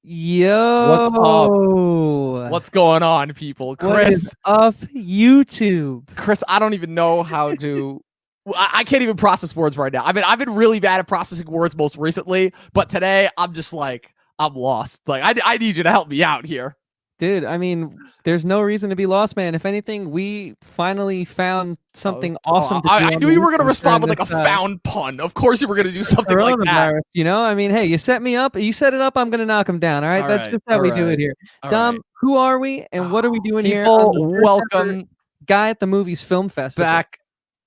What's up? Yo, What's going on, people? what is up, YouTube? Chris, I don't even know how to. I can't even process words right now. I've been really bad at processing words most recently, but today I'm just like I'm lost. Like I need you to help me out here. Dude, I mean, there's no reason to be lost, man. If anything, we finally found something awesome to do. I knew you were gonna weekends respond with during like a this, found pun. Of course, you were gonna do something like that. coronavirus, you know? I mean, hey, you set me up, you set it up, I'm gonna knock him down. All right, that's just how we do it here. All Dom, right. who are we, and what are we doing here on People, the first ever welcome Guy at the Movies Film Festival? back.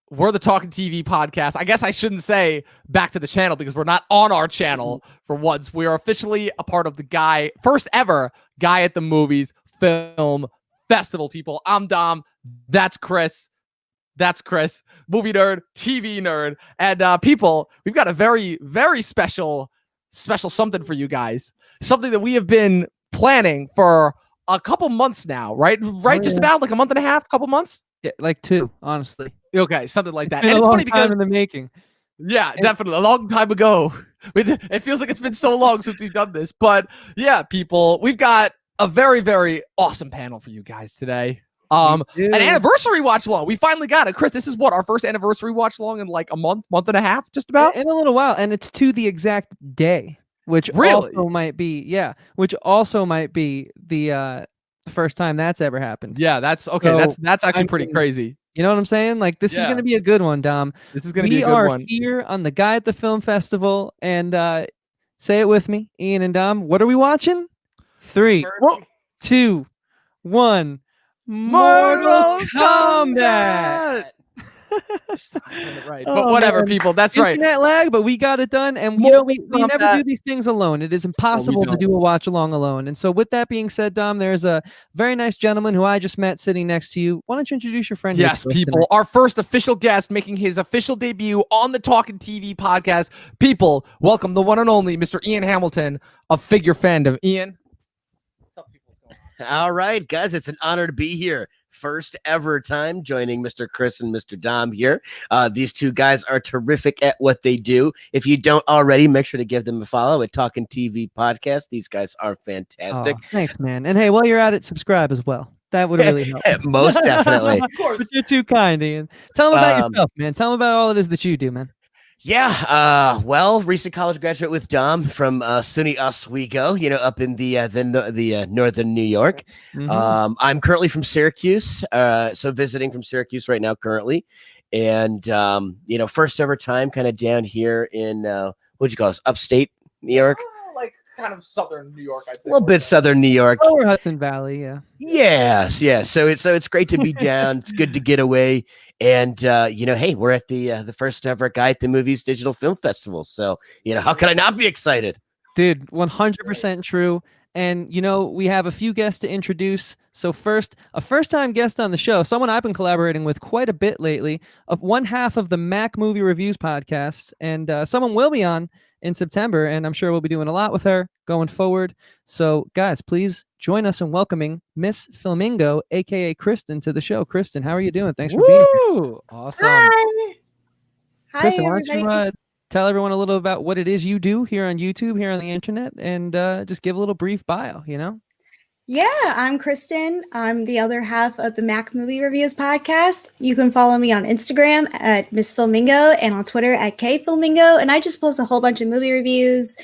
We're the Talkin TV podcast. I guess I shouldn't say back to the channel because we're not on our channel for once. We are officially a part of the first ever Guy at the Movies Film Festival, people. I'm Dom. That's Chris. Movie nerd, TV nerd. And people, we've got a very, very special something for you guys. Something that we have been planning for a couple months now, right? Just about like a month and a half, couple months? Yeah, like 2, honestly. Okay, something like that. It's been And a it's long funny because time in the making. yeah, definitely a long time ago. It feels like it's been so long since we've done this, but yeah, people, we've got a very, very awesome panel for you guys today. An anniversary watch long. We finally got it, Chris. This is what our first anniversary watch long in like a month and a half, just about in a little while, and it's to the exact day, which also might be the first time that's ever happened. Yeah, that's okay. So, that's actually pretty crazy. You know what I'm saying? Like, this is going to be a good one, Dom. This is going to be a good one. We are here on the Guy at the Film Festival, and say it with me, Ian and Dom. What are we watching? 3, 2, 1. Mortal Kombat. Right, but whatever, man. People. That's right. Internet lag, but we got it done, and we never do these things alone. It is impossible to do a watch along alone. And so, with that being said, Dom, there's a very nice gentleman who I just met sitting next to you. Why don't you introduce your friend? Yes, people. Tonight? Our first official guest making his official debut on the Talkin TV podcast. People, welcome the one and only Mr. Ian Hamilton of Figure Fandom. Ian. All right, guys, it's an honor to be here. First ever time joining Mr. Chris and Mr. Dom here. These two guys are terrific at what they do. If you don't already, make sure to give them a follow at Talkin TV Podcast. These guys are fantastic. Oh, thanks, man. And hey, while you're at it, subscribe as well. That would really help. Most definitely. Of course. But you're too kind, Ian. Tell them about yourself, man. Tell them about all it is that you do, man. Yeah, well, recent college graduate with Dom from SUNY Oswego, up in the northern New York. Mm-hmm. I'm currently from Syracuse, so visiting from Syracuse right now currently. And, first ever time kind of down here in, what'd you call us, upstate New York? Like kind of southern New York, I'd say. A little bit southern New York. Lower Hudson Valley, yeah. Yes, yeah. So it's great to be down. It's good to get away. And, hey, we're at the first ever Guy at the Movies Digital Film Festival. So, how could I not be excited? Dude, 100% true. And, we have a few guests to introduce. So first, a first-time guest on the show, someone I've been collaborating with quite a bit lately, one half of the Mac Movie Reviews podcast, and someone will be on in September, and I'm sure we'll be doing a lot with her going forward. So, guys, please join us in welcoming Miss Filmingo, a.k.a. Kristen, to the show. Kristen, how are you doing? Thanks for being here. Awesome. Hi. Kristen, why don't you tell everyone a little about what it is you do here on YouTube, here on the internet, and just give a little brief bio, Yeah, I'm Kristen. I'm the other half of the Mac Movie Reviews podcast. You can follow me on Instagram at Miss Filmingo and on Twitter at KFilmingo. And I just post a whole bunch of movie reviews,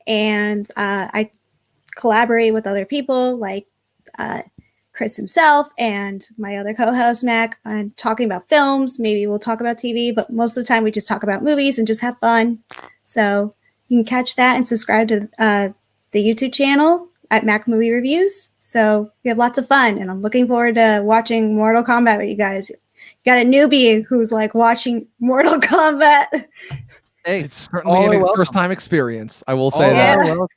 and I collaborate with other people like Chris himself and my other co-host Mac on talking about films. Maybe we'll talk about TV, but most of the time we just talk about movies and just have fun. So you can catch that and subscribe to the YouTube channel at Mac Movie Reviews. So we have lots of fun, and I'm looking forward to watching Mortal Kombat with you guys. You got a newbie who's like watching Mortal Kombat. Hey, it's certainly a first-time experience. I will say that.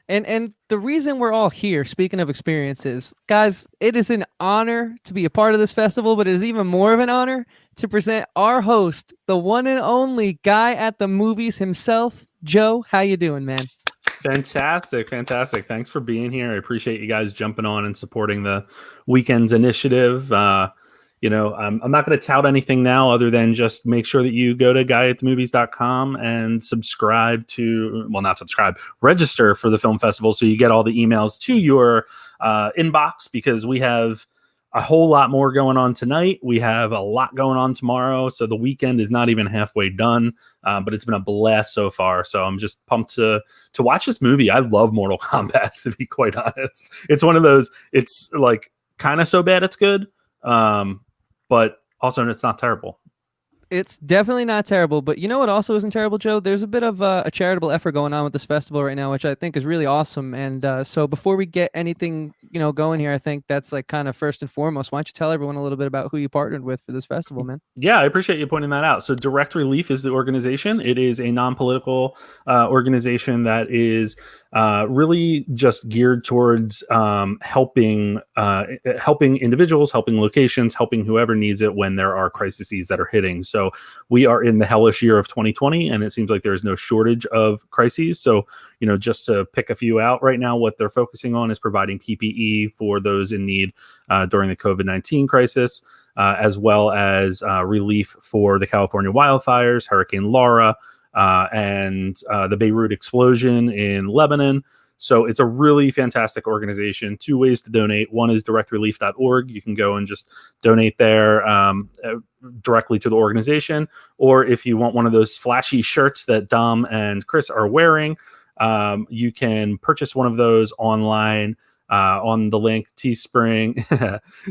And the reason we're all here, speaking of experiences, guys, it is an honor to be a part of this festival, but it is even more of an honor to present our host, the one and only Guy at the Movies himself. Joe, how you doing, man? Fantastic. Thanks for being here. I appreciate you guys jumping on and supporting the Weekends Initiative. I'm not going to tout anything now other than just make sure that you go to guyatthemovies.com and register for the film festival so you get all the emails to your inbox, because we have a whole lot more going on tonight. We have a lot going on tomorrow. So the weekend is not even halfway done, but it's been a blast so far. So I'm just pumped to watch this movie. I love Mortal Kombat, to be quite honest. It's one of those, it's like kind of so bad it's good. But also it's not terrible. It's definitely not terrible, but you know what also isn't terrible, Joe? There's a bit of a charitable effort going on with this festival right now, which I think is really awesome. And so before we get anything, going here, I think that's like kind of first and foremost. Why don't you tell everyone a little bit about who you partnered with for this festival, man? Yeah, I appreciate you pointing that out. So Direct Relief is the organization. It is a non-political organization that is really just geared towards helping individuals, helping locations, helping whoever needs it when there are crises that are hitting. So we are in the hellish year of 2020, and it seems like there's no shortage of crises. So, just to pick a few out right now, what they're focusing on is providing PPE for those in need during the COVID-19 crisis, as well as relief for the California wildfires, Hurricane Laura, and the Beirut explosion in Lebanon. So it's a really fantastic organization. 2 ways to donate. One is directrelief.org. You can go and just donate there directly to the organization. Or if you want one of those flashy shirts that Dom and Chris are wearing, you can purchase one of those online on the link Teespring.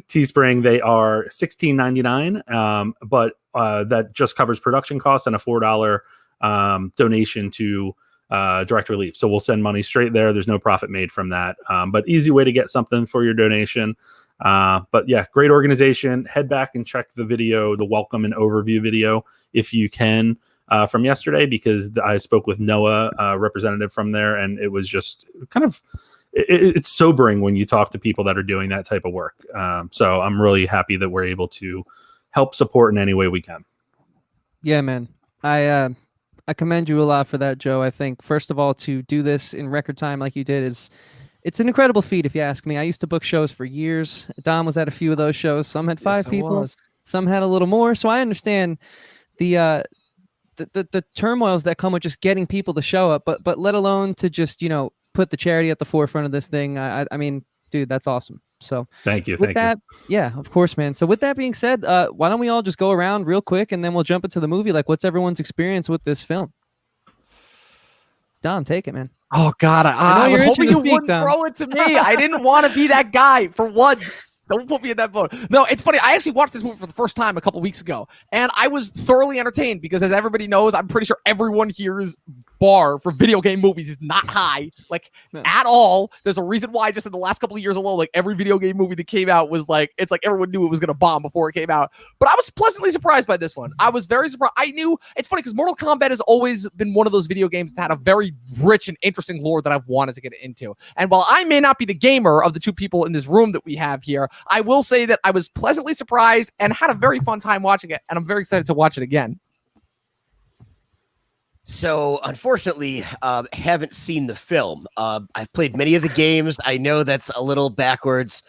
Teespring, they are $16.99, but that just covers production costs and a $4 donation to Direct Relief. So we'll send money straight there. There's no profit made from that, but easy way to get something for your donation. But yeah, great organization. Head back and check the video, the welcome and overview video, if you can, from yesterday, because I spoke with Noah, representative from there, and it was just kind of, it's sobering when you talk to people that are doing that type of work. So I'm really happy that we're able to help support in any way we can. Yeah, man. I commend you a lot for that, Joe. I think, first of all, to do this in record time like you did it's an incredible feat, if you ask me. I used to book shows for years. Dom was at a few of those shows. Some had 5 people, some had a little more. So I understand the turmoils that come with just getting people to show up, but let alone to just, put the charity at the forefront of this thing. I mean, dude, that's awesome. So thank you. Yeah, of course, man. So with that being said, why don't we all just go around real quick and then we'll jump into the movie? Like, what's everyone's experience with this film? Dom, take it, man. Oh God, I was hoping you wouldn't Dom. throw it to me. I didn't want to be that guy for once. Don't put me in that boat. No, it's funny. I actually watched this movie for the first time a couple weeks ago, and I was thoroughly entertained because, as everybody knows, I'm pretty sure everyone here's bar for video game movies is not high, at all. There's a reason why just in the last couple of years alone, like every video game movie that came out was like, it's like everyone knew it was going to bomb before it came out. But I was pleasantly surprised by this one. I was very surprised. I knew, it's funny because Mortal Kombat has always been one of those video games that had a very rich and interesting lore that I've wanted to get into. And while I may not be the gamer of the 2 people in this room that we have here, I will say that I was pleasantly surprised and had a very fun time watching it. And I'm very excited to watch it again. So, unfortunately, haven't seen the film. I've played many of the games. I know that's a little backwards.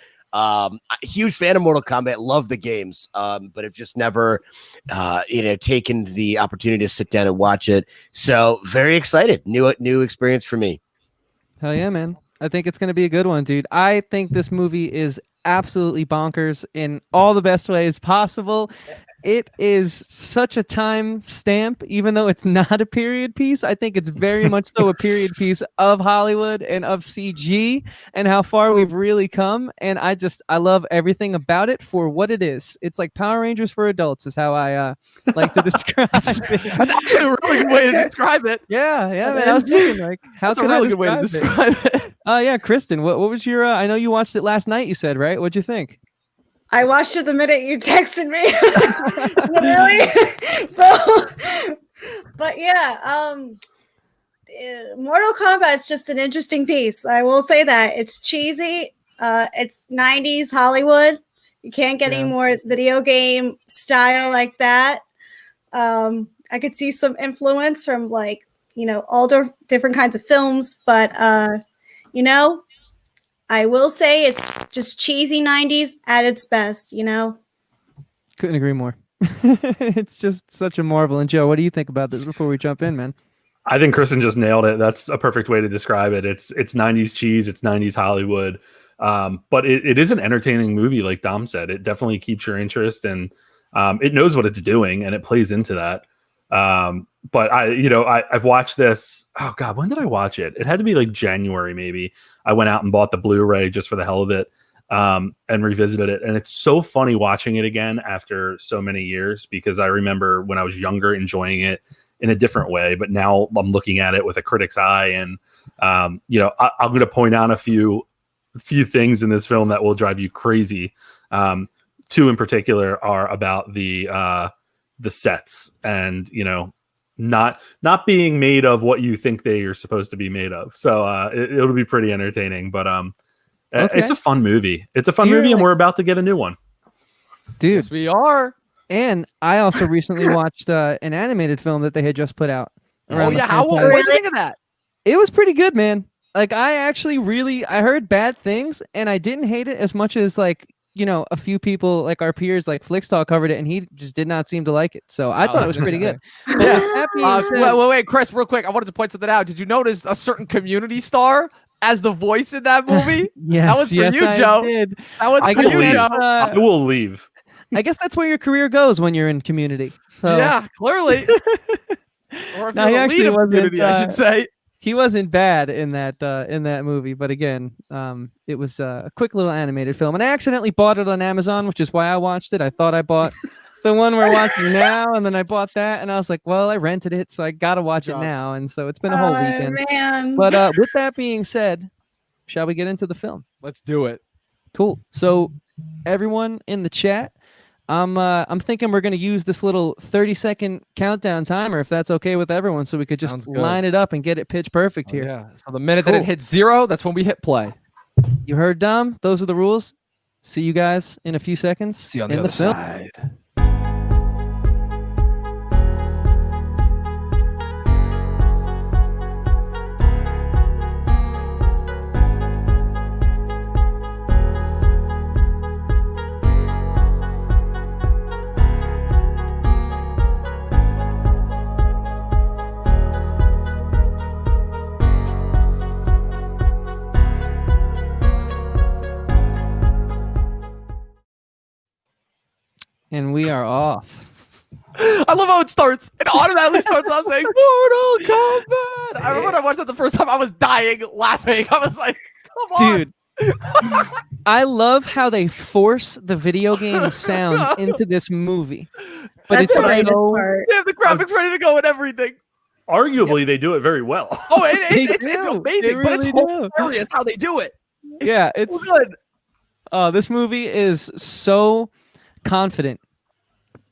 Huge fan of Mortal Kombat. Love the games, but have just never, taken the opportunity to sit down and watch it. So, very excited. New experience for me. Hell yeah, man. I think it's going to be a good one, dude. I think this movie is absolutely bonkers in all the best ways possible. It is such a time stamp, even though it's not a period piece. I think it's very much so a period piece of Hollywood and of CG and how far we've really come. And I love everything about it for what it is. It's like Power Rangers for adults is how I like to describe it. That's actually a really good way to describe it. Yeah, man. I was thinking, like, how can I describe it? Yeah, Kristen, what was your, I know you watched it last night, you said, right? What'd you think? I watched it the minute you texted me. Literally. So, but yeah, Mortal Kombat is just an interesting piece. I will say that it's cheesy. It's 90s Hollywood. You can't get any more video game style like that. I could see some influence from all different kinds of films, but I will say it's just cheesy 90s at its best, Couldn't agree more. It's just such a marvel. And Joe, what do you think about this before we jump in, man? I think Kristen just nailed it. That's a perfect way to describe it. It's 90s cheese, it's 90s Hollywood. But it is an entertaining movie, like Dom said. It definitely keeps your interest, and it knows what it's doing, and it plays into that. But I've watched this. Oh God, when did I watch it? It had to be like January, maybe. I went out and bought the Blu-ray just for the hell of it, and revisited it. And it's so funny watching it again after so many years, because I remember when I was younger enjoying it in a different way, but now I'm looking at it with a critic's eye. And I'm going to point out a few things in this film that will drive you crazy. Two in particular are about the sets, and not being made of what you think they are supposed to be made of. So it'll be pretty entertaining. But it's a fun movie. It's a fun movie, and we're about to get a new one. Dude, Yes, we are. and I also recently watched an animated film that they had just put out. Oh around the yeah, same time. what did you think of that? It was pretty good, man. Like, I actually I heard bad things, and I didn't hate it as much as, like, a few people, like our peers, like Flickstall, covered it, and he just did not seem to like it. So I thought it was pretty good. But with that being said- Wait, Chris, real quick. I wanted to point something out. Did you notice a certain Community star as the voice in that movie? Yes, that was for yes, you, I Joe. did. That was I for guess you, that's, Joe. I will leave. I guess that's where your career goes when you're in Community. So Yeah, clearly. Or if No, he you're the actually lead of wasn't, Community, I should say. he wasn't bad in that movie. But again, it was a quick little animated film, and I accidentally bought it on Amazon, which is why I watched it. I thought I bought the one we're watching now, and then I bought that, and I was like, well, I rented it, so I gotta watch it now. And so it's been a whole weekend. Man. But with that being said, shall we get into the film? Let's do it. Cool. So everyone in the chat, I'm thinking we're gonna use this little 30-second countdown timer, if that's okay with everyone, so we could just Sounds good. line it up and get it pitch perfect here. Yeah. So the minute that it Cool. hits 0, that's when we hit play. You heard Dom. Those are the rules. See you guys in a few seconds. See you on in the other film. side. And we are off. I love how it starts. It automatically starts off saying Mortal Kombat. I remember when I watched it the first time, I was dying laughing. I was like, come on. Dude, I love how they force the video game sound into this movie. But That's it's the greatest so part. They have the graphics ready to go and everything. Arguably, they do it very well. Oh, They it's do. amazing, They but it's really do. hilarious how they do it. yeah, so it's good. this movie is so confident.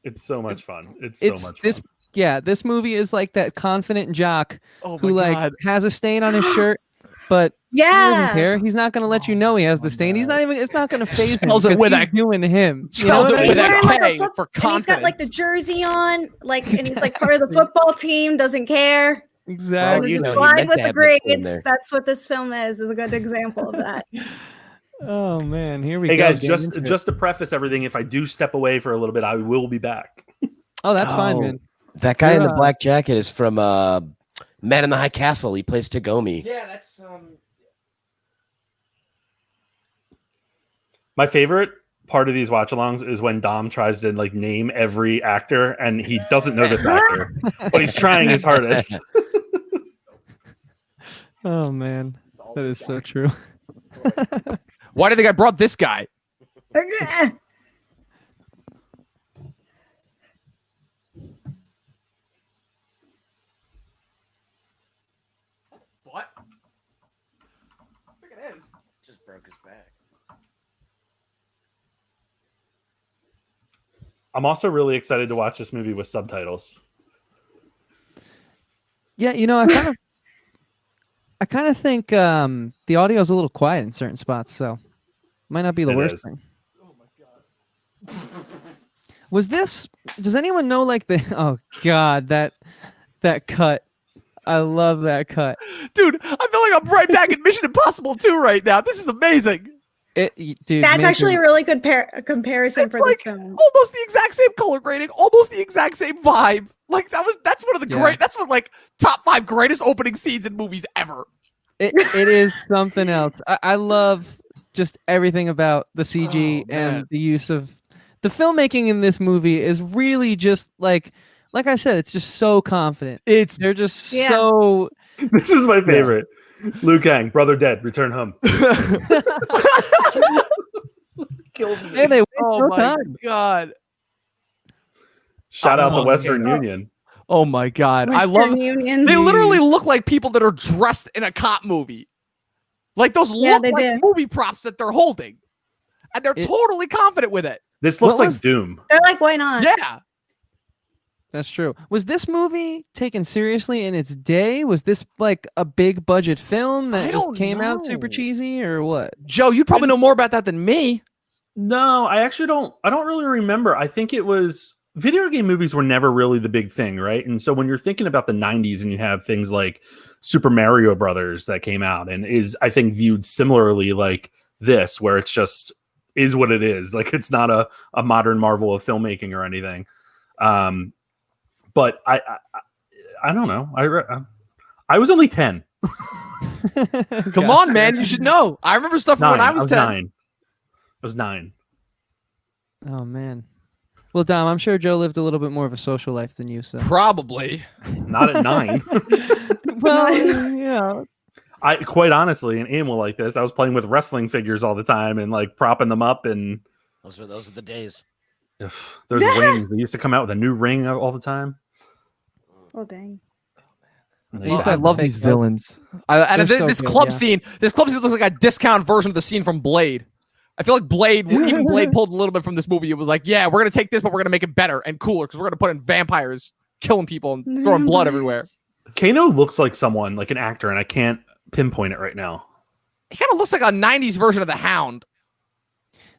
It's so much fun. It's so much fun. This movie is like that confident jock Oh who my like God. has a stain on his shirt, but he Yeah. doesn't care. He's not gonna let you know he has the stain. He's not even. It's not gonna phase him. Spells it 'cause with he's a- doing him. You spells know what it I with mean? a Wearing, like, K foot- for and he's got like the confidence. jersey on, like, and he's like part of the football team, doesn't care. Exactly. you know, he Slide meant with to the have mixed in grades. there. That's what this film is a good example of that. Oh man, here we Hey go. guys, getting into it. just to preface everything, if I do step away for a little bit, I will be back. Oh, that's fine, Oh, man. That guy in the Yeah. black jacket is from Man in the High Castle. He plays Tagomi. Yeah, that's My favorite part of these watch-alongs is when Dom tries to like name every actor, and he doesn't know this actor, but he's trying his hardest. Oh man, that is so true. Why do you think I brought this guy? What? I think it is. Just broke his back. I'm also really excited to watch this movie with subtitles. Yeah, I kind of think the audio is a little quiet in certain spots, so might not be the It worst is. thing. Was this? Does anyone know like the? Oh God, that cut. I love that cut. Dude, I feel like I'm right back in Mission Impossible 2 right now. This is amazing. Dude, That's Major- actually a really good comparison It's for like this film. almost the exact same color grading, almost the exact same vibe. Like that's one of the Yeah. that's one like top 5 greatest opening scenes in movies ever. It is something else. I love just everything about the CG Oh, man. and the use of the filmmaking in this movie is really just like I said, it's just so confident. They're just Yeah. so. This is my favorite. Liu Kang, brother dead, return home. Kills me. Hey, they waste Oh no my time. god. Shout out to Oh, Western okay. Union. Oh my god. I Western love Union. They literally look like people that are dressed in a cop movie. Like those Yeah, look they like do. movie props that they're holding. And they're It- totally confident with it. This looks What like was- Doom. They're like, why not? Yeah. That's true. Was this movie taken seriously in its day? Was this like a big budget film that I just don't came out super know. cheesy, or what? Joe, you probably know more about that than me. No, I actually don't. I don't really remember. I think it was video game movies were never really the big thing, right? And so when you're thinking about the 90s and you have things like Super Mario Brothers that came out and is, I think, viewed similarly like this, where it's just is what it is. Like it's not a modern marvel of filmmaking or anything. But I don't know. I was only 10. Come on, man. You should know. I remember stuff from when I was 10. 9. I was 9. Oh man. Well, Dom, I'm sure Joe lived a little bit more of a social life than you, so. Probably. Not at 9. Well, yeah. I quite honestly, and Ian will like this. I was playing with wrestling figures all the time and like propping them up, and Those are the days. there's rings. They used to come out with a new ring all the time. Oh, dang. And They they used to I have love fake these bugs. villains. And They're so this good, club yeah. scene, looks like a discount version of the scene from Blade. I feel like even Blade pulled a little bit from this movie. It was like, yeah, we're gonna take this, but we're gonna make it better and cooler because we're gonna put in vampires killing people and throwing blood everywhere. Kano looks like someone, like an actor, and I can't pinpoint it right now. He kind of looks like a '90s version of the Hound.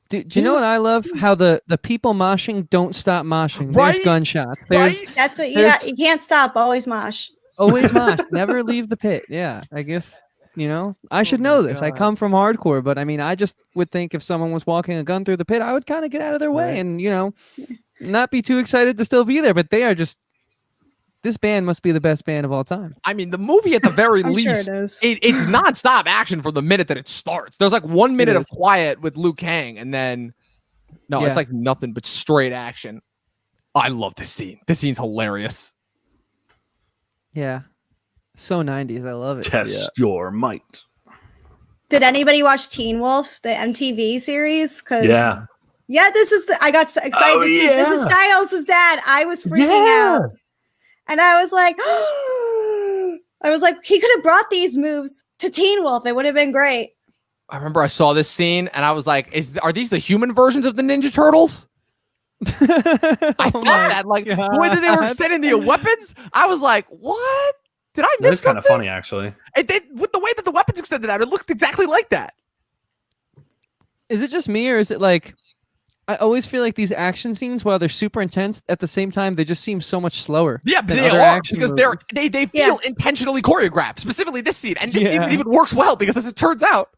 Do you know what I love? How the people moshing don't stop moshing. There's Right? gunshots. There's Right? That's what you There's- you can't stop. Always mosh. always mosh. Never leave the pit. Yeah, I guess, I should Oh know my this. I God. come from hardcore, but I mean, I just would think if someone was walking a gun through the pit, I would kind of get out of their way Right. and, not be too excited to still be there. But they are just, this band must be the best band of all time. I mean, the movie at the very I'm sure least, it is. it's nonstop action from the minute that it starts. There's like 1 minute of is. quiet with Liu Kang, and then no, Yeah. it's like nothing but straight action. I love this scene. This scene's hilarious. Yeah. So 90s. I love it. Test your might. Did anybody watch Teen Wolf, the MTV series? Yeah. Yeah, I got so excited. Oh, This is Styles' dad. I was freaking out. And I was like, he could have brought these moves to Teen Wolf. It would have been great. I remember I saw this scene and I was like, are these the human versions of the Ninja Turtles? I I thought that, like, the way that they were extending the weapons, I was like, what? Did I That miss is kind of something? funny, actually. With the way that the weapons extended out, it looked exactly like that. Is it just me, or is it like I always feel like these action scenes, while they're super intense, at the same time they just seem so much slower. Yeah, but than they other are action because movies. they feel intentionally choreographed, specifically this scene. And this Yeah. scene even works well because as it turns out.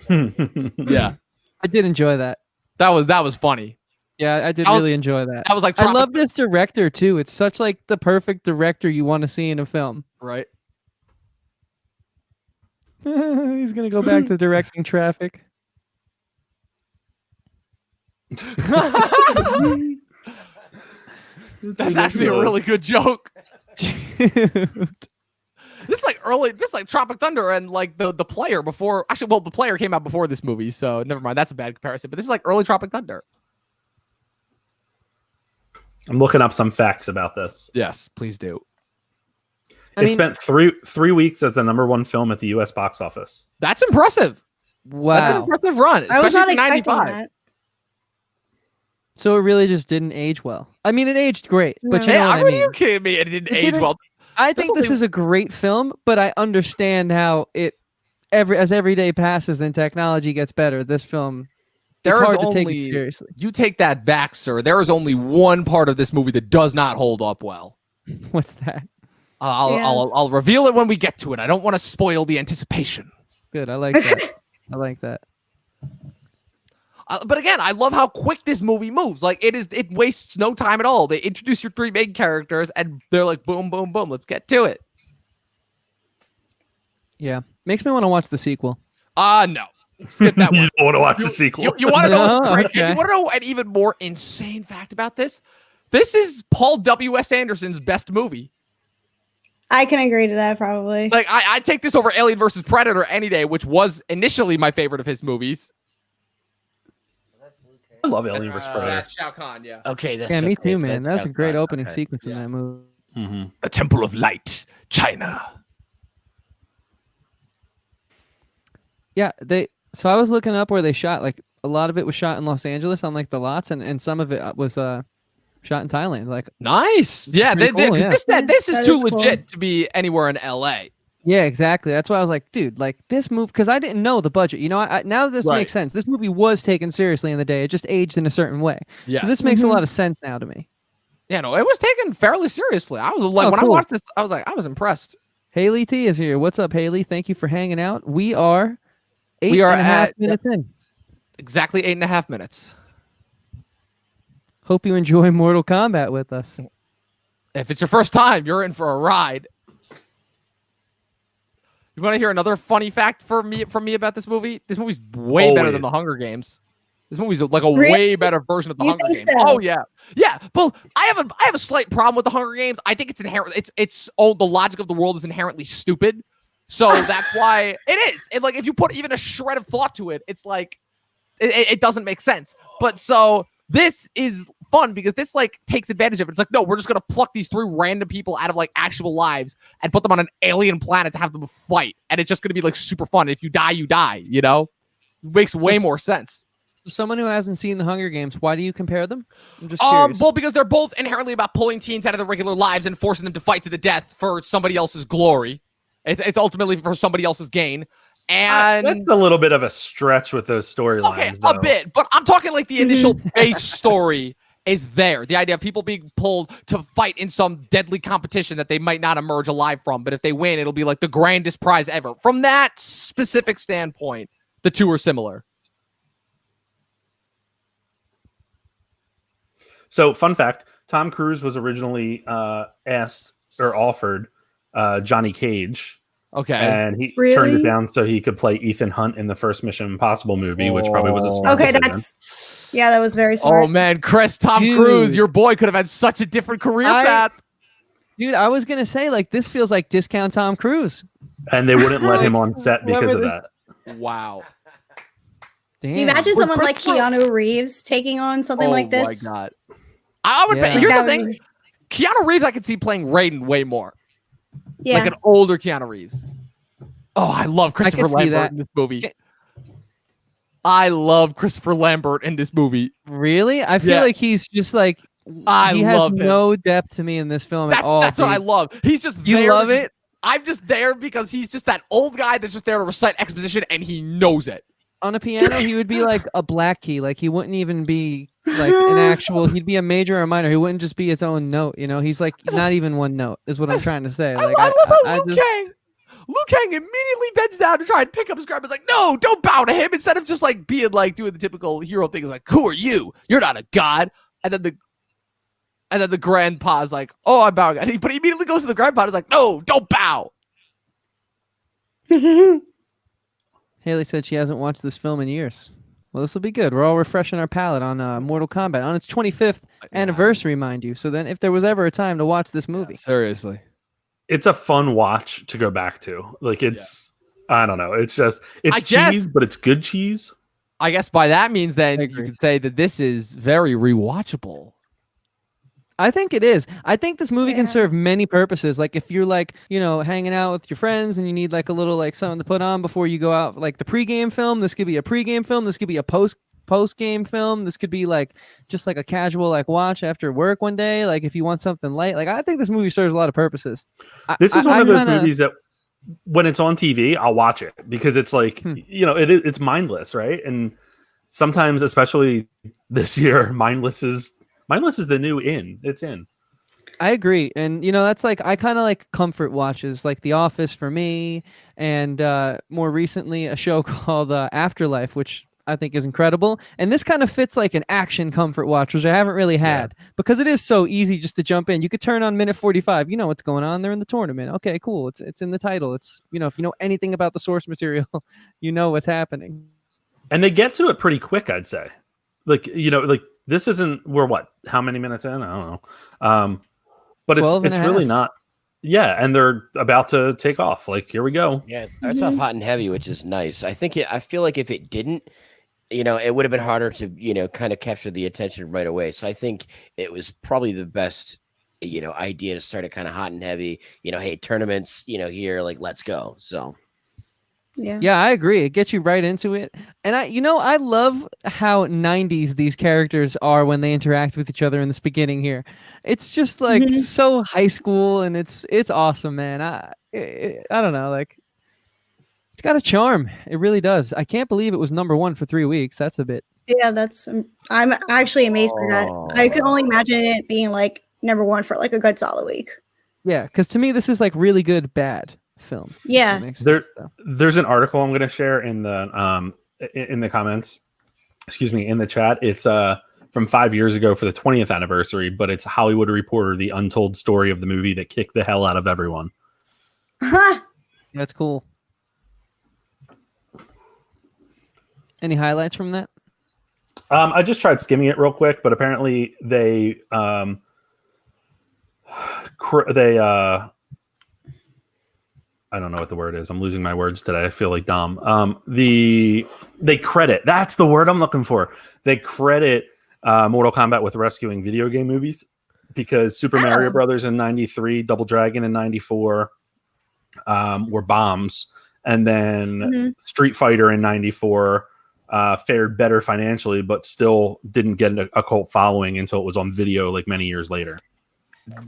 Yeah. I did enjoy that. That was funny. Yeah, I did I was- really enjoy that. That was like I Tropic- love this director too. It's such like the perfect director you want to see in a film. right. He's gonna go back to directing Traffic. That's actually a really good joke. This is like Tropic Thunder and like the player before. Actually, well, the player came out before this movie, so never mind. That's a bad comparison. But this is like early Tropic Thunder. I'm looking up some facts about this. Yes, please do. I It mean, spent three weeks as the #1 film at the U.S. box office. That's impressive. That's an wow. impressive run, I was not especially for expecting 95. that. So it really just didn't age well. I mean, it aged great, but you No. know Hey, what I are mean. you kidding me? It didn't It age didn't- well. I think this only- is a great film, but I understand how as every day passes and technology gets better, this film it's There is hard to take only- it seriously. You take that back, sir. There is only one part of this movie that does not hold up well. What's that? I'll reveal it when we get to it. I don't want to spoil the anticipation. Good. I like that. I like that. But again, I love how quick this movie moves. Like it wastes no time at all. They introduce your three main characters, and they're like, boom, boom, boom. Let's get to it. Yeah, makes me want to watch the sequel. No, skip that one. You don't want to watch the sequel. You want to know? No? And Okay. you want to know an even more insane fact about this? This is Paul W.S. Anderson's best movie. I can agree to that probably. Like I take this over Alien versus Predator any day, which was initially my favorite of his movies. I love Alien vs. Predator. Shao Kahn, yeah. Okay, that's Yeah, so me cool. too, man. That's a great opening Okay. sequence in Yeah. that movie. Mm-hmm. The Temple of Light, China. Yeah, So I was looking up where they shot. Like a lot of it was shot in Los Angeles on like the lots, and some of it was shot in Thailand. Like Nice. Yeah, Pretty cool, yeah. this is That too is cool. legit to be anywhere in LA. yeah, exactly. That's why I was like, dude, like this movie, because I didn't know the budget. You know, now this Right. makes sense. This movie was taken seriously in the day. It just aged in a certain way. Yes. So this makes a Mhm. lot of sense now to me. Yeah, no, it was taken fairly seriously. I was like, Oh, when cool. I watched this, I was impressed. Haley T is here. What's up, Haley? Thank you for hanging out. We are eight We are and a half at- minutes in. Exactly 8.5 minutes. Hope you enjoy Mortal Kombat with us. If it's your first time, you're in for a ride. You want to hear another funny fact from me about this movie? This movie's way better than Always. The Hunger Games. This movie's like a Really? way better version of The You Hunger think Games. so? Oh yeah, yeah. Well, I have a slight problem with The Hunger Games. I think it's inherent. It's the logic of the world is inherently stupid. So that's why it is. And like if you put even a shred of thought to it, it's like it doesn't make sense. But so this is fun because this like takes advantage of it. It's like, no, we're just gonna pluck these three random people out of like actual lives and put them on an alien planet to have them fight, and it's just gonna be like super fun. If you die, you die. You know, it makes way more sense. So someone who hasn't seen the Hunger Games, why do you compare them? I'm just curious. Well, because they're both inherently about pulling teens out of their regular lives and forcing them to fight to the death for somebody else's glory. It's ultimately for somebody else's gain. And That's a little bit of a stretch with those storylines. okay, though. a bit, but I'm talking like the initial base story is there. The idea of people being pulled to fight in some deadly competition that they might not emerge alive from, but if they win, it'll be like the grandest prize ever. From that specific standpoint, the two are similar. So, fun fact: Tom Cruise was originally asked or offered Johnny Cage, Okay. and he Really? turned it down so he could play Ethan Hunt in the first Mission Impossible movie, which probably was a smart Okay, decision. that was very smart. Oh man, Chris, Tom Dude. Cruise, your boy could have had such a different career path. Dude, I was gonna say like this feels like discount Tom Cruise. And they wouldn't let him on set because of Whoever that. Wow. Damn. Can you imagine Would someone like Christopher- Keanu Reeves taking on something like this? Oh my god. I would Yeah. bet. Like, Here's the that would thing. be- Keanu Reeves, I could see playing Raiden way more. Yeah. Like an older Keanu Reeves. Oh, I love Christopher see Lambert that. in this movie. I love Christopher Lambert in this movie. Really? I feel Yeah. like he's just like I he has love him. no depth to me in this film at all. That's what I dude. love. He's just You there love just- it? I'm just there because he's just that old guy that's just there to recite exposition and he knows it. On a piano, he would be like a black key. Like he wouldn't even be like an actual. He'd be a major or a minor. He wouldn't just be its own note. You know, he's like not even one note. Is what I'm trying to say. Like I love how I Liu just- Kang. Liu Kang immediately bends down to try and pick up his grandpa. He's like, no, don't bow to him. Instead of just like being like doing the typical hero thing, he's like, who are you? You're not a god. And then the grandpa's like, oh, I'm bowing. But he immediately goes to the grandpa and is like, no, don't bow. Haley said she hasn't watched this film in years. Well, this will be good. We're all refreshing our palate on Mortal Kombat on its 25th anniversary, mind you. So then, if there was ever a time to watch this movie, Seriously. It's a fun watch to go back to. Like it's, I don't know. It's just it's I cheese, guess- but it's good cheese. I guess by that means then I you agree. could say that this is very rewatchable. I think it is. I think this movie can Yeah. serve many purposes. Like if you're like, you know, hanging out with your friends and you need like a little like something to put on before you go out, like the pregame film. This could be a pregame film. This could be a post game film. This could be like just like a casual like watch after work one day. Like if you want something light. Like I think this movie serves a lot of purposes. This is one of those kinda- movies that when it's on TV, I'll watch it because it's like you know it's mindless, right? And sometimes, especially this year, mindless is the new in. It's in. I agree. And, that's like, I kind of like comfort watches, like The Office for me. And more recently, a show called Afterlife, which I think is incredible. And this kind of fits like an action comfort watch, which I haven't really had because it is so easy just to jump in. You could turn on minute 45. You know what's going on. They're in the tournament. Okay, cool. It's in the title. It's, if you know anything about the source material, you know what's happening. And they get to it pretty quick, I'd say. Like, this isn't, we're what? How many minutes in? I don't know. But it's really not. Yeah, and they're about to take off. Like, here we go. Yeah, it starts off hot and heavy, which is nice. I feel like if it didn't, it would have been harder to, kind of capture the attention right away. So I think it was probably the best, idea to start it kind of hot and heavy. Hey, tournaments, here, like, let's go. So. Yeah, I agree. It gets you right into it. And I love how 90s these characters are when they interact with each other in this beginning here. It's just like so high school, and it's awesome, man. I don't know, like it's got a charm. It really does. I can't believe it was #1 for 3 weeks. That's a bit. Yeah, I'm actually amazed by that. I could only imagine it being like #1 for like a good solid week. Yeah, because to me this is like really good bad film. Yeah. There's an article I'm going to share in the comments. Excuse me, in the chat. It's from 5 years ago for the 20th anniversary, but it's Hollywood Reporter, the untold story of the movie that kicked the hell out of everyone. That's cool. Any highlights from that? I just tried skimming it real quick, but apparently they I don't know what the word is. I'm losing my words today. I feel like Dom. They credit. That's the word I'm looking for. They credit Mortal Kombat with rescuing video game movies because Super Mario Brothers in '93, Double Dragon in '94 were bombs, and then Street Fighter in '94 fared better financially, but still didn't get a cult following until it was on video like many years later.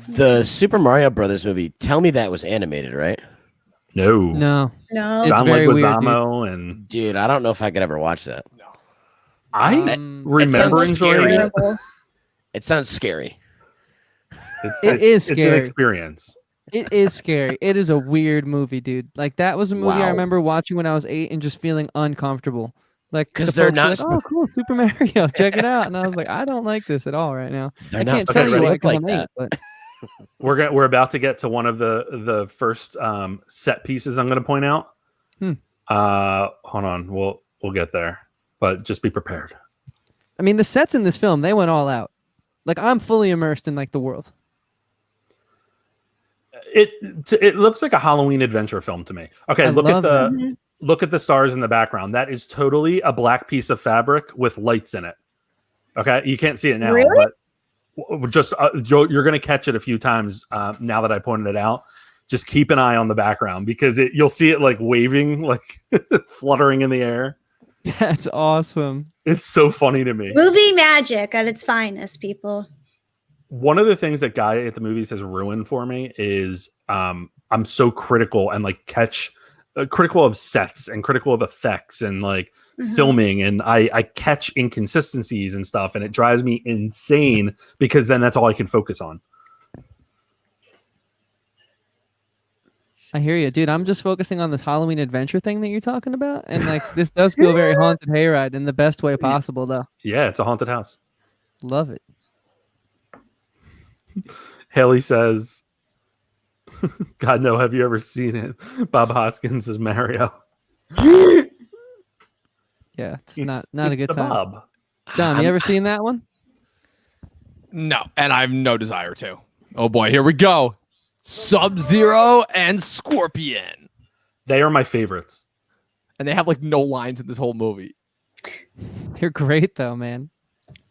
The Super Mario Brothers movie. Tell me that was animated, right? No. No. It's very weird, and dude, I don't know if I could ever watch that. No. I remember enjoying it. It sounds scary. It is It's scary. an experience. It is scary. It is a weird movie, dude. Like that was a movie I remember watching when I was 8 and just feeling uncomfortable. Like because they're not like, oh, cool, Super Mario, check it out. And I was like, I don't like this at all right now. I can't tell you why I'm 8, but We're about to get to one of the first set pieces I'm going to point out. Hold on, we'll get there, but just be prepared. I mean, the sets in this film, they went all out. Like I'm fully immersed in like the world. It looks like a Halloween adventure film to me. Okay, look at the stars in the background. That is totally a black piece of fabric with lights in it. Okay, you can't see it now, really? But just you're going to catch it a few times now that I pointed it out. Just keep an eye on the background because you'll see it like waving, like fluttering in the air. That's awesome. It's so funny to me. Movie magic at its finest, people. One of the things that Guy at the Movies has ruined for me is I'm so critical and like critical of sets and critical of effects and like filming, and I catch inconsistencies and stuff, and it drives me insane because then that's all I can focus on. I hear you, dude. I'm just focusing on this Halloween adventure thing that you're talking about, and like this does feel very haunted hayride in the best way possible, though. Yeah, it's a haunted house. Love it. Haley says, God, no, have you ever seen it? Bob Hoskins is Mario. Yeah, it's not a good time. Bob. Dom, you ever seen that one? No, and I have no desire to. Oh boy, here we go. Sub-Zero and Scorpion. They are my favorites. And they have like no lines in this whole movie. They're great though, man.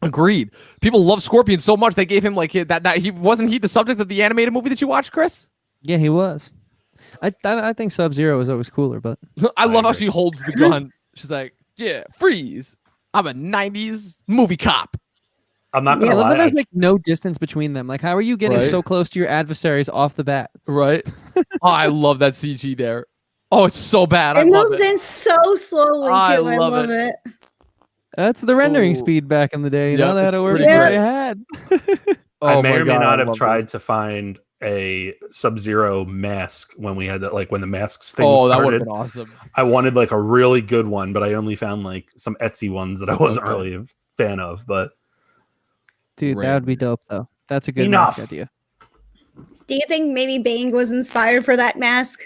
Agreed. People love Scorpion so much they gave him like that he wasn't he the subject of the animated movie that you watched, Chris? Yeah, he was. I think Sub-Zero was always cooler, but I love how she holds the gun. She's like, yeah, freeze. I'm a 90s movie cop. I'm not gonna I love lie. how there's like no distance between them. Like, how are you getting so close to your adversaries off the bat? Right. Oh, I love that CG there. Oh, it's so bad. It moves in so slowly too. I love it. That's the rendering speed back in the day. You know, they had to work pretty what great. they had. I may my or may God, not I have love tried this. to find a Sub-Zero mask when we had that, like when the masks thing Oh, that would have started. been awesome. I wanted like a really good one, but I only found like some Etsy ones that I wasn't Okay. really a fan of. But Dude, that would be dope though. That's a good Enough. mask idea. Do you think maybe Bane was inspired for that mask?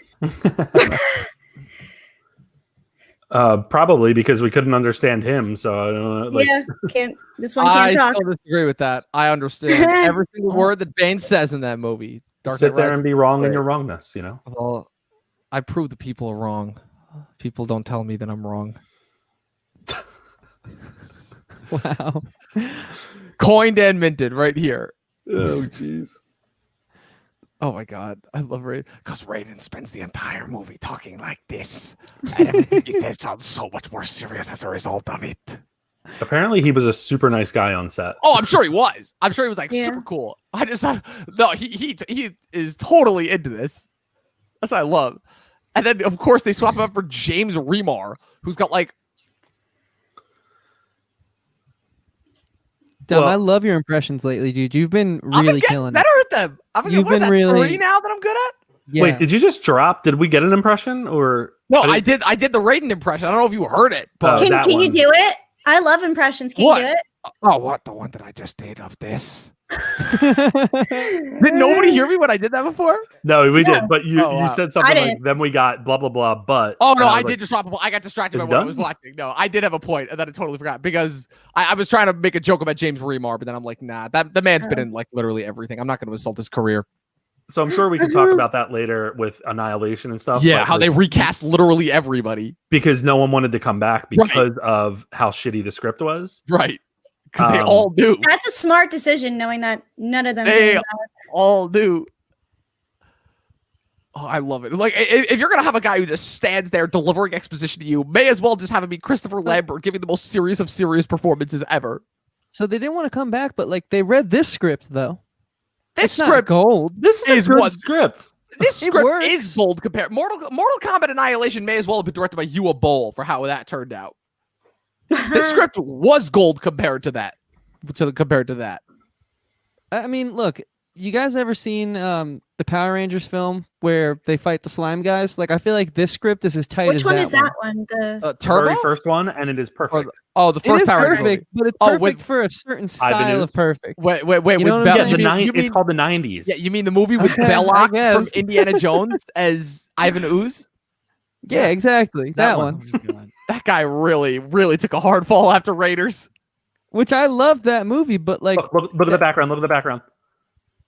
probably because we couldn't understand him. So I don't know. Like, Yeah, this one can't I talk. still disagree with that. I understand every single word that Bane says in that movie. Dark sit Knight there Rises. and be wrong in your wrongness. You know. Well, I prove the people are wrong. People don't tell me that I'm wrong. Wow. Coined and minted right here. Oh jeez. Oh my God, I love Raiden because Raiden spends the entire movie talking like this, and everything he says sounds so much more serious as a result of it. Apparently, he was a super nice guy on set. Oh, I'm sure he was. I'm sure he was like Yeah. super cool. I just no, he is totally into this. That's what I love. And then of course they swap him up for James Remar, who's got like Dom, Well- I love your impressions lately, dude. You've been I've been really getting killing it. better at them. I've been, You've what is been that, really- 3 now that I'm good at. Yeah. Wait, did you just drop? Did we get an impression or No, I I did the Raiden impression. I don't know if you heard it, but that Can you one. do it? I love impressions. Can What? you do it? oh, what the one that I just did of this? Did nobody hear me when I did that before? No, we did. But you Oh, wow. said something I like, didn't. then we got blah blah blah. But Oh and no, was I like, did just drop a point. I got distracted by It's what I done? was watching. No, I did have a point, and then I totally forgot because I was trying to make a joke about James Remar, but then I'm like, nah, that the man's been in like literally everything. I'm not going to insult his career. So I'm sure we can talk about that later with Annihilation and stuff. Yeah, but, how like, they recast literally everybody. because no one wanted to come back Right. because of how shitty the script was. Right. Because they Um, all do. That's a smart decision, knowing that none of them. They came back. all do. Oh, I love it. Like, if you're going to have a guy who just stands there delivering exposition to you, may as well just have him be Christopher Lambert giving the most serious of serious performances ever. So they didn't want to come back, but like they read this script though. This It's not script gold. This is Is a good what- script. This It script works. is gold compared. Mortal Kombat Annihilation may as well have been directed by Yua Bowl for how that turned out. This script was gold compared to that. Compared to that. I mean, look, you guys ever seen the Power Rangers film where they fight the slime guys? Like, I feel like this script is as tight Which as one that is that one? The The Turbo. very first one, and it is perfect. Oh, the It first is Power Rangers perfect, but it's Oh, perfect with for a certain Ivan style Ooze? of perfect. movie. Wait. You With know what I'm Bell. yeah, saying? You mean, it's called the 90s. yeah, you mean the movie with Okay, I Belloc from guess. Indiana Jones as Ivan Ooze? Yeah, exactly. That one. That guy really, really took a hard fall after Raiders. Which I love that movie, but like, Look at the background. Look at the background.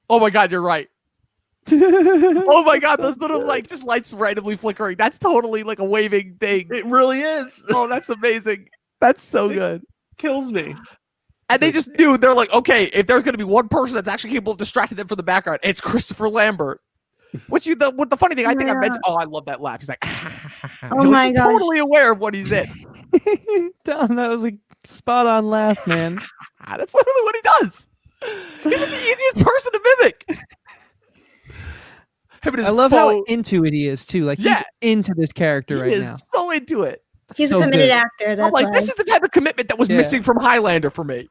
Oh my God, you're right. Oh my God, those little like just lights randomly flickering. That's totally like a waving thing. It really is. Oh, that's amazing. That's so good. Kills me. And they just knew, they're like, okay, if there's going to be one person that's actually capable of distracting them from the background, it's Christopher Lambert. What the funny thing, I think I Yeah. mentioned, oh, I love that laugh. He's like, Oh He's my he's gosh. totally aware of what he's in. Tom, that was a spot on laugh, man. That's literally what he does. He's the easiest person to mimic. Him and his I love how faux- into it he is too. Like, Yeah. he's into this character he right is now. so into it. He's So a committed good. actor. That's I'm like, why. this is the type of commitment that was Yeah. missing from Highlander for me.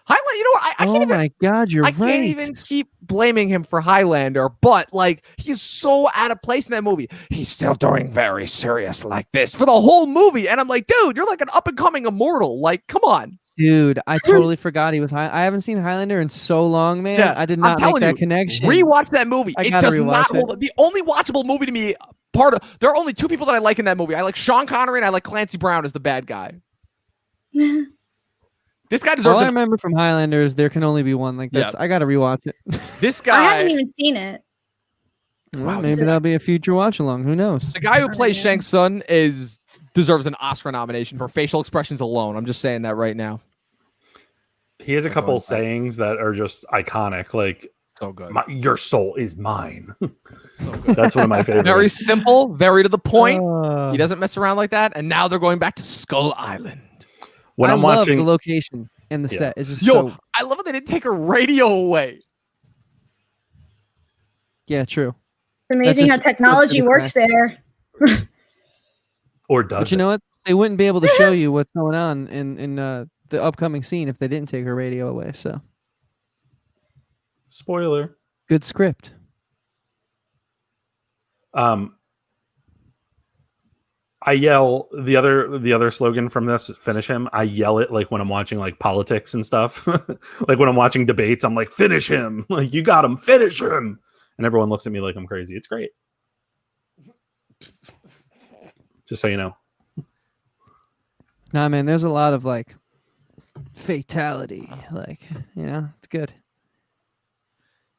Highlander, you know what? I Oh can't even my God, you're I right. can't even keep blaming him for Highlander, but like he's so out of place in that movie. He's still doing very serious like this for the whole movie, and I'm like, dude, you're like an up and coming immortal. Like, come on. Dude, I totally forgot he was high. I haven't seen Highlander in so long, man. Yeah, I did I'm not make telling that you, connection. Rewatch that movie. I It gotta does rewatch not it. hold up. The only watchable movie to me, there are only two people that I like in that movie. I like Sean Connery and I like Clancy Brown as the bad guy. This guy All deserves I it. remember from Highlander is there can only be one. Like, that's I gotta rewatch it. This I haven't guy, even seen it. Well, Wow, maybe that'll be a future watch along. Who knows? the guy who plays yeah. Shang Tsung deserves an Oscar nomination for facial expressions alone. I'm just saying that right now. He has a So couple going back. sayings that are just iconic. Like, So good. your soul is mine. So good. That's one of my favorites. Very simple, very to the point. Uh, He doesn't mess around like that. And now they're going back to Skull Island. when I I'm love watching, the location and the Yeah. set. It's just Yo, so I love how they didn't take her radio away. yeah, true. It's amazing how just so technology good works there. or does But you know what? They wouldn't be able to show you what's going on in the upcoming scene if they didn't take her radio away. So Spoiler. Good script. I yell the other slogan from this, finish him. I yell it like when I'm watching like politics and stuff. Like when I'm watching debates, I'm like, finish him. Like, you got him, finish him. And everyone looks at me like I'm crazy. It's great. Just so you know. Nah, man, there's a lot of like fatality. Like, it's good.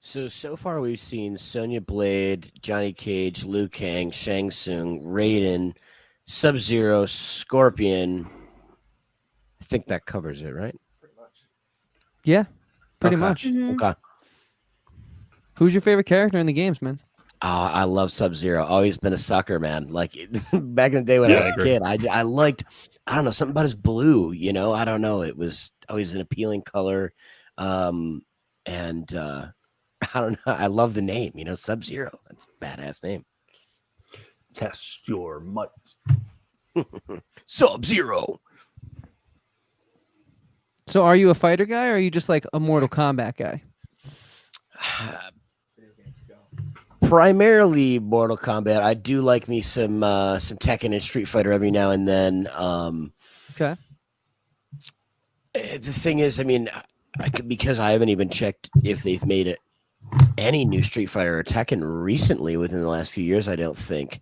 So far we've seen Sonya Blade, Johnny Cage, Liu Kang, Shang Tsung, Raiden, Sub-Zero, Scorpion. I think that covers it, right? Yeah, pretty Okay. much. Okay. Who's your favorite character in the games, man? I love Sub-Zero. Always been a sucker, man. Like back in the day when I was a kid, I liked, I don't know, something about his blue, I don't know. It was always an appealing color. And I don't know. I love the name, Sub-Zero. That's a badass name. Test your might. Sub-Zero. So are you a fighter guy or are you just like a Mortal Kombat guy? Primarily Mortal Kombat. I do like me some Tekken and Street Fighter every now and then. Okay. The thing is, I mean, because I haven't even checked if they've made it any new Street Fighter or Tekken recently within the last few years. I don't think.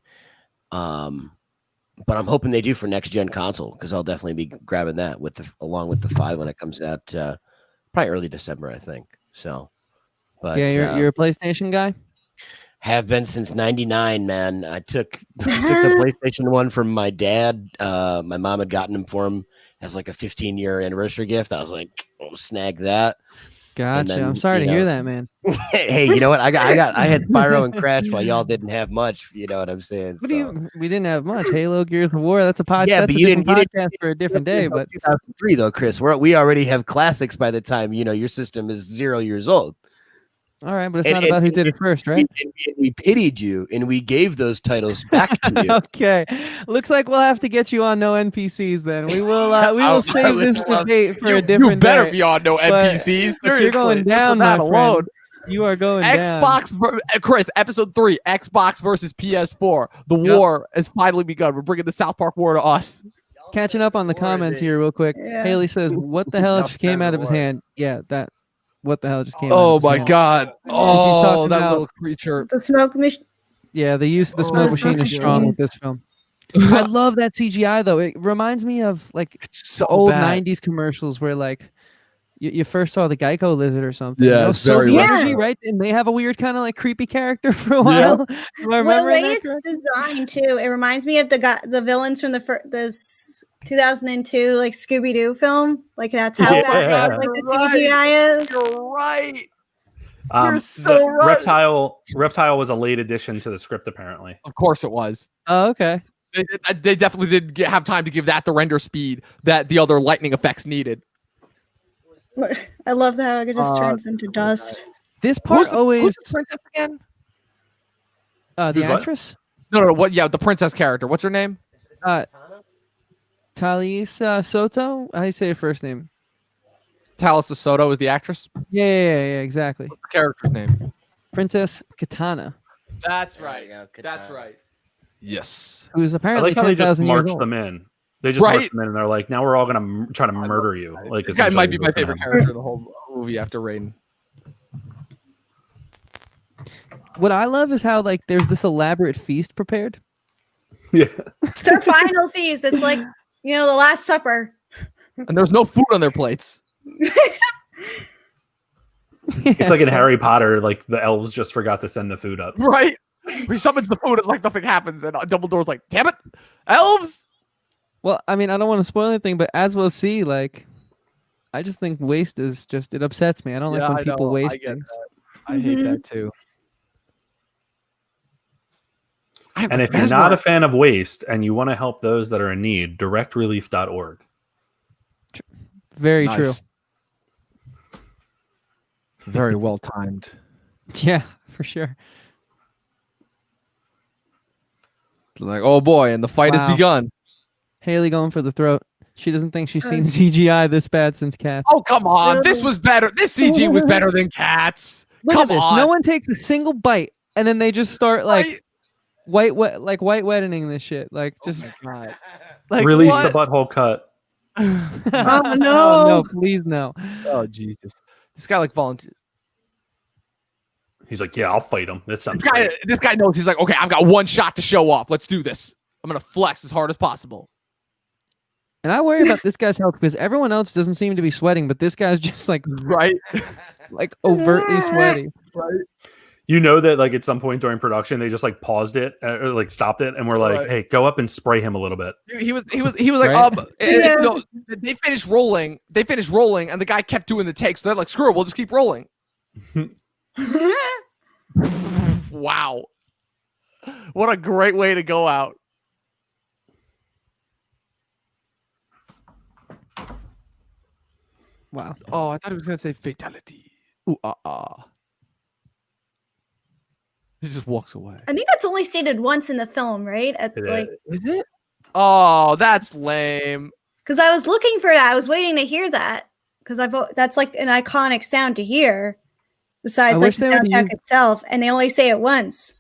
But I'm hoping they do for next gen console because I'll definitely be grabbing that along with the 5 when it comes out probably early December, I think. So, but Yeah, you're a PlayStation guy? Have been since '99, man. I took the PlayStation 1 from my dad. My mom had gotten him for him as like a 15-year anniversary gift. I was like, I'll snag that. Gotcha. Then, I'm sorry to hear that, man. Hey, you know what? I had Spyro and Crash while y'all didn't have much. You know what I'm saying? We didn't have much. Halo, Gears of War. That's a podcast. Yeah, that's but a different podcast for a different day. But 2003 though, Chris. We already have classics by the time your system is 0 years old. All right, but it's not about who did it first, right? And we pitied you, and we gave those titles back to you. Okay, looks like we'll have to get you on No NPCs then. We will save this debate for a different. You better day. be on No NPCs. But you're going down, my friend. You are going Xbox, Chris, episode 3, Xbox versus PS4. The war has finally begun. We're bringing the South Park war to us. Catching up on the comments here real quick. Yeah. Haley says, "What the hell just came out of his hand?" Yeah, that. What the hell just came out Oh of his my hand? God. Oh, Oh, that about- little creature. The smoke machine. Yeah, the use of the smoke the machine smoke is strong machine. with this film. I love that CGI though. It reminds me of like It's so old bad. 90s commercials where like you first saw the Geico lizard or something. Yeah, it's So very the much energy, so. right? And they have a weird kind of like creepy character for a while. Do I Well, the remember way that it's correctly? designed too, it reminds me of the villains from the 2002 like Scooby Doo film. Like that's how Yeah. bad like the CGI is. You're right. You're so the right. Reptile was a late addition to the script, apparently. Of course it was. Oh, okay. They definitely didn't have time to give that the render speed that the other lightning effects needed. I love how it just turns into dust. This part Who's always the princess again? the Who's what? actress No. What? Yeah, the princess character. What's her name? Talisa Soto. How do you say her first name? Talisa Soto is the actress. Yeah, exactly. What's the character's name? Princess Katana, That's There right. you go, good That's time. right. Yes. who's I apparently like how they just 10,000 years marched old. them in. They just Right? marched them in, and they're like, "Now we're all gonna try to murder you." Like This guy might be essentially my what's gonna favorite happen. character of the whole movie after Raiden. What I love is how like there's this elaborate feast prepared. Yeah, It's their final feast. It's like the Last Supper. And there's no food on their plates. it's like in Harry Potter, like the elves just forgot to send the food up. Right? He summons the food and like nothing happens, and Dumbledore's like, "Damn it, elves!" Well, I mean, I don't want to spoil anything, but as we'll see, like, I just think waste is just it upsets me. I don't like Yeah, when I people know. waste I get things. that. I hate that too. And if you're not a fan of waste and you want to help those that are in need, directrelief.org. Very true. Nice. Very well timed. Yeah, for sure. Like, oh boy, and the fight Wow. has begun. Haley going for the throat. She doesn't think she's seen CGI this bad since Cats. Oh come on, this was better. This CG was better than Cats. Look Come at this. on. No one takes a single bite, and then they just start like white wedding this shit. Like just God. Like, Release what? the butthole cut. oh no. no, please no. Oh Jesus! This guy like volunteer. He's like, yeah, I'll fight him. That sounds This guy knows. He's like, okay, I've got one shot to show off. Let's do this. I'm gonna flex as hard as possible. And I worry about this guy's health because everyone else doesn't seem to be sweating, but this guy's just like Right? overtly sweaty. Right. You know that like at some point during production they just like paused it or like stopped it and we're like, Right. hey, go up and spray him a little bit. He was like, Right? Yeah. no, they finished rolling, and the guy kept doing the takes. So they're like, screw it, we'll just keep rolling. Wow. What a great way to go out. Wow. Oh, I thought he was gonna say fatality. Ooh, He just walks away. I think that's only stated once in the film, right? Is it? Oh, that's lame. Because I was looking for that. I was waiting to hear that because that's like an iconic sound to hear. Besides, like wish the they would soundtrack use- itself, and they only say it once.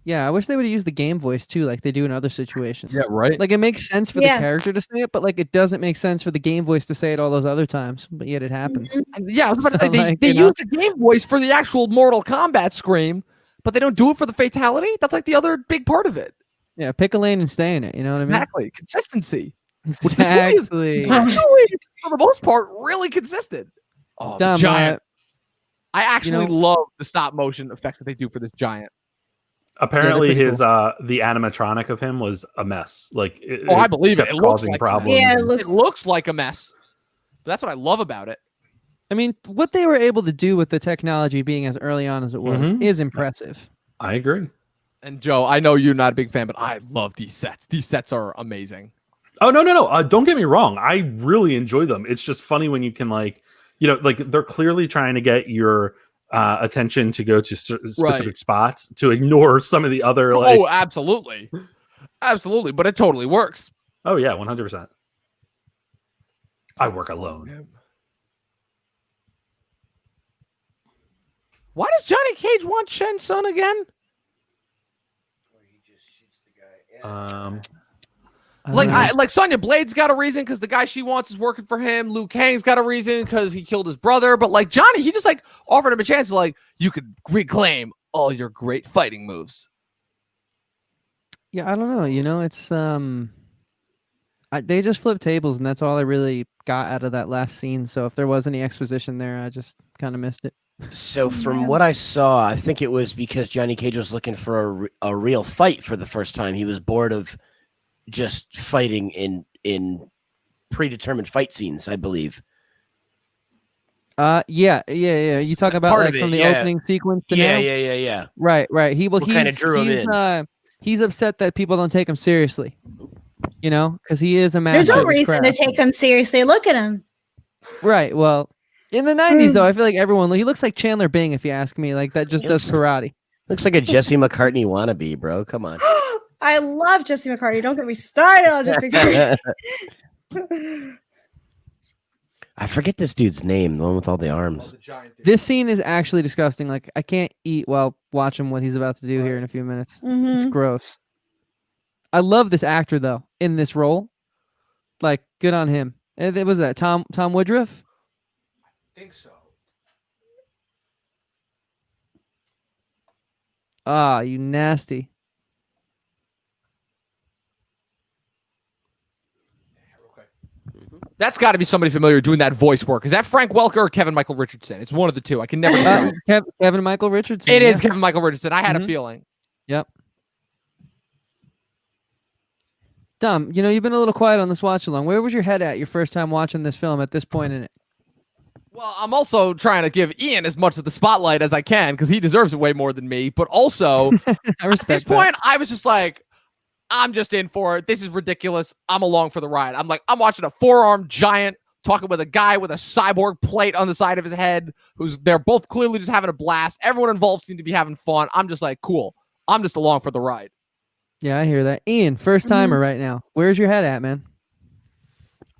Yeah, I wish they would have used the game voice too, like they do in other situations. Yeah, right. Like it makes sense for Yeah. the character to say it, but like it doesn't make sense for the game voice to say it all those other times. But yet it happens. Yeah, I was about to So, say they like, you know? use the game voice for the actual Mortal Kombat scream, but they don't do it for the fatality. That's like the other big part of it. Yeah, pick a lane and stay in it. You know what I mean? Exactly, consistency. Exactly. Actually, for the most part, really consistent. Oh, the Dumb, giant! I actually know- love the stop motion effects that they do for this giant. Apparently pretty his the animatronic of him was a mess. Like I believe it. kept It looks causing like problems. Yeah, it It looks. looks like a mess, but that's what I love about it. I mean, what they were able to do with the technology being as early on as it was Mhm. is impressive. I agree. And Joe, I know you're not a big fan, but I love these sets. These sets are amazing. Oh no! Don't get me wrong. I really enjoy them. It's just funny when you can like, like they're clearly trying to get your attention to go to specific spots to ignore some of the other like. Oh, absolutely, absolutely. But it totally works. Oh yeah, 100%. I work alone. Why does Johnny Cage want Shen Sun again? Like Sonya Blade's got a reason because the guy she wants is working for him. Liu Kang's got a reason because he killed his brother. But like Johnny, he just like offered him a chance. Like you could reclaim all your great fighting moves. Yeah, I don't know. You know, it's they just flipped tables, and that's all I really got out of that last scene. So if there was any exposition there, I just kind of missed it. So from what I saw, I think it was because Johnny Cage was looking for a real fight for the first time. He was bored of just fighting in predetermined fight scenes, I believe. Yeah. You talk about Part like of from it, the yeah. opening sequence to Yeah, now? yeah. Right. What kinda drew him in? He's upset that people don't take him seriously. You know, because he is a master. There's no of his reason to craft. take him seriously. Look at him. Right. Well, in the 90s, though, I feel like he looks like Chandler Bing, if you ask me. Like that just does karate. Looks like a Jesse McCartney wannabe, bro. Come on. I love Jesse McCartney. Don't get me started on Jesse McCartney. I forget this dude's name, the one with all the arms. This scene is actually disgusting. Like I can't eat while watching what he's about to do here in a few minutes. It's Mhm. gross. I love this actor though in this role. Like, good on him. And it was that Tom Woodruff. I think so. Ah, you nasty. That's got to be somebody familiar doing that voice work. Is that Frank Welker or Kevin Michael Richardson? It's one of the two. I can never decide. Kevin Michael Richardson. It yeah. is Kevin Michael Richardson. I had a Mhm. feeling. Yep. Dom, you know, you've been a little quiet on this watch along. Where was your head at your first time watching this film at this point in it? Well, I'm also trying to give Ian as much of the spotlight as I can because he deserves it way more than me. But also, I at respect this that. point, I was just like, I'm just in for it. This is ridiculous. I'm along for the ride. I'm like, I'm watching a four-armed giant talking with a guy with a cyborg plate on the side of his head they're both clearly just having a blast. Everyone involved seemed to be having fun. I'm just like, cool. I'm just along for the ride. Yeah, I hear that. Ian, first timer right now. Where's your head at, man?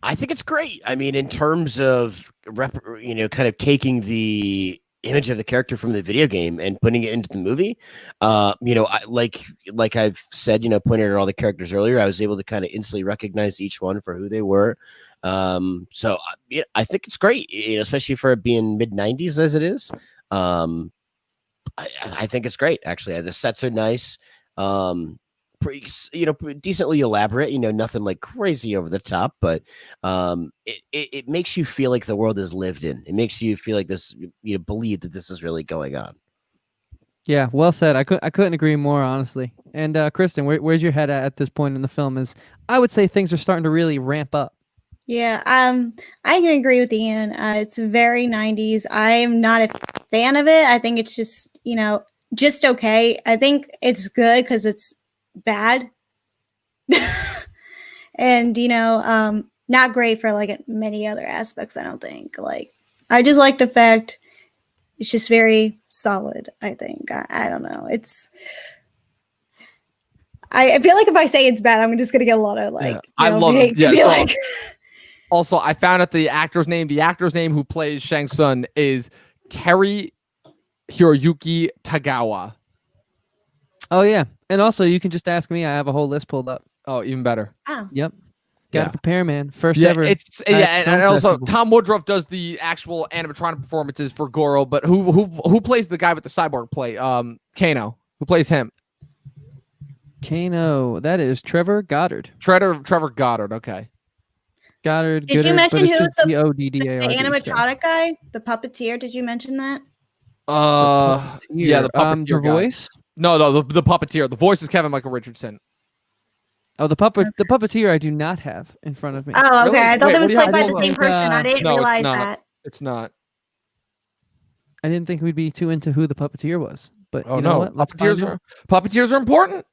I think it's great. I mean, in terms of kind of taking the image of the character from the video game and putting it into the movie. Like I've said, pointed at all the characters earlier, I was able to kind of instantly recognize each one for who they were. I think it's great, especially for it being mid 90s as it is. I think it's great, actually. The sets are nice. Decently elaborate, nothing like crazy over the top, but it makes you feel like the world is lived in. It makes you feel like this, believe that this is really going on. Yeah, well said. I couldn't agree more, honestly. And Kristen, where's your head at this point in the film? I would say things are starting to really ramp up. Yeah, I can agree with Ian. It's very 90s. I'm not a fan of it. I think it's just, just okay. I think it's good because it's bad. And, not great for like many other aspects, I don't think. Like, I just like the fact it's just very solid, I think. I don't know. I feel like if I say it's bad, I'm just going to get a lot of I love it. Yeah, so, also, I found out the actor's name. The actor's name who plays Shang Tsung is Kerry Hiroyuki Tagawa. Oh, yeah. And also, you can just ask me. I have a whole list pulled up. Oh, even better. Oh. Yep. Got to prepare, man. First Yeah, ever. and also Tom Woodruff does the actual animatronic performances for Goro, but who plays the guy with the cyborg plate? Kano. Who plays him? Kano. That is Trevor Goddard. Trevor Goddard. Okay. Goddard. Did you mention who was the Goddard, animatronic guy? The puppeteer? Did you mention that? Yeah, the puppeteer the guy. voice. No, the puppeteer. The voice is Kevin Michael Richardson. Oh, the puppeteer I do not have in front of me. Oh, okay. Really? I thought Wait, it was what do you played by have? the same person. I didn't No, it's realize not. that. It's not. I didn't think we'd be too into who the puppeteer was, but Oh you know no, what? Let's find out. puppeteers are important.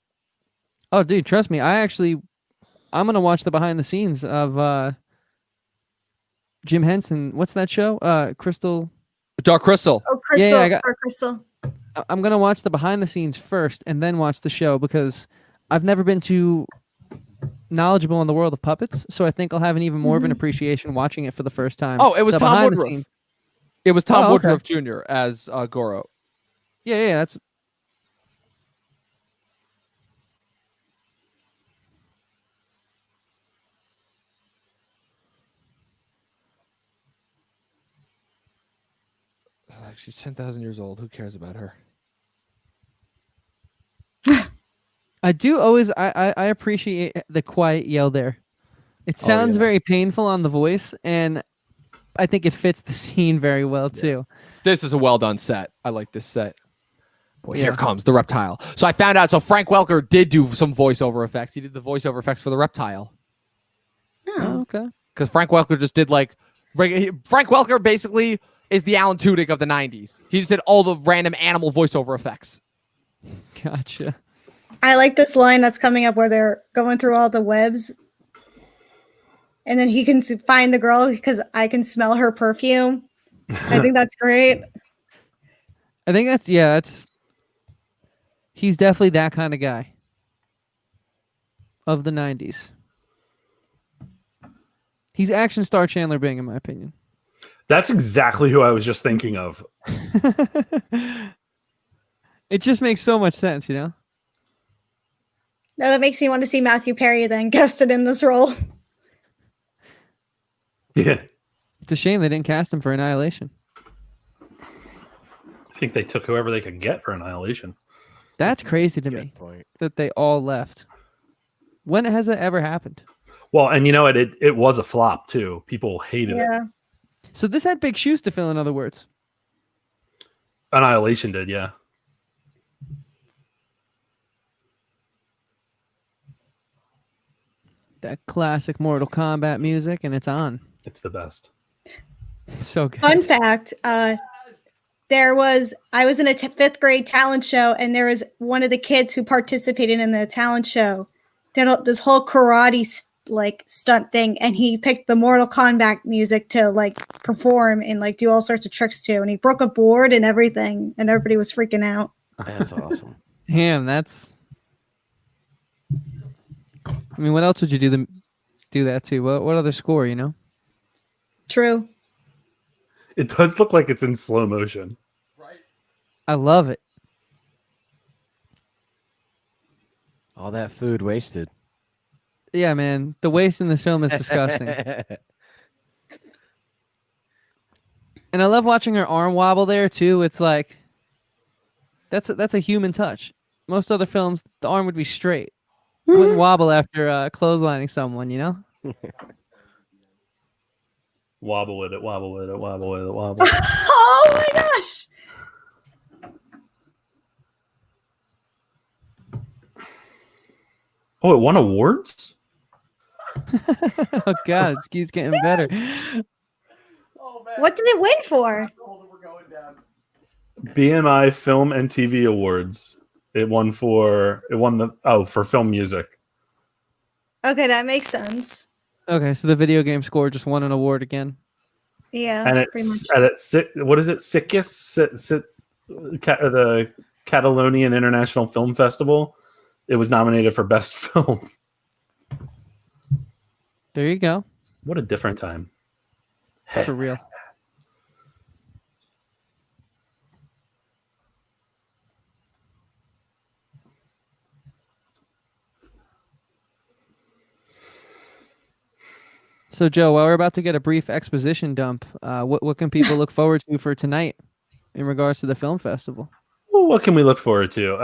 Oh, dude, trust me. I'm gonna watch the behind the scenes of Jim Henson. What's that show? Crystal. Dark Crystal. Oh, Crystal. Yeah, or Crystal. I'm gonna watch the behind the scenes first, and then watch the show because I've never been too knowledgeable in the world of puppets, so I think I'll have an even more of an appreciation watching it for the first time. Oh, it was The Tom behind the Woodruff. scenes- It was Tom Oh, okay. Woodruff Jr. as Goro. Yeah, that's. She's 10,000 years old. Who cares about her? I do always. I appreciate the quiet yell there. It sounds yeah. very painful on the voice, and I think it fits the scene very well too. This is a well done set. I like this set. Boy, here Yeah. comes the reptile. So I found out. So Frank Welker did do some voiceover effects. He did the voiceover effects for the reptile. Oh, okay. Because Frank Welker just did Frank Welker basically is the Alan Tudyk of the 90s. He just did all the random animal voiceover effects. Gotcha. I like this line that's coming up where they're going through all the webs. And then he can find the girl because I can smell her perfume. I think that's great. I think that's he's definitely that kind of guy of the 90s. He's action star Chandler Bing, in my opinion. That's exactly who I was just thinking of. It just makes so much sense, you know? Now that makes me want to see Matthew Perry then guested in this role. Yeah. It's a shame they didn't cast him for Annihilation. I think they took whoever they could get for Annihilation. That's crazy to me that they all left. When has that ever happened? Well, and you know what? It was a flop too. People hated it. Yeah. So this had big shoes to fill, in other words. Annihilation did, yeah. That classic Mortal Kombat music, and it's on. It's the best. It's so good. Fun fact, I was in a fifth grade talent show, and there was one of the kids who participated in the talent show did this whole karate stunt thing, and he picked the Mortal Kombat music to perform and do all sorts of tricks to, and he broke a board and everything, and everybody was freaking out. That's awesome. Damn, that's. I mean, what else would you do that to? What other score? You know. True. It does look like it's in slow motion. I love it. All that food wasted. Yeah, man. The waste in this film is disgusting. And I love watching her arm wobble there too. It's like that's a human touch. Most other films, the arm would be straight. It wouldn't wobble after clotheslining someone, you know? Wobble with it, wobble with it, wobble with it, wobble. Oh my gosh. Oh, it won awards? Oh god, it keeps getting better. What did it win for? BMI Film and TV Awards. It won for film music. Okay, that makes sense. Okay, so the video game score just won an award again. Yeah, And pretty much. what is it? The Catalonian International Film Festival. It was nominated for Best Film. There you go. What a different time. For real. So, Joe, while we're about to get a brief exposition dump, what can people look forward to for tonight in regards to the film festival? Well, what can we look forward to?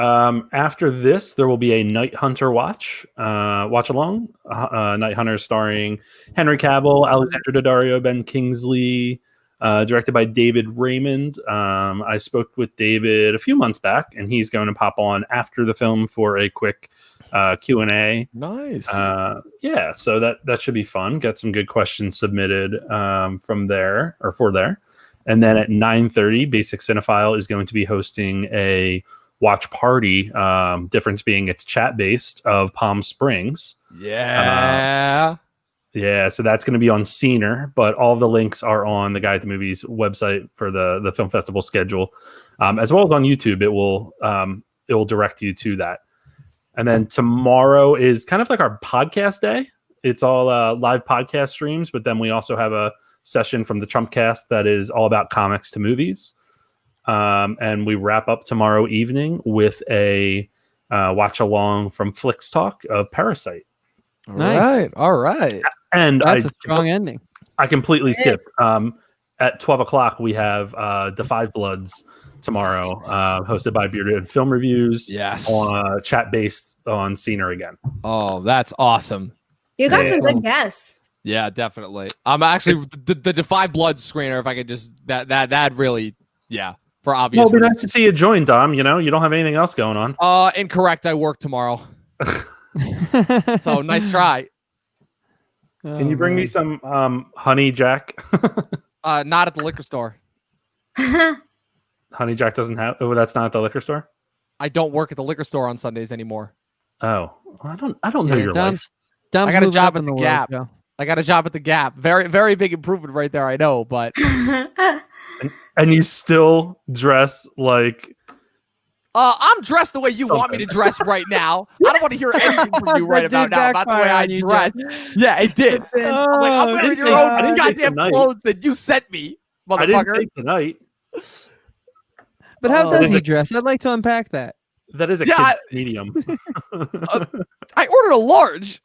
After this, there will be a Night Hunter watch-along. Night Hunter starring Henry Cavill, Alexandra Daddario, Ben Kingsley, directed by David Raymond. I spoke with David a few months back, and he's going to pop on after the film for a quick Q&A. Nice. Yeah, so that should be fun. Get some good questions submitted from there or for there. And then at 9:30, Basic Cinephile is going to be hosting a watch party. Difference being it's chat-based of Palm Springs. Yeah. Yeah, so that's going to be on Scener, but all the links are on the Guide to Movies website for the film festival schedule, as well as on YouTube. It will direct you to that. And then tomorrow is kind of like our podcast day. It's all live podcast streams, but then we also have a session from the Trumpcast that is all about comics to movies. And we wrap up tomorrow evening with a watch along from Flix Talk of Parasite. Nice. All right. And That's a strong ending. I completely It skipped. is. At 12 o'clock, we have The Five Bloods tomorrow, hosted by Bearded Film Reviews. Yes. On chat-based on Scener again. Oh, that's awesome. You got Yeah. some good guests. Yeah, definitely. I'm actually the Defy Blood screener. If I could just that really, yeah, for obvious. Well, it'd be reasons. nice to see you join, Dom. You know, you don't have anything else going on. Incorrect. I work tomorrow, so nice try. Can you bring me some Honey Jack? Not at the liquor store. Honey Jack doesn't have. Oh, that's not at the liquor store. I don't work at the liquor store on Sundays anymore. Oh, I don't know your life. Dom's I got a moving job up at in the world, Gap. Joe. I got a job at the Gap. Very, very big improvement right there. I know, but And you still dress like. I'm dressed the way you want me to dress right now. I don't want to hear anything from you right That about now did about the way backfire I on you, dress. Joe. Yeah, it did. I'm like, I'm wearing your God. own goddamn Tonight. clothes that you sent me, I didn't motherfucker. say tonight. But how Oh. does he dress? I'd like to unpack that. That is a Yeah, kid's medium. I ordered a large.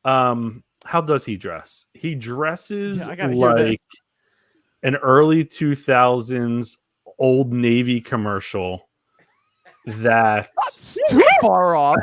How does he dress? He dresses Yeah, I gotta hear this. like an early 2000s Old Navy commercial that That's too far off.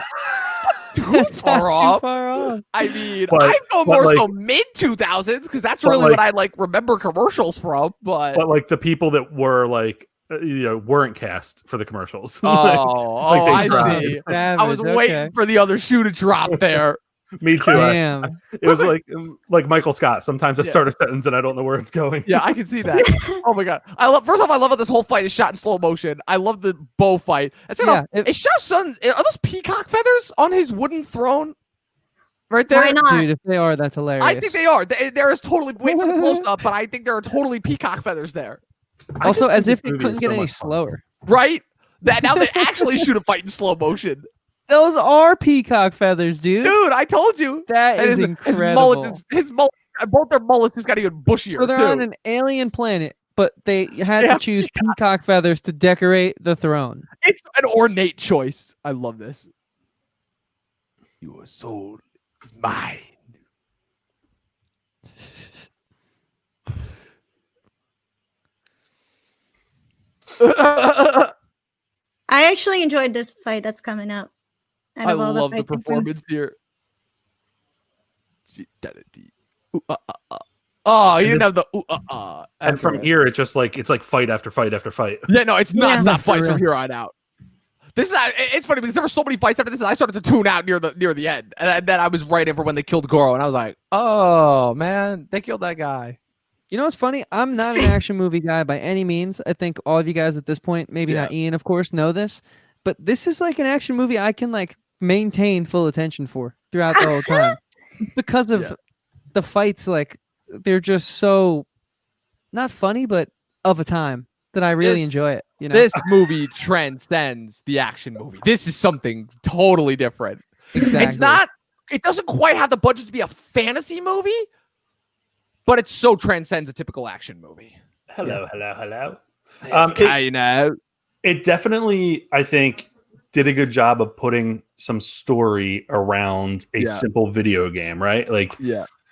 Too That's not far too off. far off. I mean, But- I go but more like- so mid 2000s because that's but really like- what I like remember commercials from. But like the people that were like weren't cast for the commercials. oh, like they I tried. see. I Savage, was waiting okay. for the other shoe to drop there. Me too. Damn. It was like Michael Scott. Sometimes I Yeah. start a sentence and I don't know where it's going. Yeah, I can see that. Oh my god! First off, I love how this whole fight is shot in slow motion. I love the bow fight. And Yeah, is Shao Sun? Are those peacock feathers on his wooden throne? Right there. Why not? Dude, if they are, that's hilarious. I think they are. There is totally wait for the close up, but I think there are totally peacock feathers there. I Also, just as think if this it movie couldn't is get so any much fun. slower. Right? That now they actually shoot a fight in slow motion. Those are peacock feathers, dude. Dude, I told you. That And is his incredible. mullet, both their mullets just got even bushier. So they're too. on an alien planet but they had to choose peacock feathers to decorate the throne. It's an ornate choice. I love this. Your soul is mine. I actually enjoyed this fight that's coming up. out I of all love the fights in performance here. Oh, you didn't have the And from here, it's just like fight after fight after fight. Yeah, no, it's not Yeah. stop fights For from here on out. This is it's funny because there were so many fights after this, and I started to tune out near the end, and then I was right in for when they killed Goro, and I was like, oh man, they killed that guy. You know what's funny? I'm not an action movie guy by any means. I think all of you guys at this point, maybe not Ian, of course, know this, but this is like an action movie I can like maintain full attention for throughout the whole time because of the fights. Like they're just so not funny, but of a time that I really enjoy it. You know, This movie transcends the action movie. This is something totally different. exactly. It's not. It doesn't quite have the budget to be a fantasy movie, but it so transcends a typical action movie. Hello. It definitely, I think, did a good job of putting some story around a simple video game, right? Like,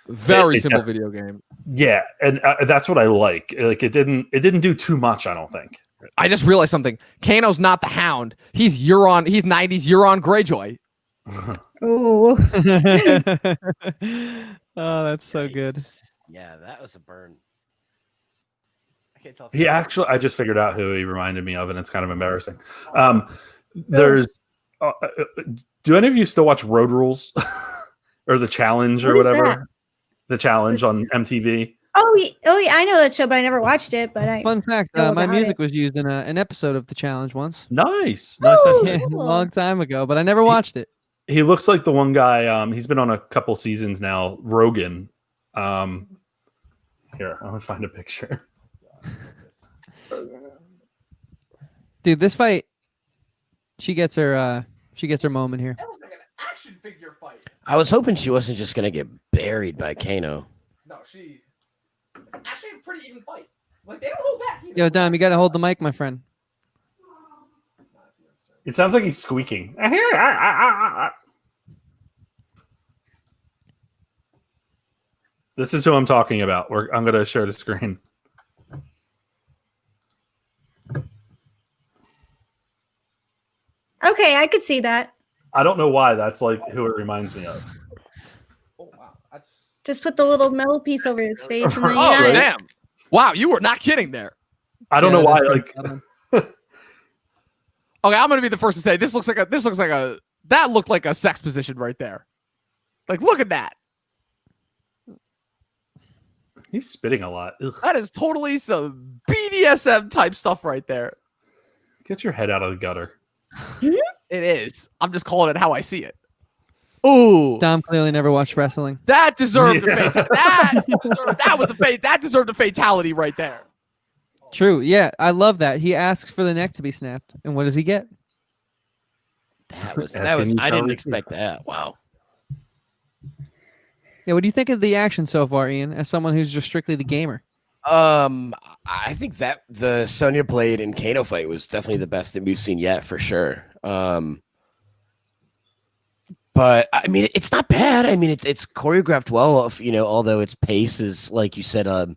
very simple video game. Yeah, and that's what I like. Like, it didn't do too much, I don't think. I just realized something. Kano's not the Hound. He's Euron. He's 90s Euron Greyjoy. Ooh. Oh, that's so good. Yeah, that was a burn. I can't tell. He actually, I just figured out who he reminded me of, and it's kind of embarrassing. There's, do any of you still watch Road Rules or The Challenge or What is whatever? that? The Challenge on MTV. Oh, yeah, I know that show, but I never watched it. But I Fun fact: know my about music it. was used in an episode of The Challenge once. Nice. Oh, Yeah, a cool. long time ago, but I never watched it. He looks like the one guy. He's been on a couple seasons now. Rogan. Here, I'm gonna find a picture. Dude, this fight, she gets her moment here. That was like an action figure fight. I was hoping she wasn't just gonna get buried by Kano. No, it's actually a pretty even fight. Like they don't hold back. Yo, Dom, you gotta hold the mic, my friend. It sounds like he's squeaking. This is who I'm talking about. I'm gonna share the screen. Okay, I could see that. I don't know why that's like who it reminds me of. Oh wow, that's. Just put the little metal piece over his face, and then you Oh got it. damn! Wow, you were not kidding there. I don't know why. Like, Okay, I'm gonna be the first to say that looked like a sex position right there. Like, look at that. he's spitting a lot. Ugh. That is totally some BDSM type stuff right there. Get your head out of the gutter. It is. I'm just calling it how I see it. Ooh, Dom clearly never watched wrestling. that deserved Yeah. a fatality. That deserved a fatality right there. True. Yeah, I love that. He asks for the neck to be snapped, and what does he get? That was Asking you I shall didn't receive. expect that. Wow. Yeah, what do you think of the action so far, Ian? As someone who's just strictly the gamer. I think that the Sonya Blade and Kano fight was definitely the best that we've seen yet, for sure. But I mean, it's not bad. I mean, it's choreographed well, although its pace is, like you said, a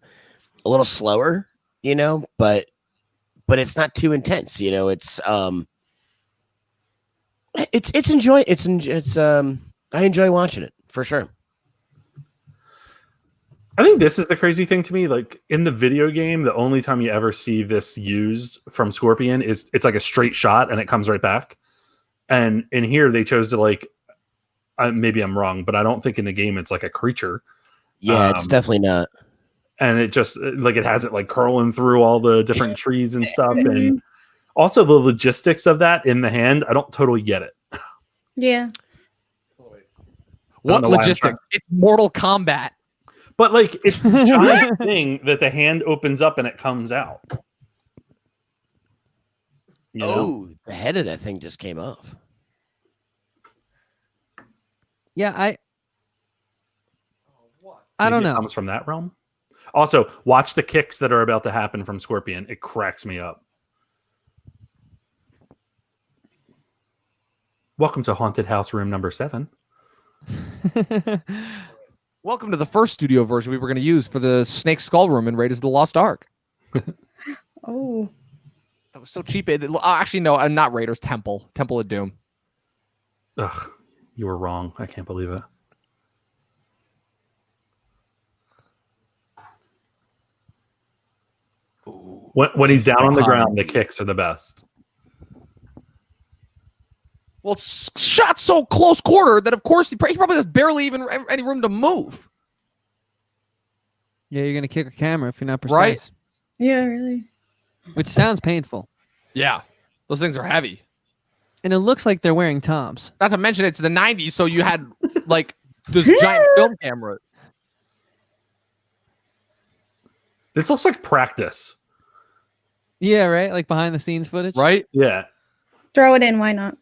little slower, but it's not too intense. I enjoy watching it for sure. I think this is the crazy thing to me. Like in the video game, the only time you ever see this used from Scorpion is it's like a straight shot and it comes right back. And in here, they chose to maybe I'm wrong, but I don't think in the game it's like a creature. Yeah, it's definitely not. And it just it has it like curling through all the different trees and stuff. And also the logistics of that in the hand, I don't totally get it. Yeah. What know why I'm logistics? It's Mortal Kombat. But it's the giant thing that the hand opens up and it comes out. Oh, the head of that thing just came off. Yeah, I Maybe don't it know. comes from that realm. Also, watch the kicks that are about to happen from Scorpion. It cracks me up. Welcome to Haunted House Room number 7. Welcome to the first studio version we were going to use for the Snake Skull Room in Raiders of the Lost Ark. Oh. That was so cheap. Actually, no, not Raiders. Temple of Doom. Ugh, you were wrong. I can't believe it. When he's down on the ground, the kicks are the best. Well, it's shot so close quarter that, of course, he probably has barely even any room to move. Yeah, you're gonna kick a camera if you're not precise. Right? Yeah, really. Which sounds painful. Yeah, those things are heavy. And it looks like they're wearing Toms. Not to mention it's the 90s, so you had like this giant film camera. This looks like practice. Yeah, right? Like behind the scenes footage. Right? Yeah. Throw it in. Why not?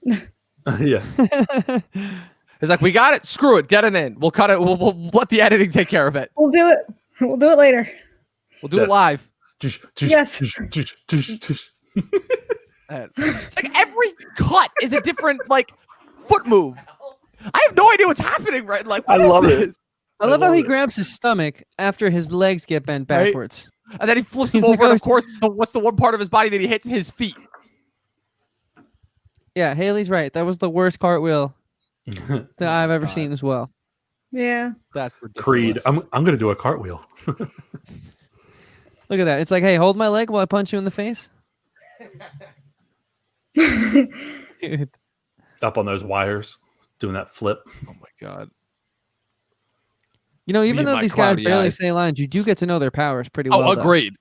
Yeah. It's like, we got it. Screw it. Get it in. We'll cut it. We'll let the editing take care of it. We'll do it. We'll do it later. We'll do it live. Yes. It's like every cut is a different like foot move. I have no idea what's happening, right? Like, what I is love this? it. I love how he grabs his stomach after his legs get bent Right? backwards. And then he flips He's him over, like, and of course, what's the one part of his body that he hits? His feet. Yeah, Haley's right. That was the worst cartwheel that I've ever seen as well. Yeah. That's ridiculous. Creed. I'm gonna do a cartwheel. Look at that. It's like, hey, hold my leg while I punch you in the face. Dude. Up on those wires, doing that flip. Oh my god. You know, even and though my these guys cloudy barely eyes. say lines, you do get to know their powers pretty well. Oh, though. agreed.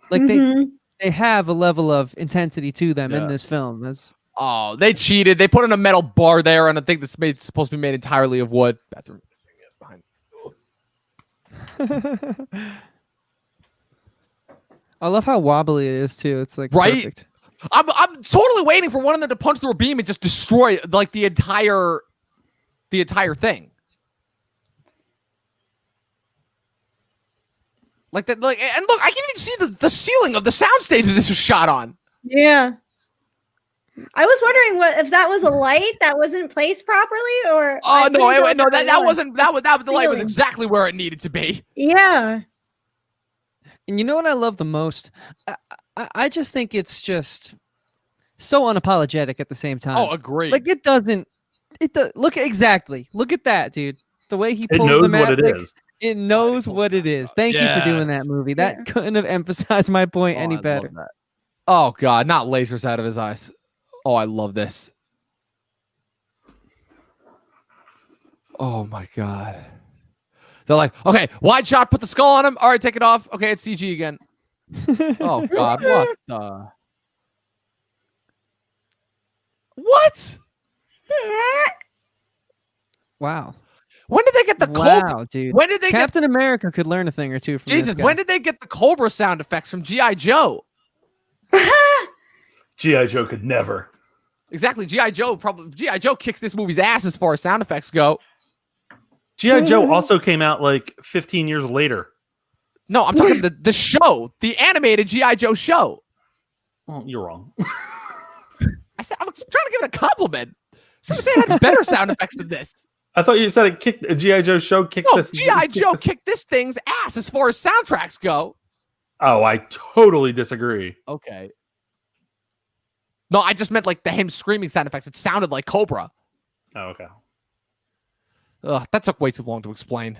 Like Mhm. they have a level of intensity to them in Yeah. this film. That's Oh, they cheated. They put in a metal bar there, and I think that's supposed to be made entirely of wood. Bathroom. I love how wobbly it is too. It's like Right? perfect. I'm totally waiting for one of them to punch through a beam and just destroy like the entire thing. Like that, like, and look, I can even see the ceiling of the soundstage that this was shot on. Yeah. I was wondering what if that was a light that wasn't placed properly, or Oh I no, couldn't wait, tell no, if that was- wasn't that was the light was Ceiling. exactly where it needed to be. Yeah. And you know what I love the most? I just think it's just so unapologetic at the same time. Oh, agreed. Like it doesn't. It does. Look exactly. Look at that, dude. The way he It pulls knows the map. what it like, is. It knows what it is. Thank you for doing that Yes. movie. That couldn't have emphasized my point Oh, any I love better. that. Oh god, not lasers out of his eyes. Oh, I love this. Oh my god. They're like, okay, wide shot, put the skull on him. All right, take it off. Okay, it's CG again. Oh god, what the? What? Wow. When did they get the Cobra? Wow, dude. When did they Captain America could learn a thing or two from get Jesus? this guy. When did they get the Cobra sound effects from GI Joe? G.I. Joe could never. Exactly, GI Joe kicks this movie's ass as far as sound effects go. G.I. Joe also came out like 15 years later. No, I'm talking the show, the animated GI Joe show. Well, you're wrong. I said I'm trying to give it a compliment. Should have said it had better sound effects than this. I thought you said it kicked a G.I. Joe show kicked No, this. GI Joe kicked this thing's ass as far as soundtracks go. Oh, I totally disagree. Okay. No, I just meant like him screaming sound effects. It sounded like Cobra. Oh, okay. Ugh, that took way too long to explain.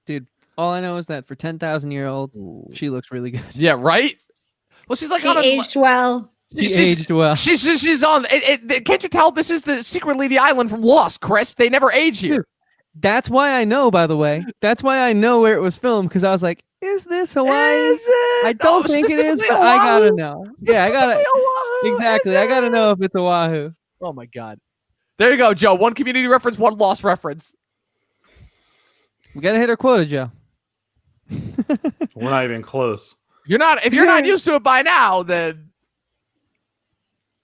Dude, all I know is that for 10,000-year-old, she looks really good. Yeah, right? Well, she's like She on a, aged well. She she's- aged well. She's on. Can't you tell this is secretly the island from Lost, Chris? They never age here. Dude, that's why I know, by the way. That's why I know where it was filmed, because I was like, is this Hawaii? Is it? I don't Oh, think it is, specifically but I gotta Oahu? know. Yeah, I gotta. Specifically Oahu, Exactly. is I gotta it? know if it's Oahu. Oh my god. There you go, Joe. One community reference, one Lost reference. We gotta hit our quota, Joe. We're not even close. If you're not used to it by now, then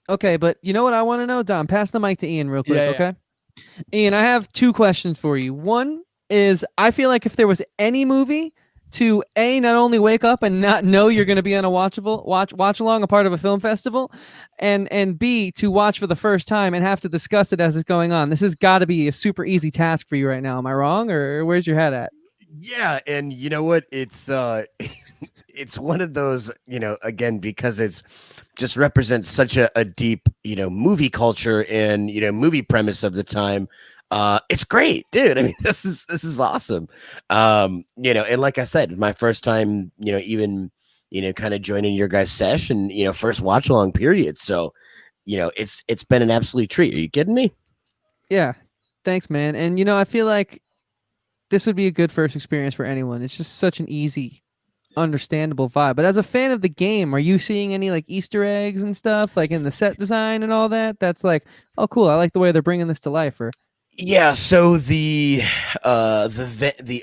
Okay, but you know what I want to know, Dom? Pass the mic to Ian real quick, Yeah, yeah. okay? Ian, I have two questions for you. One, is I feel like if there was any movie to not only wake up and not know you're going to be on a watch along, a part of a film festival, and B, to watch for the first time and have to discuss it as it's going on. This has got to be a super easy task for you right now. Am I wrong, or where's your head at? Yeah, and you know what? It's it's one of those, again, because it's just represents such a deep, movie culture and movie premise of the time. It's great, dude. I mean, this is awesome. And like I said, my first time, even kind of joining your guys' session, first watch along period. So, it's been an absolute treat. Are you kidding me? Yeah, thanks, man. And I feel like this would be a good first experience for anyone. It's just such an easy, understandable vibe. But as a fan of the game, are you seeing any like Easter eggs and stuff like in the set design and all that? That's like, oh, cool. I like the way they're bringing this to life. Or yeah, so the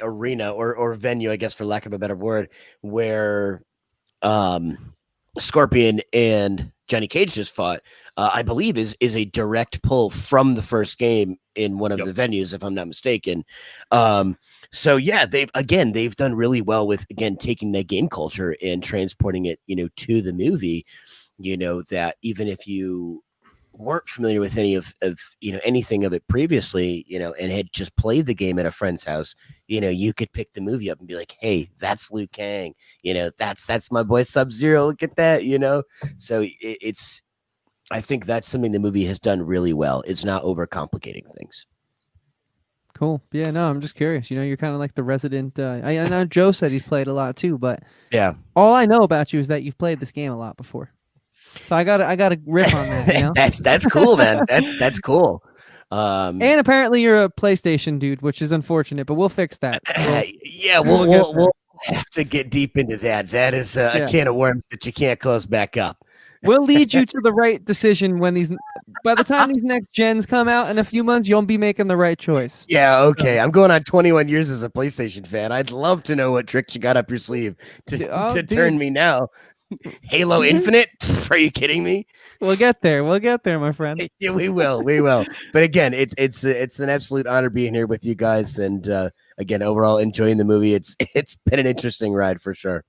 arena or venue, I guess, for lack of a better word, where Scorpion and Johnny Cage just fought, I believe is a direct pull from the first game in one of the venues, if I'm not mistaken. So yeah, they've done really well with, again, taking that game culture and transporting it, to the movie, that even if you weren't familiar with any of anything of it previously, and had just played the game at a friend's house, you could pick the movie up and be like, hey, that's Liu Kang, that's my boy Sub-Zero, look at that, so I think that's something the movie has done really well. It's not overcomplicating things. cool. Yeah, no, I'm just curious. You're kind of like the resident. I know Joe said he's played a lot too, but Yeah, all I know about you is that you've played this game a lot before. So I got to rip on that. that's cool, man. That's cool. And apparently you're a PlayStation dude, which is unfortunate, but we'll fix that. We'll have to get deep into that. That is a can of worms that you can't close back up. We'll lead you to the right decision by the time these next gens come out in a few months, you'll be making the right choice. Yeah, okay. I'm going on 21 years as a PlayStation fan. I'd love to know what tricks you got up your sleeve to turn me now. Halo Infinite? Are you kidding me? We'll get there, my friend. Yeah, we will. But again, it's an absolute honor being here with you guys, and again, overall enjoying the movie. It's been an interesting ride for sure.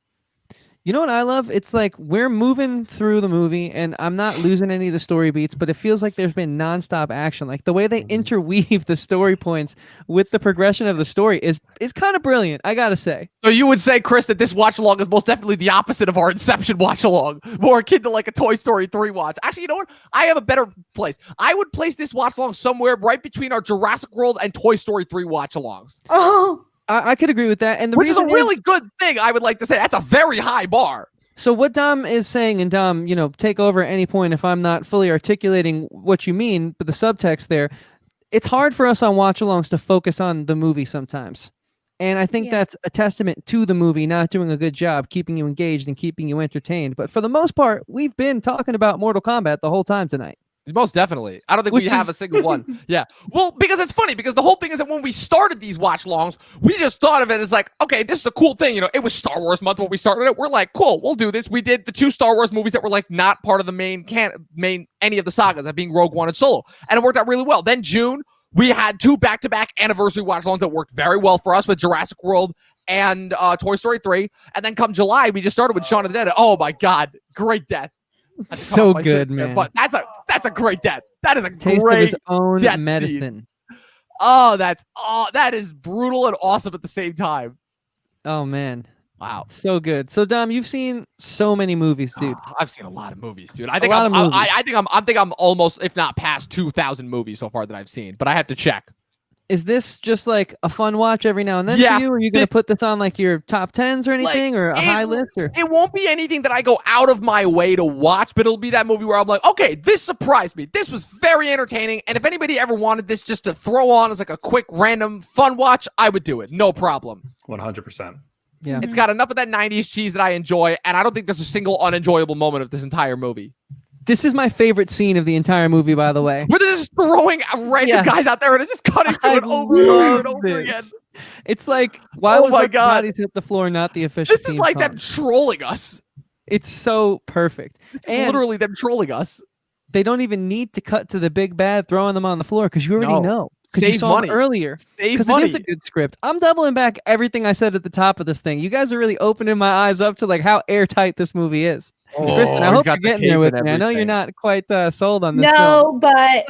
You know what I love? It's like we're moving through the movie and I'm not losing any of the story beats, but it feels like there's been nonstop action. Like the way they interweave the story points with the progression of the story is kind of brilliant, I gotta say. So you would say, Chris, that this watch along is most definitely the opposite of our Inception watch along, more akin to like a Toy Story 3 watch. Actually, you know what? I have a better place. I would place this watch along somewhere right between our Jurassic World and Toy Story 3 watch alongs. Oh, I could agree with that. And Which is a really good thing, I would like to say. That's a very high bar. So what Dom is saying, and Dom, take over at any point if I'm not fully articulating what you mean, but the subtext there, it's hard for us on watch-alongs to focus on the movie sometimes. And I think that's a testament to the movie not doing a good job keeping you engaged and keeping you entertained. But for the most part, we've been talking about Mortal Kombat the whole time tonight. Most definitely. I don't think we have a single one. Yeah. Well, because it's funny, because the whole thing is that when we started these watch longs, we just thought of it as like, okay, this is a cool thing. It was Star Wars month when we started it. We're like, cool, we'll do this. We did the 2 Star Wars movies that were like not part of the main any of the sagas, that being Rogue One and Solo. And it worked out really well. Then June, we had 2 back-to-back anniversary watch longs that worked very well for us with Jurassic World and Toy Story 3. And then come July, we just started with Shaun of the Dead. Oh my God, great death. So good, man. But that's a great death. That is a Taste great of his own death medicine. Scene. That is brutal and awesome at the same time. Oh man. Wow. So good. So Dom, you've seen so many movies, dude. I've seen a lot of movies, dude. I think I'm almost, if not past 2,000 movies so far that I've seen, but I have to check. Is this just like a fun watch every now and then for you? Or are you going to put this on like your top 10s or anything, or a high list? Or? It won't be anything that I go out of my way to watch, but it'll be that movie where I'm like, okay, this surprised me. This was very entertaining. And if anybody ever wanted this just to throw on as like a quick, random, fun watch, I would do it. No problem. 100%. Yeah. It's got enough of that 90s cheese that I enjoy, and I don't think there's a single unenjoyable moment of this entire movie. This is my favorite scene of the entire movie, by the way. Where they're just throwing random guys out there and it's just cutting through it over and over again. It's like, why was the bodies hit the floor, not the official This is like them trolling us. It's so perfect. It's literally them trolling us. They don't even need to cut to the big bad throwing them on the floor because you already know. because you Save saw money. him earlier. Save Because it money. is a good script. I'm doubling back everything I said at the top of this thing. You guys are really opening my eyes up to like how airtight this movie is. Kristen, I he's hope got you're the getting there cape with and me. I know you're everything. not quite sold on this film. No, but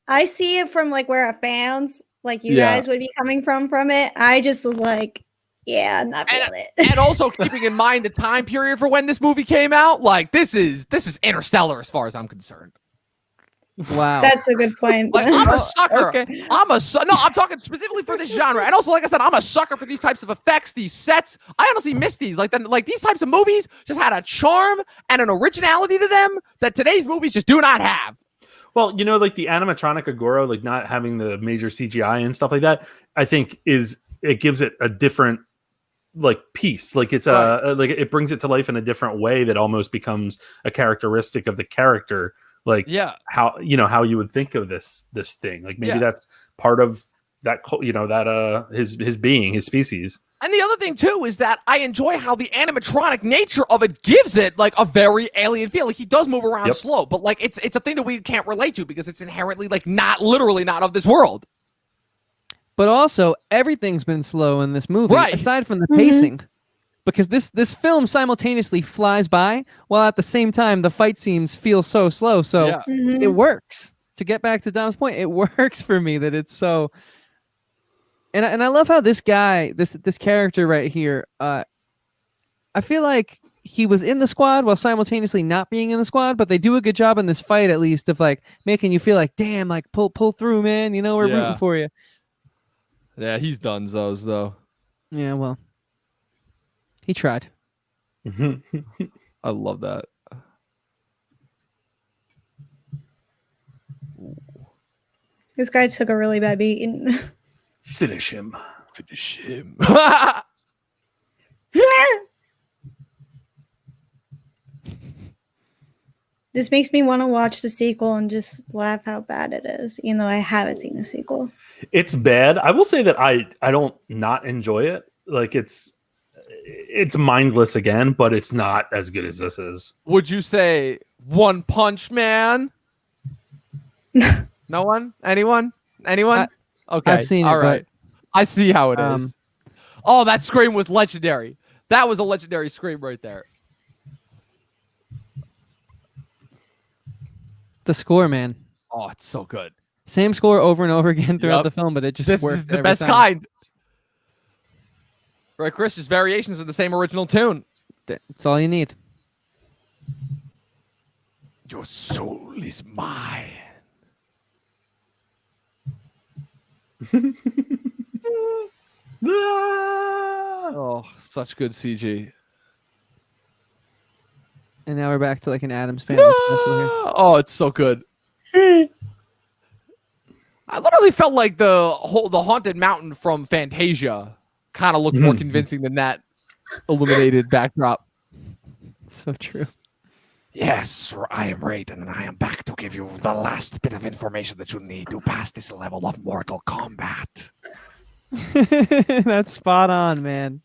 I see it from like where fans like you Yeah. guys would be coming from it. I just was like, yeah, I'm not feeling it. And also keeping in mind the time period for when this movie came out, like this is Interstellar as far as I'm concerned. Wow. That's a good point. Like I'm a sucker. Okay. No, I'm talking specifically for this genre. And also, like I said, I'm a sucker for these types of effects, these sets. I honestly miss these. Like these types of movies just had a charm and an originality to them that today's movies just do not have. Well, like the animatronic Agoro, like not having the major CGI and stuff like that, I think it gives it a different like piece. Like it's like it brings it to life in a different way that almost becomes a characteristic of the character. Like how you would think of this thing. Like maybe that's part of that his being, his species. And the other thing too is that I enjoy how the animatronic nature of it gives it like a very alien feel. Like he does move around slow, but like it's a thing that we can't relate to because it's inherently like not of this world. But also, everything's been slow in this movie, Right. aside from the pacing. Because this film simultaneously flies by, while at the same time, the fight scenes feel so slow. So it works. To get back to Dom's point, it works for me that it's so... And I love how this guy, this character right here, I feel like he was in the squad while simultaneously not being in the squad, but they do a good job in this fight, at least, of like making you feel like, damn, like pull through, man. We're rooting for you. Yeah, he's done those though. Yeah, well, he tried. I love that. This guy took a really bad beating. Finish him. This makes me want to watch the sequel and just laugh how bad it is, even though I haven't seen the sequel. It's bad. I will say that I don't not enjoy it. Like it's mindless again, but it's not as good as this is. Would you say One Punch Man? No one? Anyone? Okay. I've seen it, all right. I see how it Um, is. Oh, that scream was legendary. That was a legendary scream right there. The score, man. Oh, it's so good. Same score over and over again throughout Yep. the film, but it just This worked is the every best time. kind. Right, Chris? Just variations of the same original tune. That's all you need. Your soul is mine. Oh, such good CG. And now we're back to like an Addams Family special here. Oh, it's so good. I literally felt like the haunted mountain from Fantasia kind of looked more convincing than that illuminated backdrop. So true. Yes, I am Raiden, and I am back to give you the last bit of information that you need to pass this level of Mortal Kombat. That's spot on, man.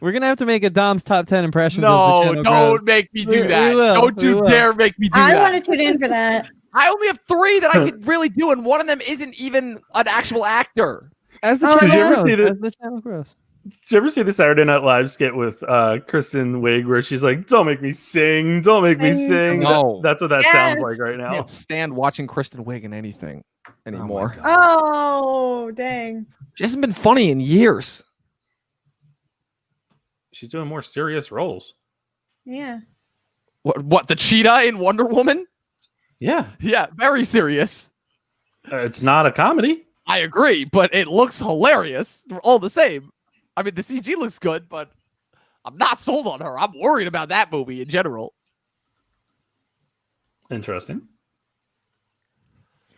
We're gonna have to make a Dom's top 10 impressions. No, as the channel don't grows. make me do We that. will, Don't we you will. dare make me do I that. want to tune in for that. I only have 3 that I could really do, and one of them isn't even an actual actor. As the Oh, channel did you ever grows, see the- as the channel grows. Did you ever see the Saturday Night Live skit with Kristen Wiig where she's like, "Don't make me sing, don't make me sing"? No. That's what that sounds like right I now. can't stand watching Kristen Wiig in anything anymore. Oh, dang. She hasn't been funny in years. She's doing more serious roles. Yeah. What the cheetah in Wonder Woman? Yeah, Yeah, very serious. it's not a comedy. I agree, but it looks hilarious all the same. I mean, the CG looks good, but I'm not sold on her. I'm worried about that movie in general. Interesting.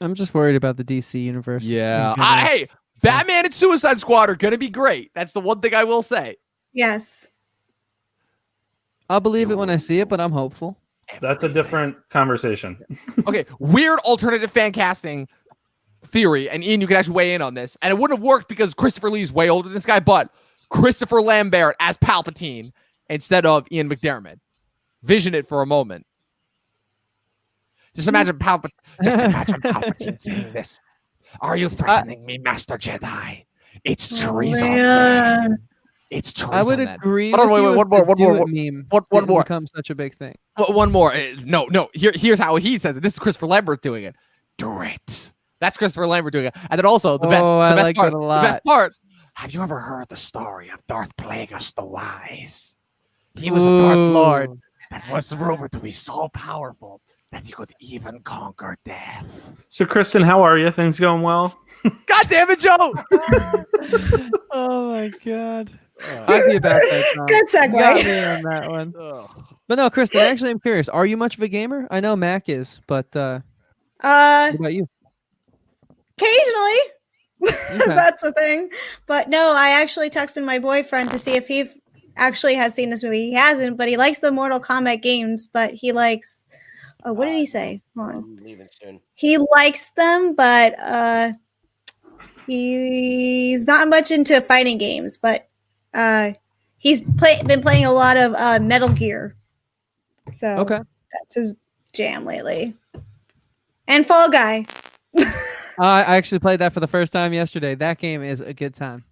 I'm just worried about the DC universe. Yeah. in general. Hey, Batman and Suicide Squad are going to be great. That's the one thing I will say. Yes. I'll believe it when I see it, but I'm hopeful. That's a different conversation. Okay, weird alternative fan casting theory, and Ian, you could actually weigh in on this. And it wouldn't have worked because Christopher Lee's way older than this guy, but Christopher Lambert as Palpatine instead of Ian McDiarmid. Vision it for a moment. Just imagine Palpatine saying this. Are you threatening me, Master Jedi? It's Oh, treason. man. It's treason. I would then. agree. Hold on, with wait, you wait, if one more, the one do more, it one- meme one didn't more. become such a big thing. One more. No. Here's how he says it. This is Christopher Lambert doing it. Do it. That's Christopher Lambert doing it. And then also the best. Oh, The I best like part. that a The lot. best part. Have you ever heard the story of Darth Plagueis the Wise? He was a Darth Lord Ooh. that was rumored to be so powerful that he could even conquer death. So, Kristen, how are you? Things going well? God damn it, Joe! Oh my god. I'd be about that, Tom. Good You got segue. me on that one. Ugh. But no, Kristen, actually, I'm curious. Are you much of a gamer? I know Mac is, but what about you? Occasionally. Okay. That's the thing. But no, I actually texted my boyfriend to see if he actually has seen this movie. He hasn't, but he likes the Mortal Kombat games, but he likes what did he say? Hold on. I'm leaving soon. He likes them, but he's not much into fighting games, but he's been playing a lot of Metal Gear. So Okay. that's his jam lately. And Fall Guy. I actually played that for the first time yesterday. That game is a good time.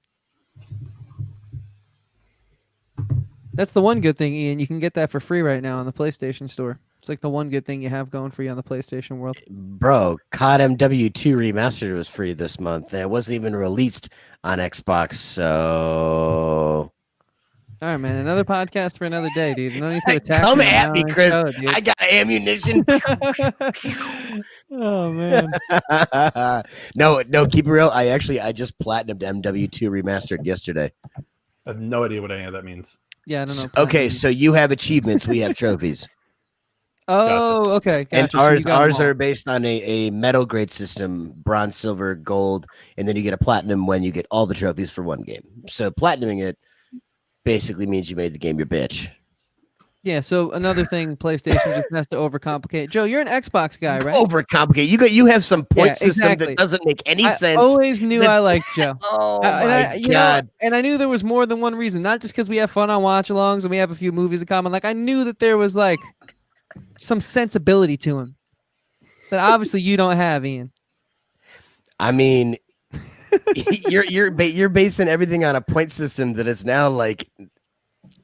That's the one good thing, Ian. You can get that for free right now on the PlayStation Store. It's like the one good thing you have going for you on the PlayStation world. Bro, COD MW2 Remastered was free this month, and it wasn't even released on Xbox, so... All right, man. Another podcast for another day, dude. No need to attack Come me on at me, my Chris. show, dude. I got ammunition. Oh man. No, keep it real. I just platinumed MW2 Remastered yesterday. I have no idea what any of that means. Yeah, I don't know. Okay, so you have achievements, we have trophies. Oh, okay. Gotcha. And So you got them ours all. are based on a metal grade system, bronze, silver, gold, and then you get a platinum when you get all the trophies for one game. So platinuming it basically means you made the game your bitch. Yeah. So another thing, PlayStation just has to overcomplicate. Joe, you're an Xbox guy, right? Overcomplicate. You have some point system exactly. that doesn't make any I sense. always knew This- I liked Joe. Oh And my you know, god! and I knew there was more than one reason. Not just because we have fun on watch-alongs and we have a few movies in common. Like I knew that there was like some sensibility to him that obviously you don't have, Ian. I mean, you're basing everything on a point system that is now like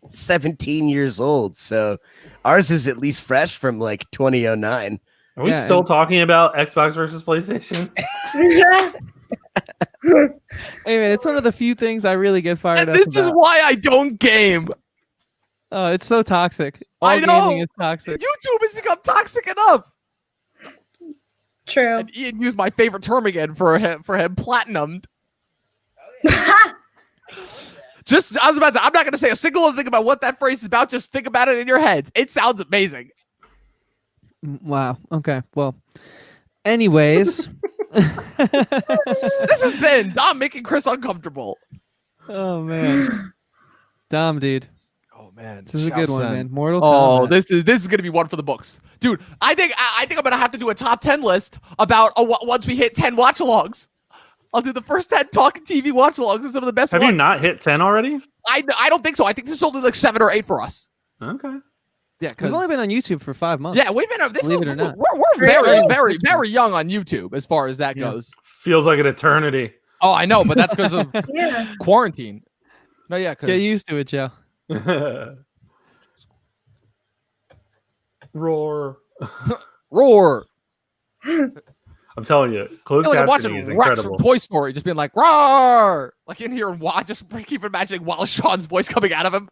17 years old. So ours is at least fresh from like 2009. Are we Yeah, still and- talking about Xbox versus PlayStation? Hey man, it's one of the few things I really get fired And up this about. is why I don't game. Oh, it's so toxic. All I know. gaming is toxic. YouTube has become toxic enough. True. And Ian used my favorite term again for him platinumed. Just, I was about to say, I'm not going to say a single thing about what that phrase is about. Just think about it in your heads. It sounds amazing. Wow. Okay. Well, anyways. This has been Dom making Chris uncomfortable. Oh man. Dom, dude. Oh man, This is a good one, man. Mortal Oh, Kombat. this is gonna be one for the books, dude. I think I'm gonna have to do a top 10 list about once we hit 10 watch-alongs. I'll do the first 10 Talkin Tv watch-alongs and some of the best Have ones. you not hit 10 already? I don't think so. I think this is only like 7 or 8 for us. Okay. Yeah, We've only been on YouTube for 5 months. yeah, we've been. This Believe is it or not. we're Really? very young on YouTube as far as that Yeah. goes. Feels like an eternity. Oh, I know, but that's because of Yeah. quarantine. No, yeah, Get used to it, Joe. Roar. roar. I'm telling you, closed Like I'm captioning watching is Rex incredible. from Toy Story, just being like roar. Like in here, just keep imagining Wallace Shawn's voice coming out of him.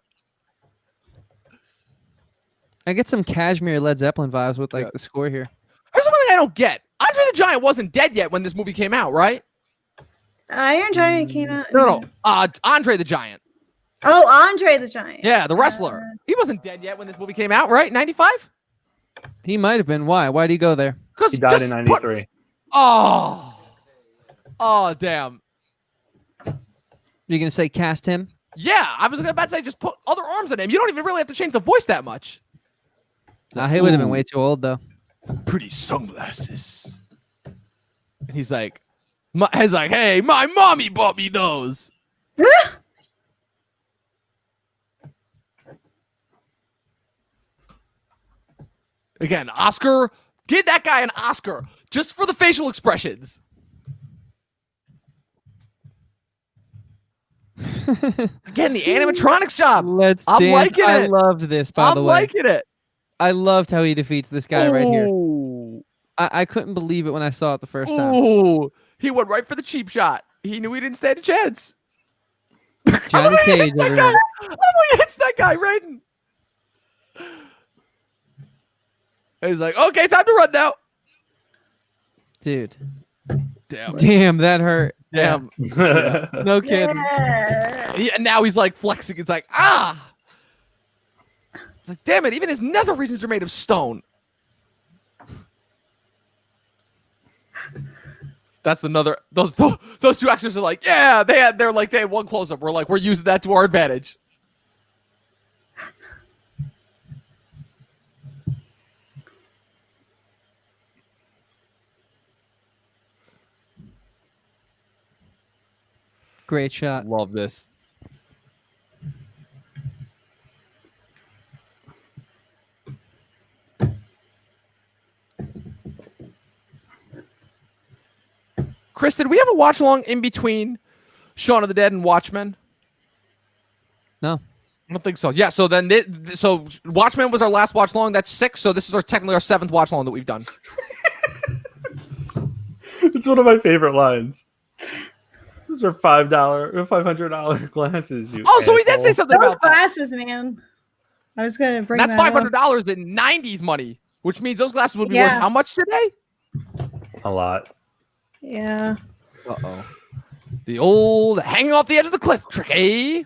I get some Cashmere Led Zeppelin vibes with like Yeah. the score here. Here's something I don't get. Andre the Giant wasn't dead yet when this movie came out, right? Iron Giant came out. No. Andre the Giant. Oh, Andre the Giant. Yeah, the wrestler. He wasn't dead yet when this movie came out, right? 95? He might have been. Why? Why'd he go there? Because He died in 93. Oh, damn. You gonna say cast him? Yeah, I was about to say just put other arms on him. You don't even really have to change the voice that much. Nah, he would have been way too old though. Pretty sunglasses. And he's like, hey, my mommy bought me those. Again, Oscar, get that guy an Oscar just for the facial expressions. Again, the animatronics job. Let's I'm dance. liking I it. loved this, by the I'm way. liking it. I loved how he defeats this guy right here. Ooh. I couldn't believe it when I saw it the first time. Ooh. He went right for the cheap shot. He knew he didn't stand a chance. Johnny Cage, That everyone. guy. Oh, he hits that guy right in. And he's like, okay, time to run now. Dude. Damn. Damn, that hurt. Damn. No kidding. And now he's like flexing. It's like, ah. It's like, damn it. Even his nether regions are made of stone. That's another. Those two actors are like, yeah. They had one close up. We're like, we're using that to our advantage. Great shot. Love this. Chris, did we have a watch along in between Shaun of the Dead and Watchmen? No. I don't think so. Yeah, so then so Watchmen was our last watch along. That's 6. So this is technically our 7th watch along that we've done. It's one of my favorite lines. Those are $5 or $500 glasses. You Oh, so he did asshole. say something Those about that. glasses, man. I was gonna bring That's that up. $500 in 90s money, which means those glasses would be worth Yeah. how much today? A lot. Yeah. Uh-oh. The old hanging off the edge of the cliff trick, eh?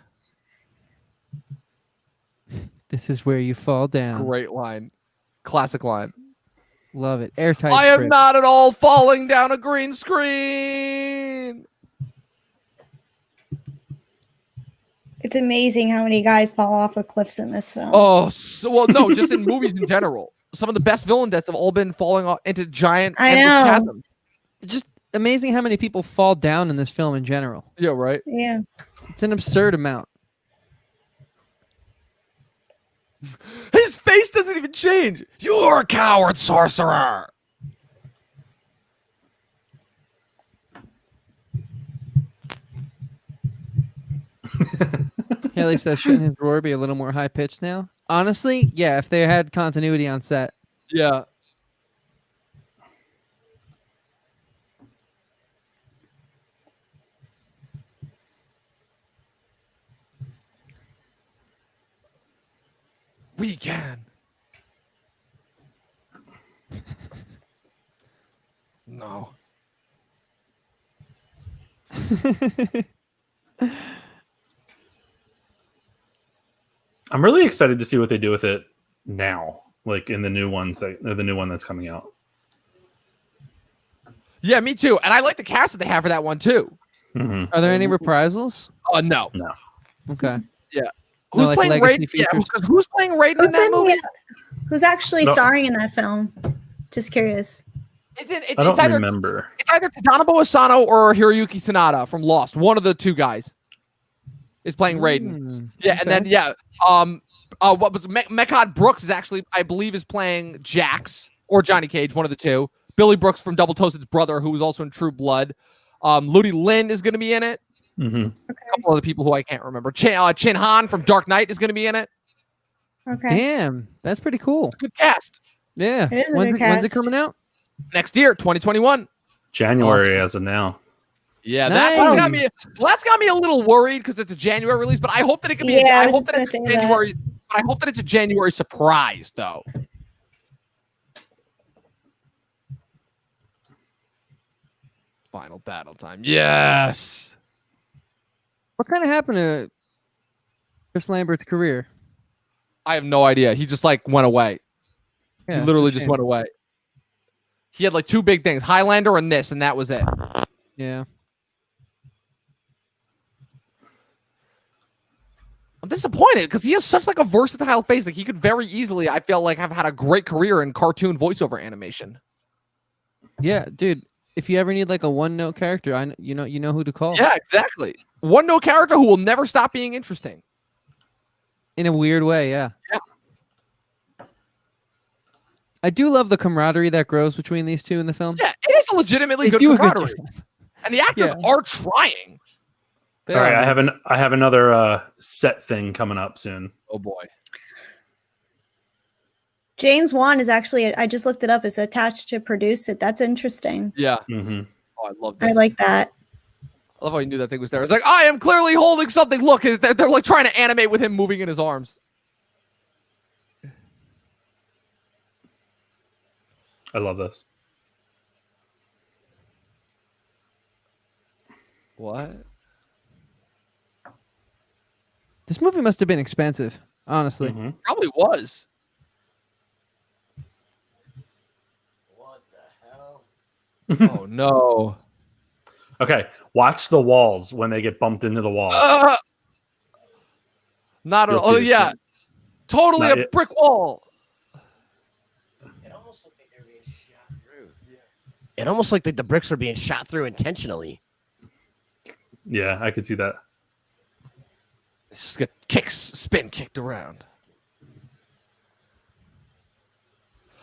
This is where you fall down. Great line. Classic line. Love it. Airtight I am script. not at all falling down a green screen. It's amazing how many guys fall off of cliffs in this film. Oh, no, just in movies in general. Some of the best villain deaths have all been falling off into giant I endless know. chasms. Just amazing how many people fall down in this film in general. Yeah, right. Yeah. It's an absurd amount. His face doesn't even change. You're a coward, sorcerer. Haley says, shouldn't his roar be a little more high pitched now? Honestly, yeah, if they had continuity on set. Yeah. We can. No. I'm really excited to see what they do with it now, like in the new ones the new one that's coming out. Yeah, me too. And I like the cast that they have for that one too. Mhm. Are there any reprisals? Oh no. No. Okay. Who's like playing legacy Raiden? Yeah, features? because who's playing Raiden in Who's, that movie? who's actually No. starring in that film? Just curious. It's I don't either remember. it's either Tadanobu Asano or Hiroyuki Sanada from Lost. One of the two guys is playing Raiden. Mm, Yeah, and okay. then what was Mechad Brooks is actually, I believe, is playing Jax or Johnny Cage, one of the two. Billy Brooks from Double Toasted's brother, who was also in True Blood. Ludi Lin is going to be in it. Mhm. A couple other people who I can't remember. Chin Han from Dark Knight is going to be in it. Okay. Damn, that's pretty cool. Good cast. Yeah. It is a When's good when's it cast. coming out? Next year, 2021. January as of now. Yeah, Nice. that's got me a little worried because it's a January release, but I hope that it can be. Yeah, I I was hope just that it's a gonna say that. January. But I hope that it's a January surprise, though. Final battle time. Yes. What kind of happened to Chris Lambert's career? I have no idea. He just went away. Yeah, He literally it's a just shame. went away. He had two big things: Highlander and this, and that was it. Yeah. I'm disappointed because he has such a versatile face. He could very easily, I feel have had a great career in cartoon voiceover animation. Yeah, dude. If you ever need a one-note character, you know who to call. Yeah, exactly. One note character who will never stop being interesting. In a weird way, yeah. Yeah. I do love the camaraderie that grows between these two in the film. Yeah, it is a legitimately They good do a good camaraderie. job. And the actors Yeah. are trying. All right, I have another set thing coming up soon. Oh boy. James Wan is actually, I just looked it up, is attached to produce it. That's interesting. Yeah. Mm-hmm. Oh, I love this. I like that. I love how he knew that thing was there. It's like, I am clearly holding something. Look, they're like trying to animate with him moving in his arms. I love this. What? This movie must have been expensive, honestly. Mm-hmm. Probably was. What the hell? Oh no. Okay, watch the walls when they get bumped into the wall. Not at You'll all. Oh see it. yeah. Totally Not a yet. brick wall. It almost looked like they were being shot through. It almost looked like the bricks were being shot through intentionally. Yeah, I could see that. Just get spin kicked around.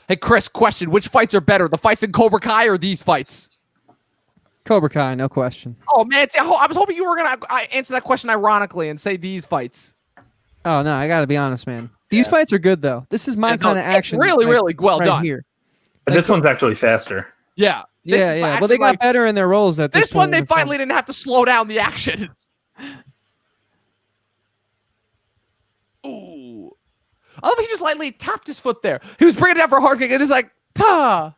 Hey Chris, question: which fights are better, the fights in Cobra Kai or these fights? Cobra Kai, no question. Oh man, see, I was hoping you were gonna answer that question ironically and say these fights. Oh no, I gotta be honest, man. These fights are good though. This is my Yeah, no, kind of it's action. really, really well right done. here. But this one's actually faster. Yeah. This Yeah, is yeah. Well, actually they got like- better in their roles at This one point they in the film. finally didn't have to slow down the action. Ooh. I love how he just lightly tapped his foot there. He was bringing it down for a hard kick and it's like, ta.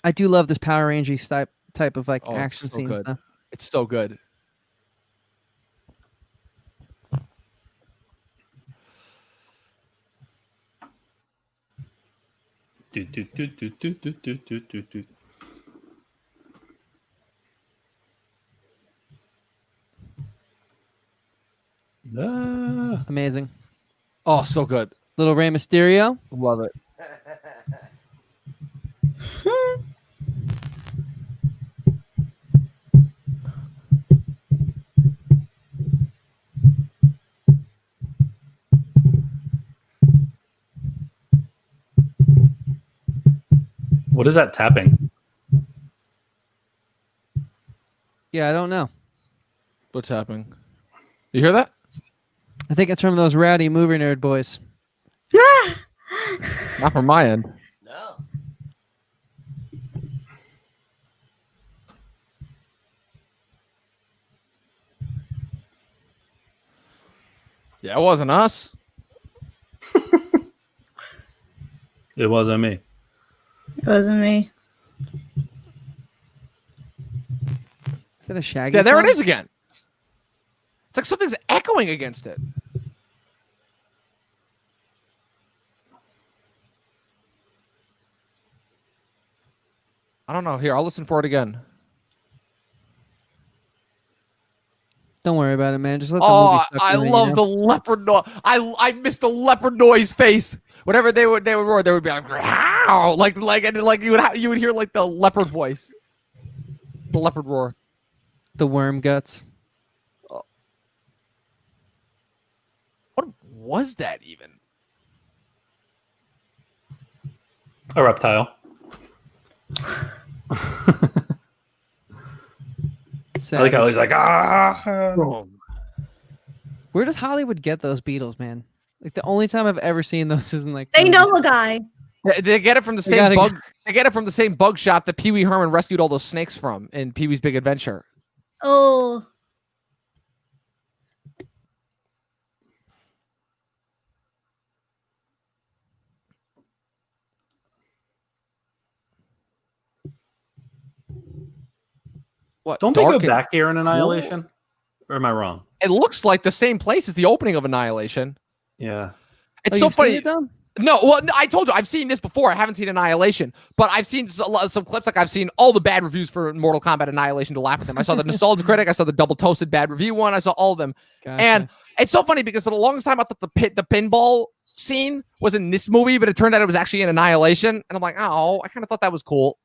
I do love this Power Rangers type of like Oh, it's action so scenes. good. Though. It's so good. Do, do, do, do, do, do, do, do, do, do. Ah. Amazing. Oh, so good. Little Rey Mysterio. Love it. What is that tapping? Yeah, I don't know. What's happening? You hear that? I think it's from those rowdy movie nerd boys. Not from my end. No. Yeah, it wasn't us. It wasn't me. It wasn't me. Is that a Shaggy? Yeah, there it song? is again. It's like something's echoing against it. I don't know. Here, I'll listen for it again. Don't worry about it, man. Just let the Oh, movie suck I you in, love you the know? leopard noise. I missed the leopard noise face. Whenever they would roar, they would be like, "Growl!" like you would hear like the leopard voice, the leopard roar. The worm guts. What was that even? A reptile. I like how he's like, ah. Where does Hollywood get those beetles, man? Like the only time I've ever seen those is in like They movies. know a guy. They get it from the They same gotta- bug. They get it from the same bug shop that Pee Wee Herman rescued all those snakes from in Pee Wee's Big Adventure. Oh, What? Don't they Dark go and- back here in Annihilation? Or am I wrong? It looks like the same place as the opening of Annihilation. Yeah. It's Oh, so you've seen funny. it, Dom? No, well, I told you I've seen this before. I haven't seen Annihilation, but I've seen some clips. Like I've seen all the bad reviews for Mortal Kombat Annihilation to laugh at them. I saw the Nostalgia Critic. I saw the Double Toasted bad review one. I saw all of them, Gotcha. and it's so funny because for the longest time I thought the pinball scene was in this movie, but it turned out it was actually in Annihilation, and I'm like, oh, I kind of thought that was cool.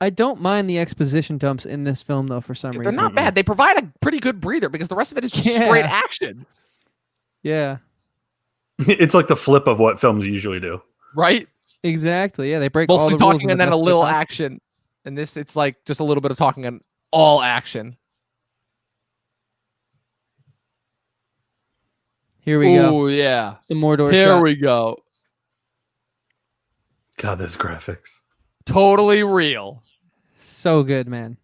I don't mind the exposition dumps in this film though. For some They're reason, not bad. They provide a pretty good breather because the rest of it is just Yeah. straight action, Yeah, It's like the flip of what films usually do. right? exactly. Yeah, they break all Mostly the rules talking in and the then a best way little possible. action. And this, it's like just a little bit of talking and all action. Here we go. Oh yeah. The Mordor Here shot. we go. God, those graphics. Totally real. So good, man.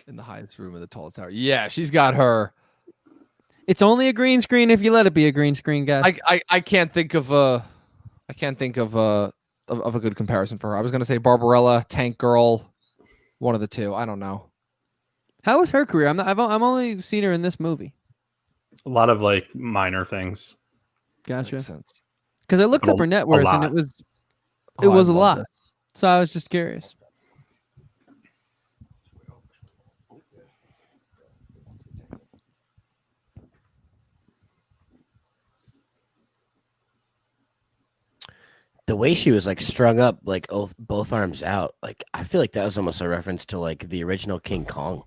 In the highest room of the tallest tower. Yeah, she's got her. It's only a green screen if you let it be a green screen, guys. I can't think of a good comparison for her. I was gonna say Barbarella, Tank Girl, one of the two. I don't know. How was her career? I've only seen her in this movie. A lot of like minor things. Gotcha. Makes sense. Because I looked But up her net worth and lot. it was Oh, I a love lot. this. So I was just curious. The way she was like strung up, like both arms out, like I feel like that was almost a reference to like the original King Kong.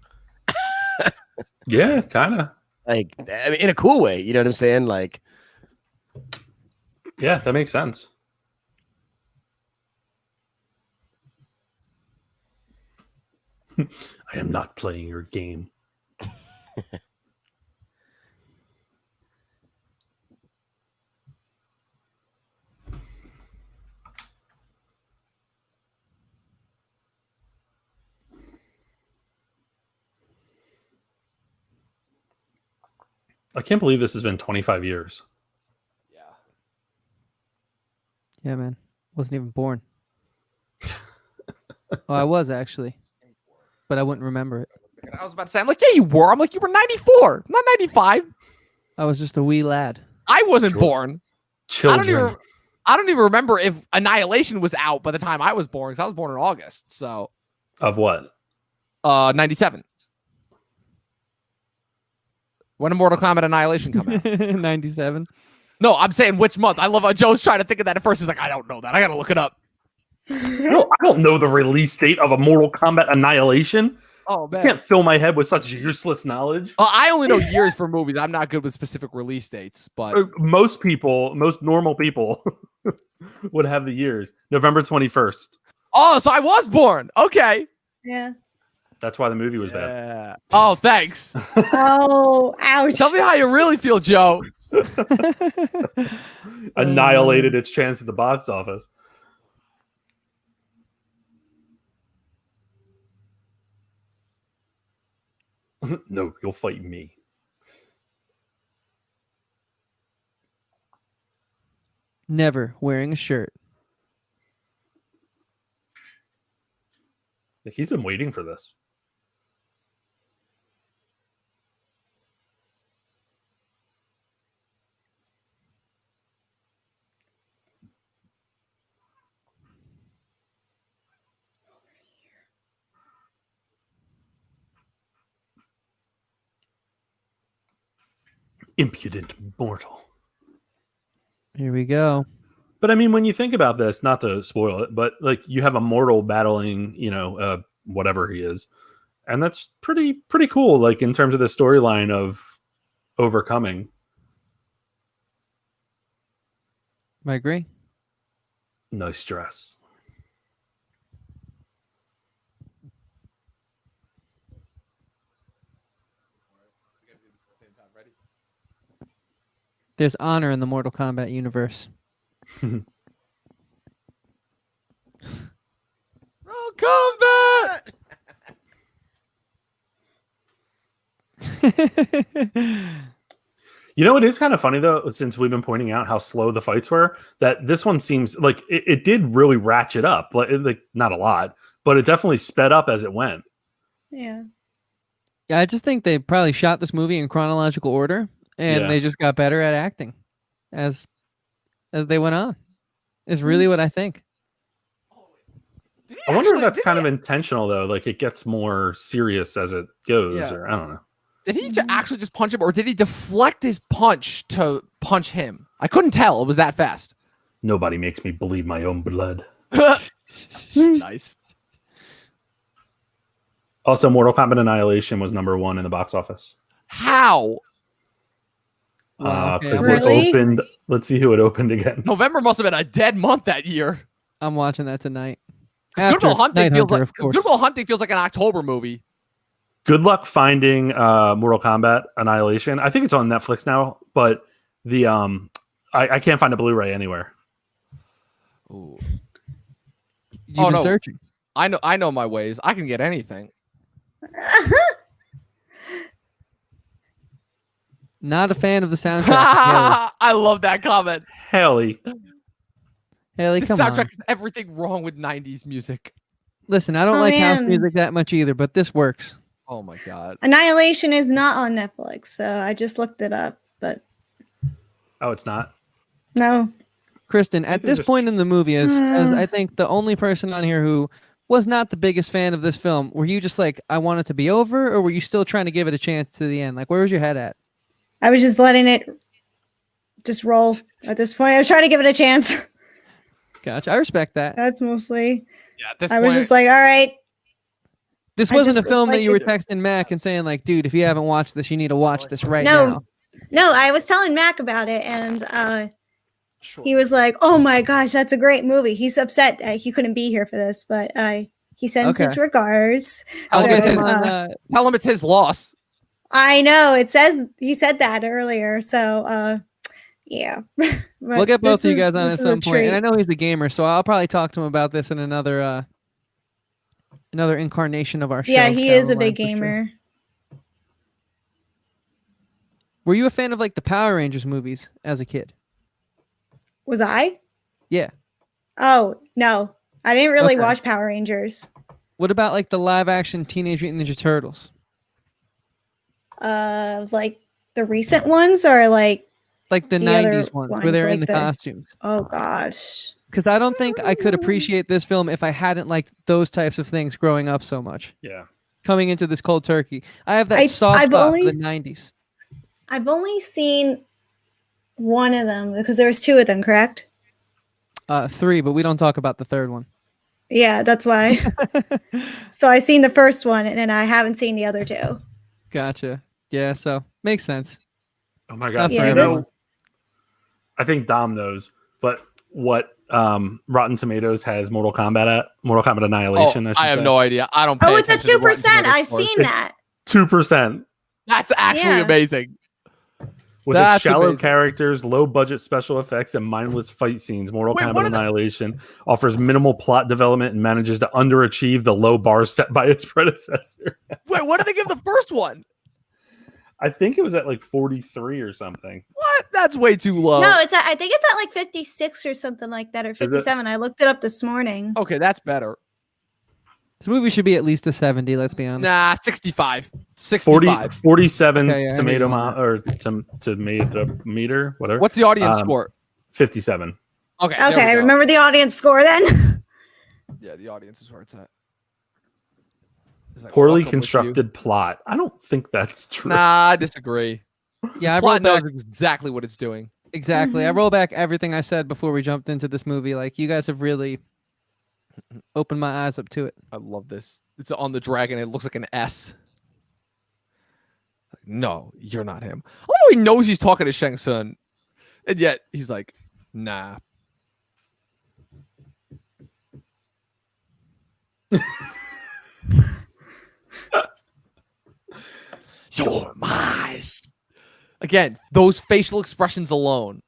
Yeah, kind of. Like, I mean, in a cool way, you know what I'm saying? Like, Yeah, that makes sense. I am not playing your game. I can't believe this has been 25 years. Yeah. Yeah, man. Wasn't even born. Oh, I was actually, but I wouldn't remember it. I was about to say, I'm like, yeah, you were. I'm like, you were 94, not 95. I was just a wee lad. I wasn't Sure. born. Children. I don't even remember if Annihilation was out by the time I was born, because I was born in August. So Of what? 97. When did Mortal Kombat Annihilation come out? 97. No, I'm saying which month. I love how Joe's trying to think of that at first. He's like, I don't know that. I gotta look it up. I don't know the release date of a Mortal Kombat Annihilation. Oh I man. can't fill my head with such useless knowledge. I only know years for movies. I'm not good with specific release dates, but Most normal people would have the years. November 21st. oh, so I was born. Okay. Yeah. That's why the movie was bad. Yeah. Oh, thanks. Oh, ouch. Tell me how you really feel, Joe. Annihilated its chance at the box office. No, you'll fight me. Never wearing a shirt. Like, he's been waiting for this. Impudent mortal. Here we go. But I mean, when you think about this, not to spoil it, but like you have a mortal battling, whatever he is, and that's pretty cool. Like in terms of the storyline of overcoming. I agree. Nice dress. There's honor in the Mortal Kombat universe. Oh, Kombat! You know, it is kind of funny though, since we've been pointing out how slow the fights were, that this one seems like it did really ratchet up, like not a lot, but it definitely sped up as it went. Yeah. Yeah, I just think they probably shot this movie in chronological order, and Yeah. they just got better at acting as they went on. Is really what I think. I wonder if that's kind of intentional though. Like it gets more serious as it goes, Yeah. or I don't know. Did he actually just punch him, or did he deflect his punch to punch him? I couldn't tell. It was that fast. Nobody makes me bleed my own blood. Nice. Also, Mortal Kombat Annihilation was #1 in the box office. How? Wow, okay, because I'm, Really? it opened. Let's see who it opened against. November must have been a dead month that year. I'm watching that tonight. 'Cause Good Will Hunting Night feels Hunter, like of course. Good Will Hunting feels like an October movie. Good luck finding Mortal Kombat Annihilation. I think it's on Netflix now, but the I can't find a Blu-ray anywhere. Ooh. You've Oh, been no. searching. I know my ways. I can get anything. Not a fan of the soundtrack. Haley. I love that comment. Haley, Haley, The come soundtrack on. is everything wrong with 90s music. Listen, I don't Oh, like house man. music that much either, but this works. Oh my god. Annihilation is not on Netflix, so I just looked it up, but oh, it's not. no. Kristen, at can this just- point in the movie, as I think the only person on here who was not the biggest fan of this film, were you just like, I want it to be over, or were you still trying to give it a chance to the end? Like, where was your head at? I was just letting it just roll at this point. I was trying to give it a chance. Gotcha. I respect that. That's mostly. Yeah, at this I point, was just like, all right. This I wasn't a just- film it's that like you were it- texting Mac and saying like, dude, if you haven't watched this, you need to watch this right No. now. No, I was telling Mac about it, and sure. he was like, "Oh my gosh, that's a great movie." He's upset he couldn't be here for this, but he sends his Okay. regards. I'll I'll get get his- him on, Tell him it's his loss. I know it says he said that earlier, so yeah. we'll get both of you guys on at some point. And I know he's a gamer, so I'll probably talk to him about this in another incarnation of our show. Yeah, he is a down the big line for sure. gamer. Were you a fan of like the Power Rangers movies as a kid? Was I? Yeah. Oh no, I didn't really Okay. watch Power Rangers. What about like the live action Teenage Mutant Ninja Turtles? Like the recent ones or like Like the The other 90s ones where ones, they're in like the the- costumes. oh gosh. Because I don't think I could appreciate this film if I hadn't liked those types of things growing up so much. Yeah. Coming into this cold turkey, I have that I- soft I've spot for only the s- 90s. I've only seen one of them because there was two of them, correct? 3, but we don't talk about the third one. Yeah, that's why. So I seen the first one and then I haven't seen the other two. Gotcha. Yeah, so makes sense. Oh my god. Yeah, You this- know, I think Dom knows, but what Rotten Tomatoes has Mortal Kombat at? Mortal Kombat Annihilation. Oh, I, I have no idea. I don't. Pay Oh, it's at attention to Rotten 2%. Tomatoes I've scores. seen that. 2%. That's actually Yeah. amazing. With its That's shallow amazing. characters, low budget special effects, and mindless fight scenes, Mortal Wait, what Kombat are the- Annihilation offers minimal plot development and manages to underachieve the low bars set by its predecessor. Wait, what did they give the first one? I think it was at like 43 or something. What? That's way too low. No, it's I think it's at like 56 or something like that, or 57. I looked it up this morning. Okay, that's better. This movie should be at least a 70, let's be honest. Nah, 65. 40, 65. 47 Okay, yeah, I tomato hear you on or tomato meter, whatever. What's the audience Um, score? 57? Okay. there we Okay, go. remember the audience score then. Yeah, the audience is where it's at. It's like, Poorly welcome with you. constructed plot. I don't think that's true. Nah, I disagree. Yeah, I Plot rolled back knows exactly what it's doing. exactly. I roll back everything I said before we jumped into this movie. Like you guys have really opened my eyes up to it. I love this. It's on the dragon. It looks like an S. Like, no, you're not him. I love how he knows he's talking to Shang Tsung, and yet he's like, nah. You're mine. Again, those facial expressions alone.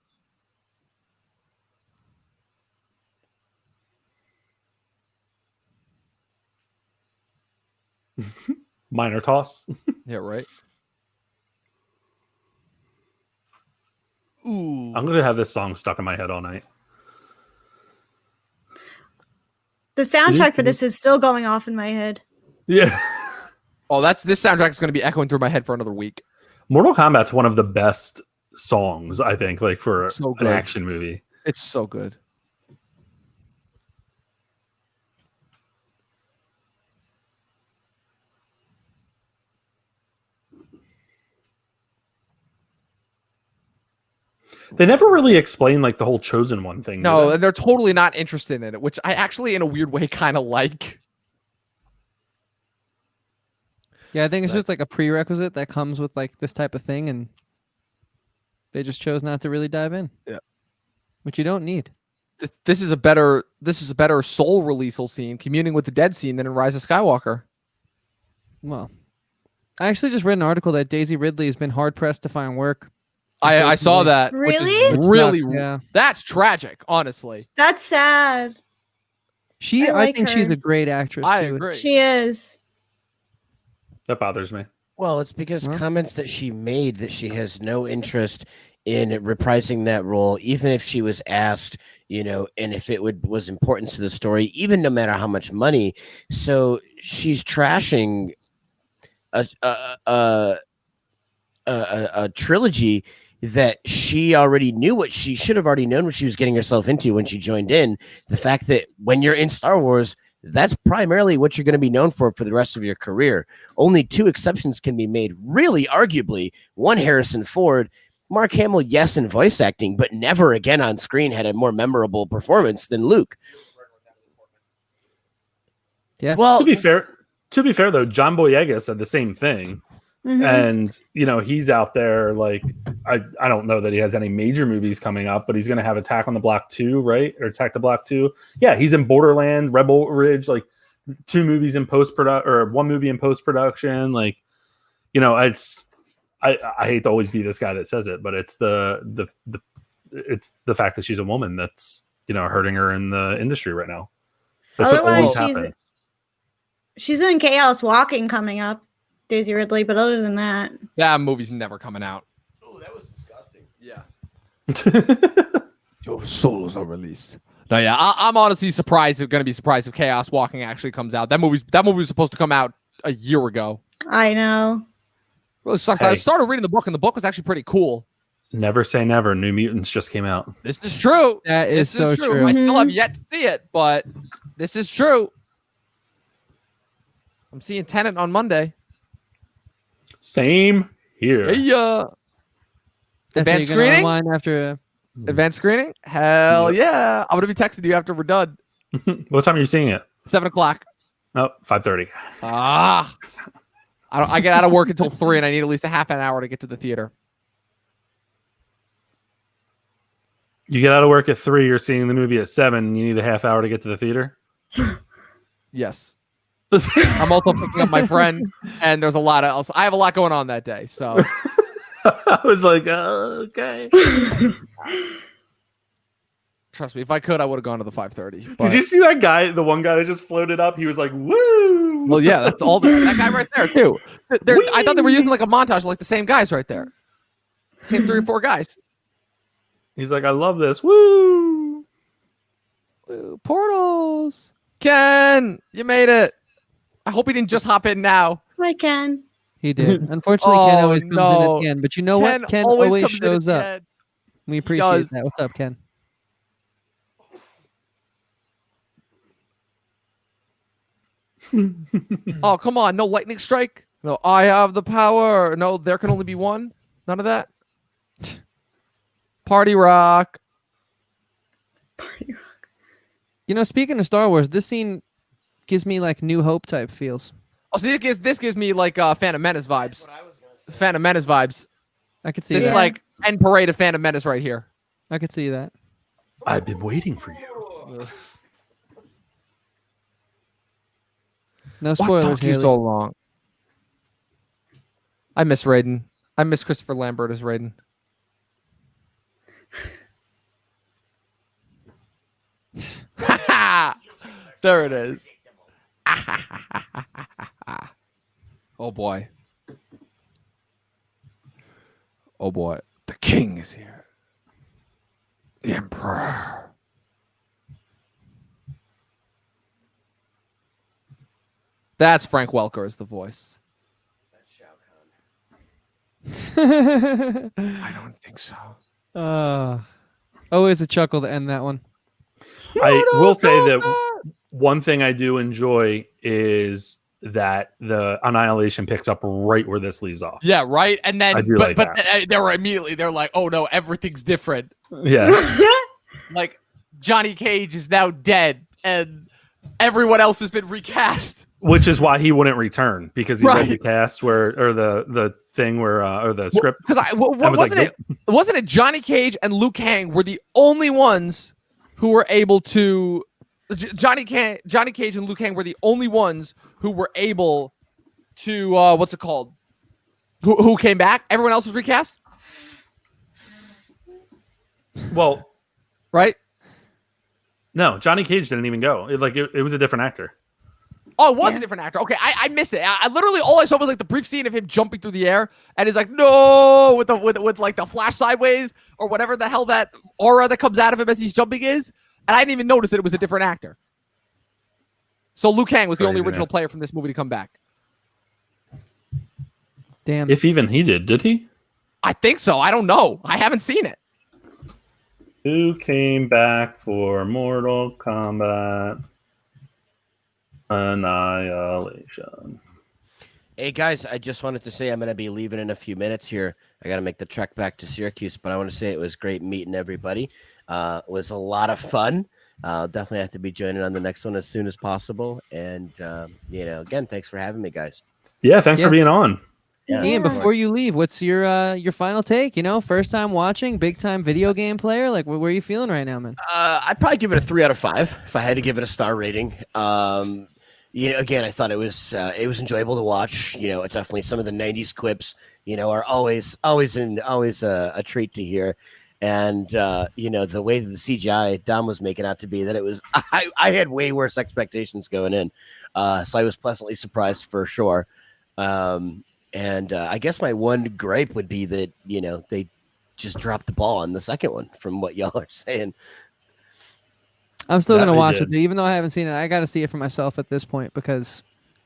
Minor toss. Yeah, right. Ooh. I'm gonna have this song stuck in my head all night. The soundtrack for this is still going off in my head. Yeah. Oh, this soundtrack is going to be echoing through my head for another week. Mortal Kombat's one of the best songs, I think, like for So an good. action movie. It's so good. They never really explain like the whole chosen one thing. do No, they? and they're totally not interested in it, which I actually, in a weird way, kind of like. Yeah, I think it's just like a prerequisite that comes with like this type of thing, and They just chose not to really dive in. Yeah. Which you don't need. This is a better soul releasal scene, communing with the dead scene than in Rise of Skywalker. Well, I actually just read an article that Daisy Ridley has been hard pressed to find work. I saw that. Really? Which is really, yeah. that's tragic, honestly. That's sad. I think she's a great actress I too. agree. She is. That bothers me. Well, it's because Well. comments that she made that she has no interest in reprising that role, even if she was asked, and if it was important to the story, even no matter how much money. So she's trashing a trilogy that she already knew what she should have already known what she was getting herself into when she joined in. The fact that when you're in Star Wars, that's primarily what you're going to be known for the rest of your career. Only 2 exceptions can be made, really, arguably. One, Harrison Ford. Mark Hamill, yes, in voice acting, but never again on screen had a more memorable performance than Luke. Yeah. Well, To be fair though, John Boyega said the same thing. Mhm. And he's out there like I don't know that he has any major movies coming up, but he's going to have Attack on the Block 2, right? Or Attack the Block 2. Yeah, he's in Borderland, Rebel Ridge, like 2 movies in post-production or 1 movie in post-production. Like, it's I hate to always be this guy that says it, but it's the fact that she's a woman that's hurting her in the industry right now. That's what Otherwise, always happens. she's in Chaos Walking coming up, Daisy Ridley. But other than that, That movie's never coming out. oh, that was disgusting. Yeah. Your souls are released. No, yeah, I'm honestly going to be surprised if Chaos Walking actually comes out. That movie was supposed to come out a year ago. I know. Really sucks. Hey. I started reading the book, and the book was actually pretty cool. Never say never. New Mutants just came out. This is true. That is This so true. I still Mhm. have yet to see it, but this is true. I'm seeing Tenet on Monday. Same here. Hey, That's how advanced you're gonna screening? unwind after Advanced screening? Hell yeah! I'm gonna be texting you after we're done. What time are you seeing it? 7:00. Oh, 5:30. Ah, I get out of work until 3, and I need at least a half an hour to get to the theater. You get out of work at 3, you're seeing the movie at 7, and you need a half hour to get to the theater? Yes. I'm also picking up my friend, and there's a lot else. I have a lot going on that day, so I was like, okay. trust me. If I could, I would have gone to the 5:30. But, Did you see that guy, the one guy that just floated up? He was like, woo! well, yeah, that's all. That guy right there too. I thought they were using like a montage of like the same guys right there, same 3 or 4 guys. He's like, I love this. Woo! Ooh, portals. Ken, you made it. I hope he didn't just hop in now. I can. he did. Unfortunately, Ken Oh, always comes in no. at the end. But you know what? Ken always always comes in at shows the up. end. We does. appreciate that. What's up, Ken? Oh, come on. No lightning strike. No, I have the power. No, there can only be one. None of that. Party rock. Speaking of Star Wars, this scene gives me like New Hope type feels. Oh, so this gives me like Phantom Menace vibes. Phantom Menace vibes. I could see This that. is like end parade of Phantom Menace right here. I could see that. I've been waiting for you. No What spoilers, took you Haley. so long? I miss Raiden. I miss Christopher Lambert as Raiden. There it is. Oh boy. Oh boy. The king is here. The emperor. That's Frank Welker as the voice. I don't think so. Always a chuckle to end that one. I will say that one thing I do enjoy is that the Annihilation picks up right where this leaves off. Yeah, right. And I then, do like but they're like, oh no, everything's different. Yeah. Like Johnny Cage is now dead, and everyone else has been recast. Which is why he wouldn't return, because he read Right. the cast or the thing where or the script. Because wasn't it Johnny Cage and Liu Kang were the only ones who were able to Johnny Cage and Liu Kang were the only ones who were able to what's it called? Who came back? Everyone else was recast, Well, right? no, Johnny Cage didn't even go. It was a different actor. Oh, it was a different actor. Okay, I missed it. I literally all I saw was like the brief scene of him jumping through the air, and he's like, no, with like the flash sideways or whatever the hell that aura that comes out of him as he's jumping is, and I didn't even notice that it was a different actor. So Liu Kang was the only original player from this movie to come back. Damn. If even he did he? I think so. I don't know. I haven't seen it. Who came back for Mortal Kombat Annihilation? Hey guys, I just wanted to say I'm going to be leaving in a few minutes here. I got to make the trek back to Syracuse, but I want to say it was great meeting everybody. It was a lot of fun. Definitely have to be joining on the next one as soon as possible. And again, thanks for having me, guys. Yeah, thanks for being on. Yeah. Ian, before you leave, what's your final take? First time watching, big time video game player. Like, where are you feeling right now, man? I'd probably give it a 3 out of 5 if I had to give it a star rating. Again, I thought it was enjoyable to watch. It's definitely some of the '90s clips. Are always a treat to hear. And the way that the CGI Dom was making out to be, that it was I had way worse expectations going in, so I was pleasantly surprised for sure. And I guess my one gripe would be that, they just dropped the ball on the second one from what y'all are saying. I'm still going to watch did. it. Even though I haven't seen it, I got to see it for myself at this point, because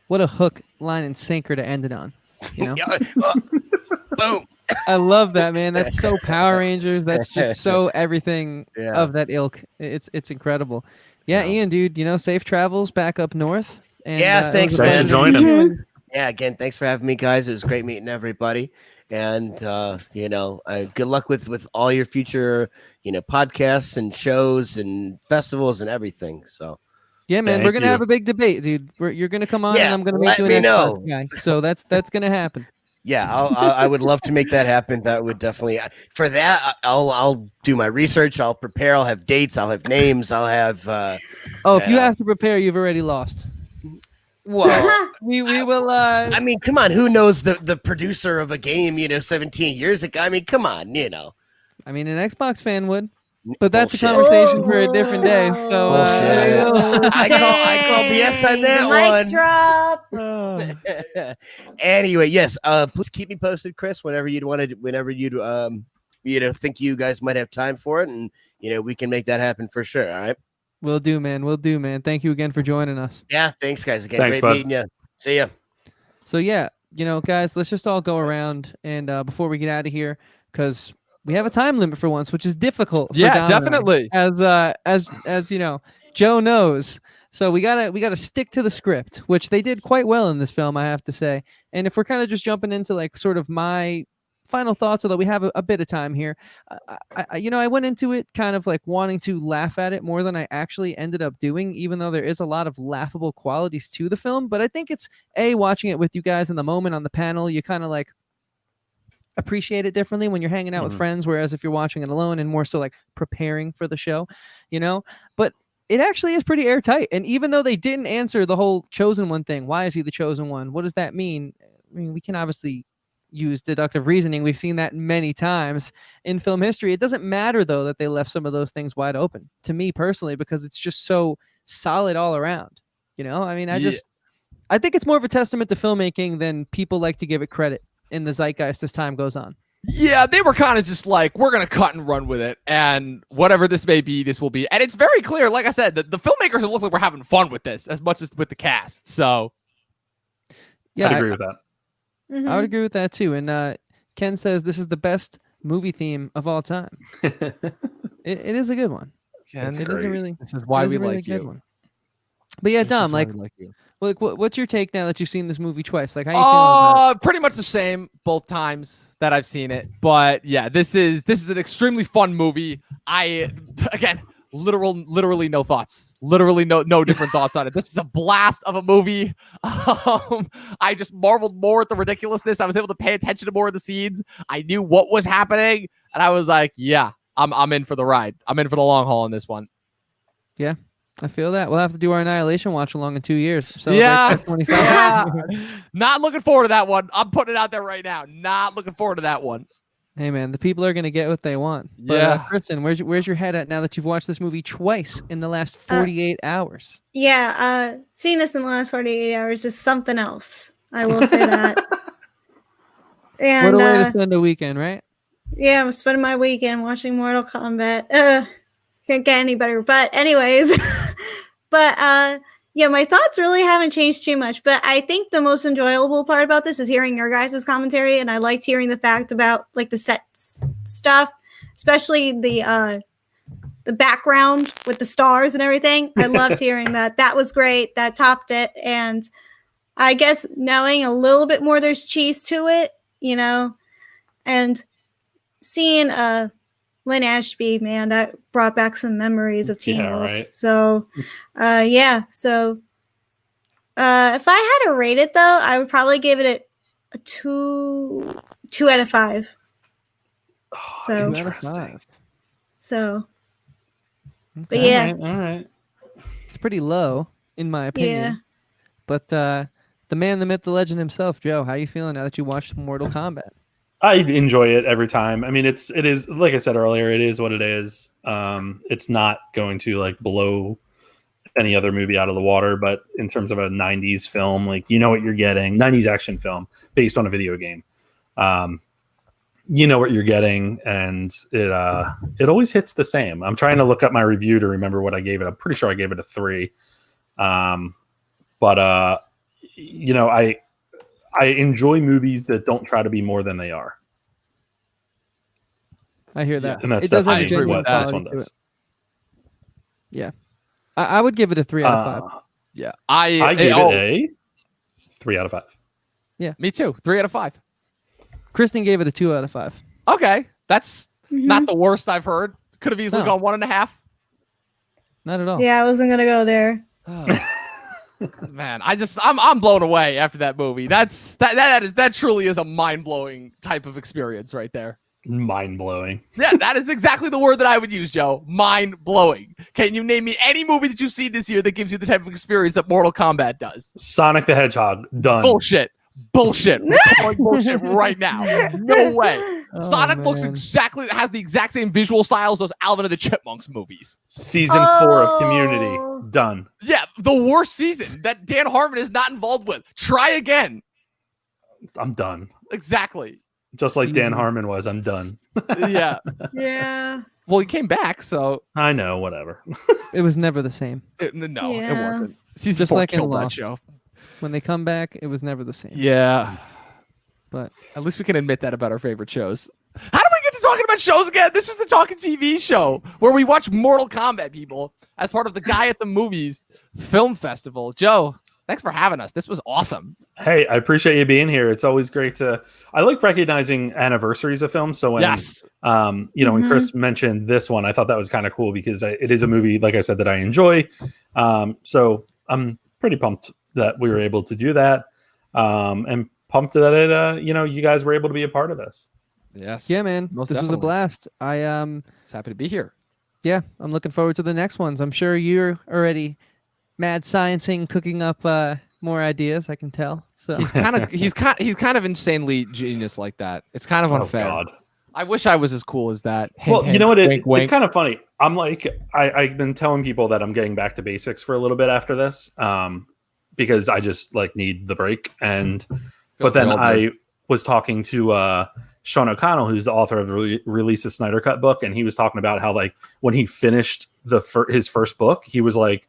what a hook, line, and sinker to end it on. Yeah, boom. I love that, man. That's so Power Rangers. That's just so everything Yeah. of that ilk. It's incredible. Yeah, Ian, dude, safe travels back up north. And, Yeah, thanks, it was a man. pleasure Thanks for joining. meeting you. Yeah, again, thanks for having me, guys. It was great meeting everybody. And, good luck with all your future, podcasts and shows and festivals and everything. So, Yeah, man, Thank we're gonna you. have a big debate, dude. You're gonna come on, Yeah, and I'm gonna let make you me an know. Xbox guy. So that's gonna happen. yeah, I would love to make that happen. That would definitely, for that, I'll do my research. I'll prepare. I'll have dates. I'll have names. I'll have, Oh, if you have to prepare, you've already lost. well, We will. I mean, come on. Who knows the producer of a game, 17 years ago? I mean, come on, I mean, an Xbox fan would, but that's Bullshit. a conversation for a different day. So Bullshit. I call BS on that Mic one. drop. Anyway, yes. Please keep me posted, Chris. Whenever you'd think you guys might have time for it, and we can make that happen for sure. All right. We'll do, man. Thank you again for joining us. Yeah. Thanks, guys. Again, Thanks, great bud. meeting you. See ya. So yeah, guys, let's just all go around and before we get out of here, because we have a time limit for once, which is difficult. For Yeah, Dom and I, definitely. as Joe knows. So we gotta stick to the script, which they did quite well in this film, I have to say. And if we're kind of just jumping into like sort of my final thoughts, although we have a bit of time here, I went into it kind of like wanting to laugh at it more than I actually ended up doing, even though there is a lot of laughable qualities to the film. But I think it's watching it with you guys in the moment on the panel, you kind of like appreciate it differently when you're hanging out with friends, whereas if you're watching it alone and more so like preparing for the show, but it actually is pretty airtight. And even though they didn't answer the whole chosen one thing, why is he the chosen one? What does that mean? I mean, we can obviously use deductive reasoning. We've seen that many times in film history. It doesn't matter though that they left some of those things wide open, to me personally, because it's just so solid all around. I mean, I think it's more of a testament to filmmaking than people like to give it credit in the zeitgeist as time goes on. Yeah, they were kind of just like, we're going to cut and run with it. And whatever this may be, this will be. And it's very clear, like I said, the filmmakers look like we're having fun with this as much as with the cast. So, Yeah, I'd agree with that. I would agree with that too. And Ken says this is the best movie theme of all time. It is a good one. Ken, It is great. a really, this is why it is we a really like good you. one. But yeah, This is Dom, why like, we like you. what's your take now that you've seen this movie twice? Like, how you feeling about it? Pretty much the same both times that I've seen it. But yeah, this is an extremely fun movie. Again, literally no thoughts. Literally no different thoughts on it. This is a blast of a movie. I just marveled more at the ridiculousness. I was able to pay attention to more of the scenes. I knew what was happening, and I was like, yeah, I'm in for the ride. I'm in for the long haul on this one. Yeah, I feel that. We'll have to do our Annihilation watch along in 2 years. So Yeah. 25. Yeah. Not looking forward to that one. I'm putting it out there right now. Not looking forward to that one. Hey man, the people are gonna get what they want. But, Yeah. Kristen, where's your head at now that you've watched this movie twice in the last 48 hours? Yeah, seeing this in the last 48 hours is something else. I will say that. And What a way to spend a weekend, right? yeah, I'm spending my weekend watching Mortal Kombat. Can't get any better. But anyways, yeah, my thoughts really haven't changed too much. But I think the most enjoyable part about this is hearing your guys' commentary, and I liked hearing the fact about like the sets stuff, especially the background with the stars and everything. I loved hearing that. That was great. That topped it. And I guess knowing a little bit more there's cheese to it, and seeing Lynn Ashby, man, that brought back some memories of Teen Wolf. Right. So, yeah. So, if I had to rate it, though, I would probably give it a 2 out of 5. Oh, So- interesting. So, but Okay. yeah, All right. It's pretty low, in my opinion. yeah. But the man, the myth, the legend himself, Joe, how you feeling now that you watched Mortal Kombat? I enjoy it every time. I mean, it is like I said earlier, it is what it is. It's not going to like blow any other movie out of the water, but in terms of a 90s film, like you know what you're getting, 90s action film based on a video game. You know what you're getting, and it always hits the same. I'm trying to look up my review to remember what I gave it. I'm pretty sure I gave it a 3. But I enjoy movies that don't try to be more than they are. I hear that. And that's It does have a definitely genuine what this quality one to does. it. Yeah. I would give it a 3 out of 5. Yeah. I give it a 3 out of 5. Me too. 3 out of 5. Kristen gave it a 2 out of 5. Okay. That's Mhm. not the worst I've heard. Could have easily No. gone 1.5. Not at all. Yeah, I wasn't going to go there. Man, I'm blown away after that movie. That truly is a mind-blowing type of experience right there. Mind blowing. Yeah, that is exactly the word that I would use, Joe. Mind-blowing. Can you name me any movie that you've seen this year that gives you the type of experience that Mortal Kombat does? Sonic the Hedgehog, done. Bullshit. Bullshit. We're calling bullshit right now. No way. Oh, Sonic looks man. has the exact same visual style as those Alvin and the Chipmunks movies. Season 4 of Oh. Community, done. Yeah, the worst season that Dan Harmon is not involved with. Try again. I'm done. Exactly. Just like Dan Season. Harmon was, I'm done. Yeah. Yeah. Well, he came back, so I know, whatever. It was never the same. no, it Yeah. wasn't. Season Just 4 like in killed that Lost. show. When they come back, it was never the same. Yeah. But At least we can admit that about our favorite shows. How do we get to talking about shows again? This is the Talkin TV show where we watch Mortal Kombat, people, as part of the Guy at the Movies Film Festival. Joe, thanks for having us. This was awesome. Hey, I appreciate you being here. It's always great to. I like recognizing anniversaries of films. So when Yes. when Chris mentioned this one, I thought that was kind of cool because it is a movie, like I said, that I enjoy. So I'm pretty pumped that we were able to do that, and pumped that it, you guys were able to be a part of this. Yes. yeah, man, Most this was a definitely. blast. Just happy to be here. Yeah, I'm looking forward to the next ones. I'm sure you're already mad sciencing, cooking up more ideas. I can tell. So He's kind of insanely genius like that. It's kind of Oh unfair. God. I wish I was as cool as that. Well, Hint, you know what? hint, wink, It's wink. kind of funny. I'm like, I've been telling people that I'm getting back to basics for a little bit after this, because I just like need the break. And but then I was talking to Sean O'Connell, who's the author of the Release a Snyder Cut book, and he was talking about how like when he finished his first book, he was like,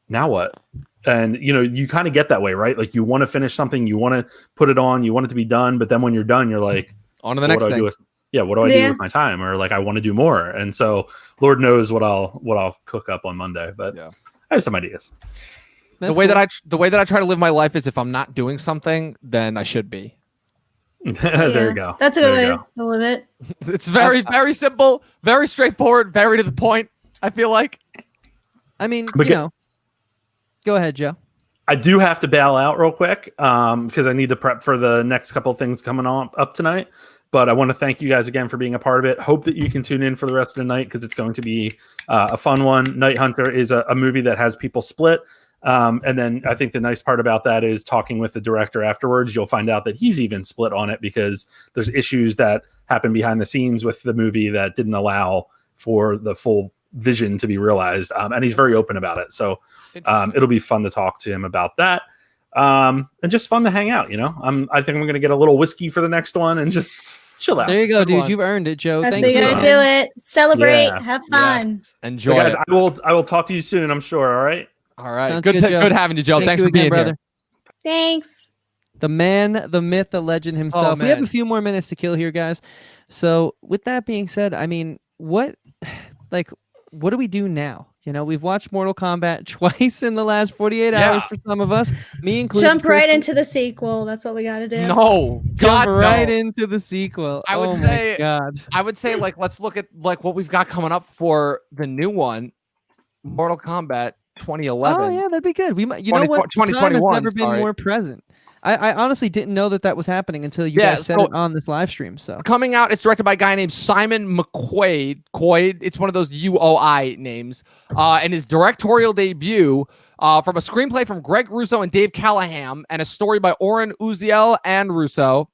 now what? And you kind of get that way, right? Like you want to finish something, you want to put it on, you want it to be done, but then when you're done, you're like, on to the what next do I thing. do with what do I do with my time? Or like I want to do more. And so Lord knows what I'll cook up on Monday, but Yeah. I have some ideas. The way that I try to live my life is if I'm not doing something, then I should be. There you go. That's a There good you way go. to live it. It's very, very simple, very straightforward, very to the point. I feel like. I mean, But go ahead, Joe. I do have to bail out real quick because I need to prep for the next couple of things coming on up tonight. But I want to thank you guys again for being a part of it. Hope that you can tune in for the rest of the night because it's going to be a fun one. Night Hunter is a movie that has people split. And then I think the nice part about that is talking with the director afterwards, you'll find out that he's even split on it because there's issues that happen behind the scenes with the movie that didn't allow for the full vision to be realized. And he's very open about it. So it'll be fun to talk to him about that. And just fun to hang out, I think I'm going to get a little whiskey for the next one and just chill out. There you go, Good dude. one. You've earned it, Joe. That's Thank how you you. gotta do it. Celebrate. Yeah. Have fun. Enjoy. So guys, it. I will talk to you soon, I'm sure. All right. All right. Sounds Good, good, Joe. good having you, Joe. Thank Thanks you for being again, brother. here. Thanks. The man, the myth, the legend himself. We have man. a few more minutes to kill here, guys. So with that being said, I mean, what do we do now? We've watched Mortal Kombat twice in the last 48 hours for some of us. Me included. Jump right Kristen. into the sequel. That's what we gotta do. No. God, Jump right no. into the sequel. I would oh say- my God. I would say let's look at what we've got coming up for the new one, Mortal Kombat 2011. Oh yeah, that'd be good. We might. You 20 know what? Time has 2021, never been sorry. more present. I honestly didn't know that was happening until you guys said so- it on this live stream. So It's coming out. It's directed by a guy named Simon McQuaid. It's one of those UOI names. And his directorial debut from a screenplay from Greg Russo and Dave Callahan and a story by Oren Uziel and Russo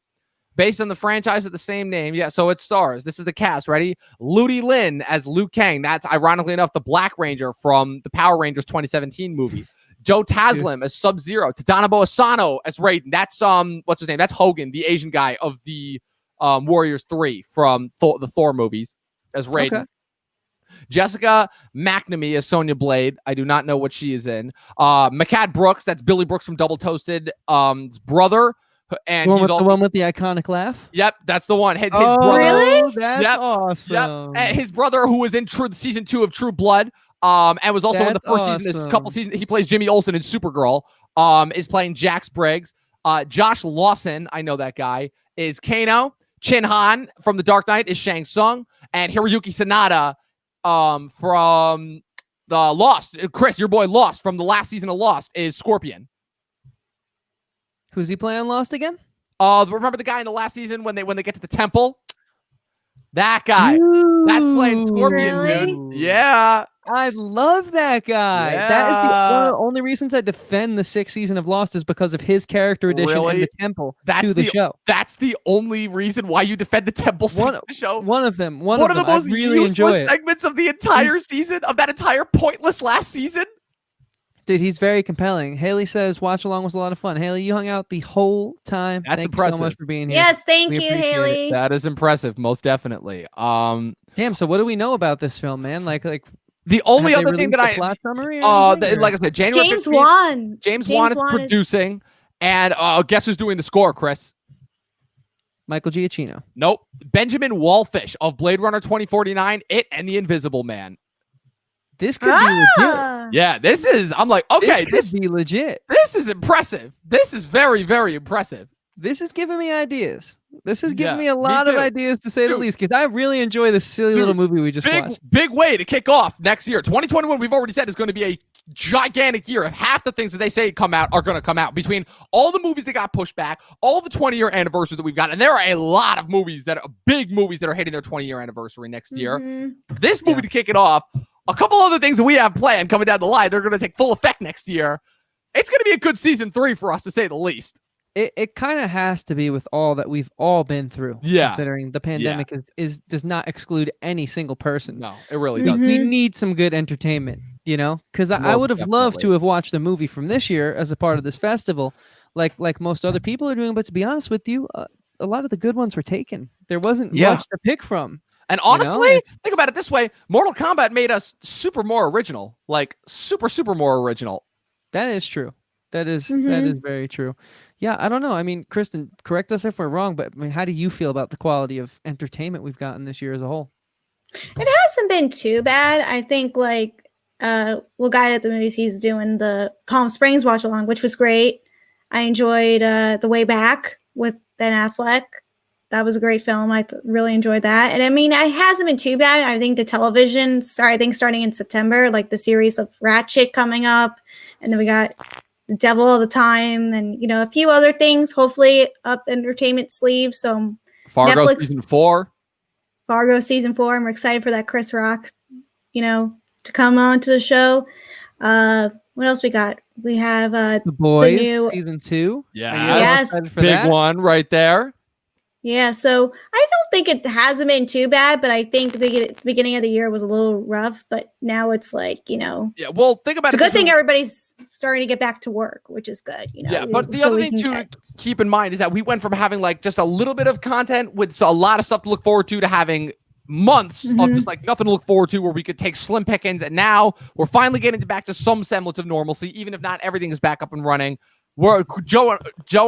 based on the franchise of the same name. Yeah, so it stars. This is the cast. Ready? Ludi Lin as Liu Kang. That's ironically enough the Black Ranger from the Power Rangers 2017 movie. Joe Taslim as Sub-Zero. Tadanobu Asano as Raiden. That's what's his name? That's Hogan, the Asian guy of the Warriors 3 from the Thor movies as Raiden. Okay. Jessica McNamee as Sonya Blade. I do not know what she is in. Makad Brooks, that's Billy Brooks from Double Toasted, brother. And the he's the one with the iconic laugh. Yep, that's the one. His Oh, brother. Really? That's Yep, awesome. And his brother, who was in season 2 of True Blood, and was also in the That's first season, this awesome. couple seasons. He plays Jimmy Olsen in Supergirl. Is playing Jax Briggs. Josh Lawson, I know that guy, is Kano. Chin Han from The Dark Knight is Shang Tsung, and Hiroyuki Sanada, from the Lost. Chris, your boy Lost from the last season of Lost is Scorpion. Who's he playing Lost again? Remember the guy in the last season when they get to the temple? That guy. That's playing Scorpion, Really? dude. Yeah. I love that guy. That is one of the only reasons I defend the 6th season of Lost is because of his character addition Really? and the temple That's to the show. That's the only reason why you defend the temple One- segment of the show. One of them. One of the most I really enjoy useless it. segments of the entire season, of that entire pointless last season. Dude, he's very compelling. Haley says watch along was a lot of fun. Haley, you hung out the whole time. That's Thank you so impressive. much for being here. Yes, thank We you, appreciate it. Haley. That is impressive, most definitely. Damn. So what do we know about this film, man? Like The only have they other thing released that a plot summary? Or anything, or- like I said, January James 15th, Wan. James Wan is is- producing, and guess who's doing the score, Chris? Michael Giacchino. Nope. Benjamin Wallfish of Blade Runner 2049, It, and The Invisible Man. This could be legit. Ah. Yeah, I'm like, okay, This could be legit. this is impressive. This is very, very impressive. This is giving me ideas. This is giving Yeah, me a me lot of too. ideas to say the Dude. least, because I really enjoy this silly little movie we just watched. Big way to kick off next year. 2021, we've already said is going to be a gigantic year. If half the things that they say come out are going to come out between all the movies that got pushed back, all the 20-year anniversary that we've got, and there are a lot of movies big movies that are hitting their 20-year anniversary next year. Mhm. This movie to kick it off, a couple other things that we have planned coming down the line, they're going to take full effect next year. It's going to be a good season 3 for us, to say the least. It kind of has to be with all that we've all been through. Yeah. Considering the pandemic does not exclude any single person. No, it really Mhm. doesn't. We need some good entertainment, Because I Most would have loved definitely. to have watched the movie from this year as a part of this festival, like most other people are doing. But to be honest with you, a lot of the good ones were taken. There wasn't Yeah. much to pick from. And honestly, it's- think about it this way. Mortal Kombat made us super more original. Like, super more original. That is true. That is Mhm. very true. Yeah, I don't know. I mean, Kristen, correct us if we're wrong, but I mean, how do you feel about the quality of entertainment we've gotten this year as a whole? It hasn't been too bad. I think we'll guide at the movies. He's doing the Palm Springs watch along, which was great. I enjoyed The Way Back with Ben Affleck. That was a great film. I really enjoyed that. And I mean, it hasn't been too bad. I think the television, I think starting in September, like the series of Ratchet coming up. And then we got The Devil All the Time and, you know, a few other things, hopefully up entertainment sleeve. So Fargo Netflix, season 4. Fargo season 4. I'm excited for that Chris Rock, you know, to come on to the show. What else we got? We have The Boys new season 2. Yeah. Are you all Yes. excited for Big that? one right there. Yeah, so I don't think it hasn't been too bad, but I think the beginning of the year was a little rough, but now it's like, you know, Yeah, well, think about it's it. a good thing everybody's starting to get back to work, which is good, you know. Yeah, but the so other we thing can too get- to keep in mind is that we went from having like just a little bit of content with a lot of stuff to look forward to having months of just like nothing to look forward to where we could take slim pickings, and now we're finally getting back to some semblance of normalcy, even if not everything is back up and running. Joe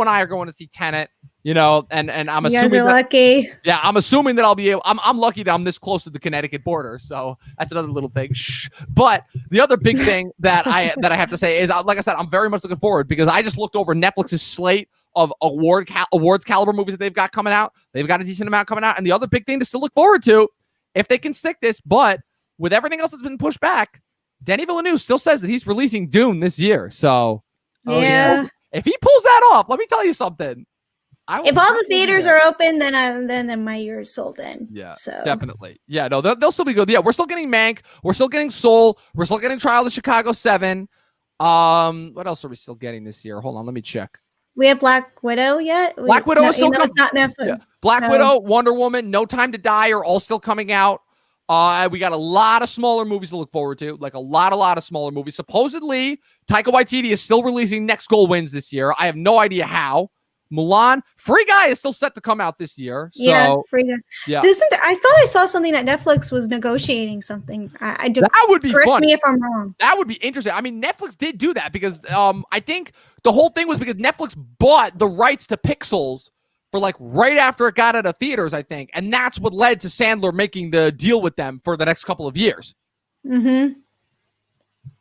and I are going to see Tenet, you know, and I'm You guys assuming are that, lucky. yeah, I'm assuming that I'll be able. I'm lucky that I'm this close to the Connecticut border, so that's another little thing. Shh. But the other big thing that I have to say is, like I said, I'm very much looking forward because I just looked over Netflix's slate of awards caliber movies that they've got coming out. They've got a decent amount coming out, and the other big thing to still look forward to, if they can stick this, but with everything else that's been pushed back, Denis Villeneuve still says that he's releasing Dune this year. So, Yeah. if he pulls that off, let me tell you something. If all the theaters are open, then my year is sold in. Yeah, so definitely. Yeah, no, they'll still be good. Yeah, we're still getting Mank. We're still getting Soul. We're still getting Trial of the Chicago 7. What else are we still getting this year? Hold on, let me check. we have Black Widow yet? Black Widow is still coming. It's not Netflix. Yeah. Black So- Widow, Wonder Woman, No Time to Die are all still coming out. We got a lot of smaller movies to look forward to, like a lot of smaller movies. Supposedly, Taika Waititi is still releasing Next Goal Wins this year. I have no idea how. Mulan, Free Guy is still set to come out this year. So, Yeah, free. yeah. I thought I saw something that Netflix was negotiating something. I do. That would be Correct fun. me if I'm wrong. That would be interesting. I mean, Netflix did do that because I think the whole thing was because Netflix bought the rights to Pixels for like right after it got out of theaters, I think. And that's what led to Sandler making the deal with them for the next couple of years. Mm-hmm.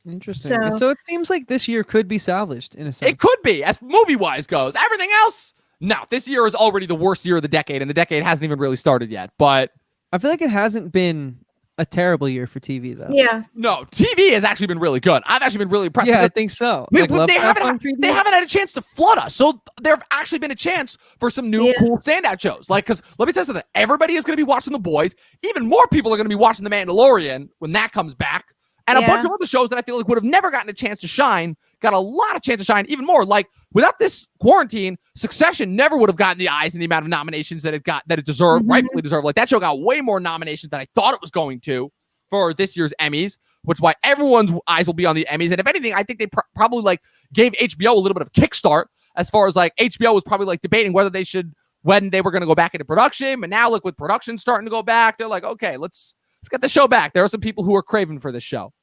Interesting. And So- so it seems like this year could be salvaged in a sense. It could be, as movie-wise goes. Everything else, no. This year is already the worst year of the decade, and the decade hasn't even really started yet. But I feel like it hasn't been a terrible year for TV though. Yeah. no, TV has actually been really good. I've actually been really impressed. Yeah, I because think so. They, Like they Lovecraft on haven't 3D? they haven't had a chance to flood us. So there have actually been a chance for some new Yeah. cool standout shows. Like, because let me tell you something. Everybody is going to be watching The Boys. Even more people are going to be watching The Mandalorian when that comes back. And a Yeah. bunch of other shows that I feel like would have never gotten a chance to shine, got a lot of chance to shine even more. Like, without this quarantine, Succession never would have gotten the eyes and the amount of nominations that it deserved, Mhm. rightfully deserved. Like, that show got way more nominations than I thought it was going to for this year's Emmys, which is why everyone's eyes will be on the Emmys. And if anything, I think they probably like gave HBO a little bit of kickstart as far as like HBO was probably like debating whether they should, when they were going to go back into production. But now look, with production starting to go back, they're like, okay, let's get the show back. There are some people who are craving for this show.